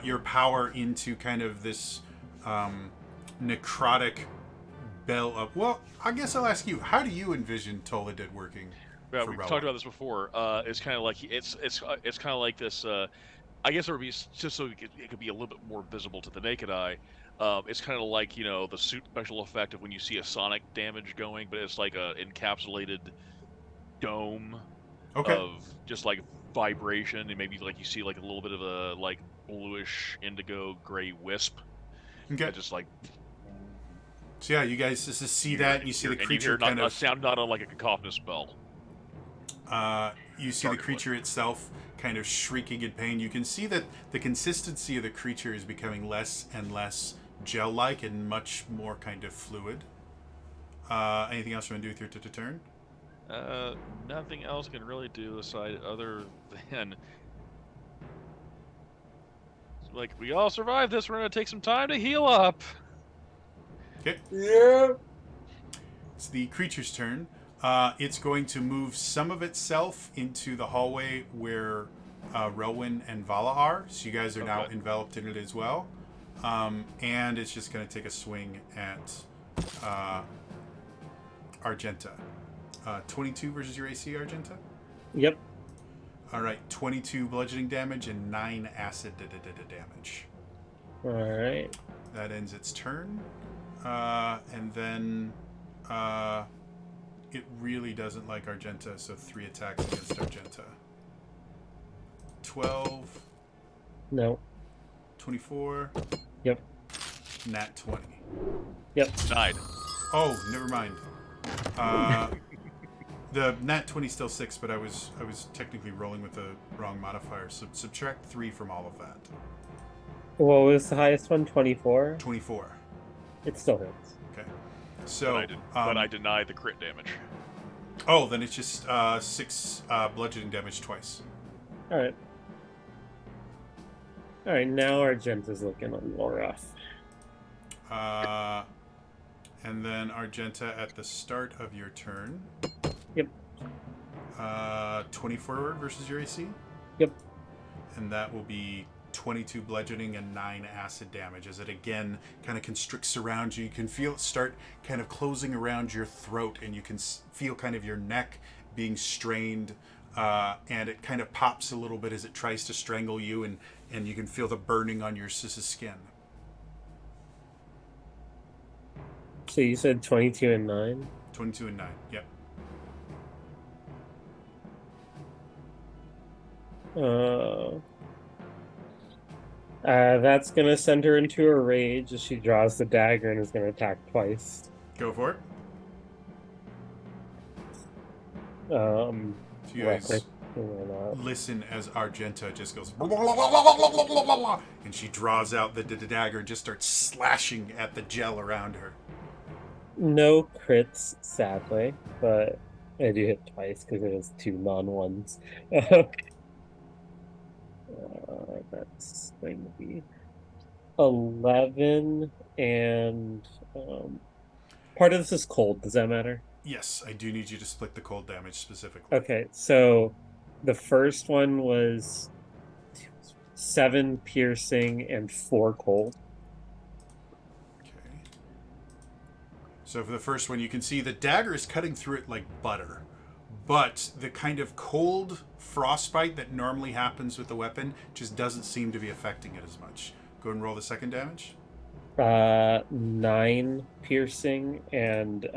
your power into kind of this necrotic bell of... Well, I guess I'll ask you, how do you envision Toll the Dead working? Yeah, for we've Rowan? talked about this before. It's kind of like it's kind of like this. I guess it would be just so it could be a little bit more visible to the naked eye. It's kind of like, you know, the suit special effect of when you see a sonic damage going, but it's like a encapsulated dome Okay. of just like vibration, and maybe like you see like a little bit of a like bluish indigo gray wisp. Okay. That just like So yeah, you guys just see that, and you see the and creature you hear kind a of... sound not unlike a cacophonous bell. You see the Target creature itself kind of shrieking in pain. You can see that the consistency of the creature is becoming less and less gel-like and much more kind of fluid. Anything else you want to do with your turn? Nothing else can really do aside other than like, we all survived this. We're gonna take some time to heal up. Okay. Yeah. It's the creature's turn. It's going to move some of itself into the hallway where Rowan and Vala are. So you guys are now Okay. enveloped in it as well. And it's just going to take a swing at Argenta. 22 versus your AC, Argenta? Yep. All right, 22 bludgeoning damage and 9 acid damage. All right. That ends its turn. And then it really doesn't like Argenta, so 3 attacks against Argenta. 12, No. 24, Yep. nat 20. Yep. Denied. Oh, never mind. The nat 20 is still 6, but I was technically rolling with the wrong modifier, so subtract 3 from all of that. What was the highest one? 24? 24. It still hits. Okay. So, But I denied the crit damage. oh, then it's just 6 bludgeoning damage twice. All right. All right. Now Argenta's looking a little rough. And then Argenta at the start of your turn. Yep. 24 versus your AC? Yep. And that will be 22 bludgeoning and 9 acid damage as it again kind of constricts around you. You can feel it start kind of closing around your throat, and you can feel kind of your neck being strained, and it kind of pops a little bit as it tries to strangle you, and you can feel the burning on your skin. So you said 22 and 9? 22 and 9, yep. Uh, that's gonna send her into a rage as she draws the dagger and is gonna attack twice. Go for it. So you guys Why not? listen as Argenta just goes and she draws out the dagger and just starts slashing at the gel around her. No crits, sadly, but I do hit twice because it is 2 non-ones. That's going to be 11, and part of this is cold. Does that matter? Yes, I do need you to split the cold damage specifically. Okay, so the first one was 7 piercing and 4 cold. Okay. So for the first one, you can see the dagger is cutting through it like butter, but the kind of cold frostbite that normally happens with the weapon just doesn't seem to be affecting it as much. Go and roll the second damage. 9 piercing and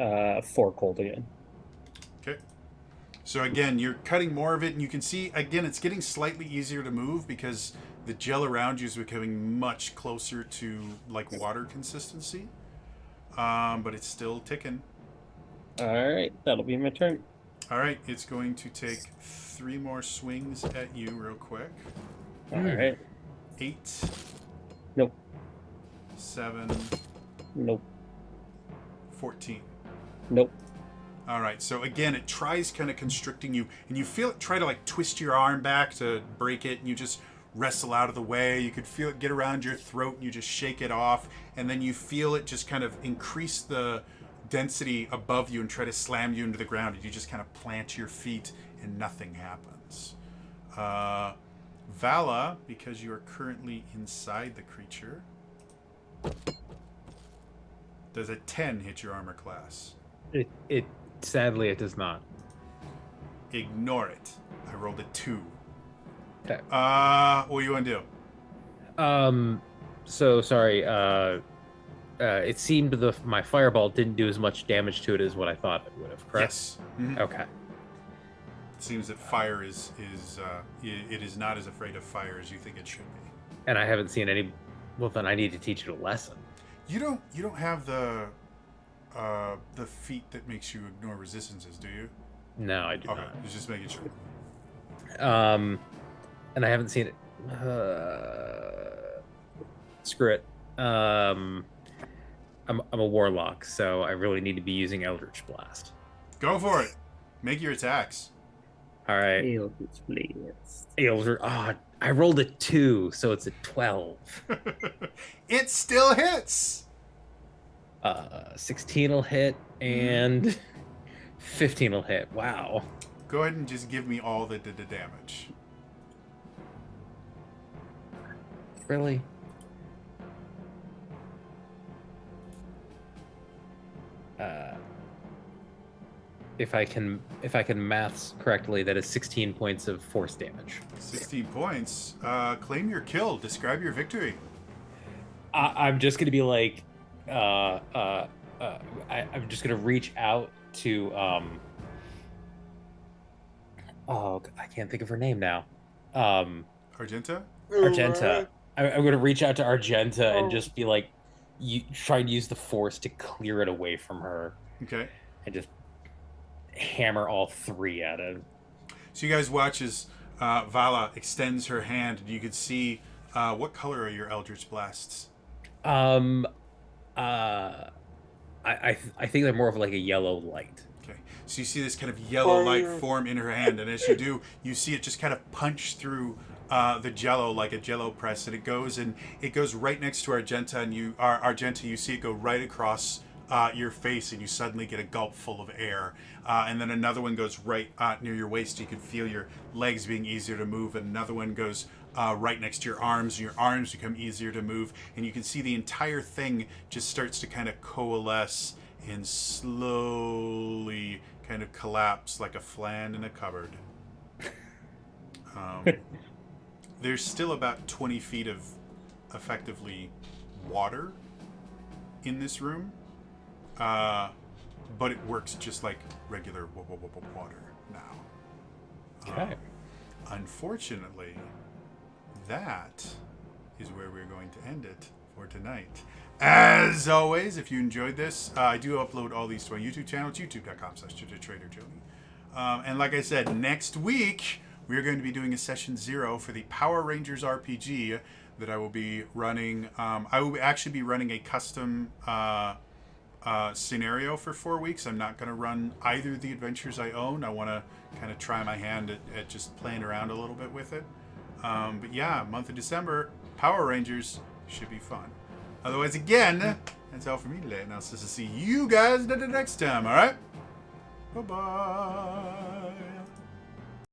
4 cold again. Okay. So again, you're cutting more of it, and you can see, again, it's getting slightly easier to move because the gel around you is becoming much closer to like water consistency. But it's still ticking. Alright, that'll be my turn. All right, it's going to take 3 more swings at you real quick. Alright. 8. Nope. 7. Nope. 14. Nope. All right, so again, it tries kind of constricting you, and you feel it try to like twist your arm back to break it, and you just wrestle out of the way. You could feel it get around your throat, and you just shake it off, and then you feel it just kind of increase the density above you and try to slam you into the ground, and you just kind of plant your feet, and nothing happens. Vala, because you are currently inside the creature, does a 10 hit your armor class? It sadly it does not. Ignore it. I rolled a 2. Okay. What do you want to do? So sorry. It seemed my fireball didn't do as much damage to it as what I thought it would have. Correct. Yes. Mhm. Okay. It seems that fire is not as afraid of fire as you think it should be. And I haven't seen any. Well, then I need to teach it a lesson. You don't have the feat that makes you ignore resistances, do you? No, I do Okay, not. just making sure. And I haven't seen it. Screw it. I'm a warlock, so I really need to be using Eldritch Blast. Go for it. Make your attacks. All right. Eldritch. Oh, I rolled a 2, so it's a 12. It still hits. 16 will hit and 15 will hit. Wow. Go ahead and just give me all the damage. Really? If I can maths correctly, that is 16 points of force damage. 16 points. Claim your kill. Describe your victory. I'm just gonna be like, I'm just gonna reach out to oh, I can't think of her name now. Argenta? Argenta. I'm gonna reach out to Argenta and just be like, you try and use the force to clear it away from her. Okay. And just hammer all 3 at it. So you guys watch as Vala extends her hand, and you can see what color are your Eldritch Blasts? I think they're more of like a yellow light. Okay. So you see this kind of yellow light form in her hand, and as you do, you see it just kind of punch through the jello like a jello press, and it goes right next to Argenta, and Argenta, you see it go right across your face, and you suddenly get a gulp full of air, and then another one goes right near your waist. You can feel your legs being easier to move, and another one goes right next to your arms, and your arms become easier to move, and you can see the entire thing just starts to kind of coalesce and slowly kind of collapse like a flan in a cupboard. There's still about 20 feet of effectively water in this room, but it works just like regular water now. Okay. unfortunately, that is where we're going to end it for tonight. As always, if you enjoyed this, I do upload all these to my YouTube channel. It's youtube.com/TraderJody. And like I said, next week, we're going to be doing a session 0 for the Power Rangers RPG that I will be running. I will actually be running a custom scenario for 4 weeks. I'm not going to run either of the adventures I own. I want to kind of try my hand at just playing around a little bit with it. But yeah, month of December, Power Rangers should be fun. Otherwise, again, that's all for me today. And I'll see you guys next time, all right? Bye-bye.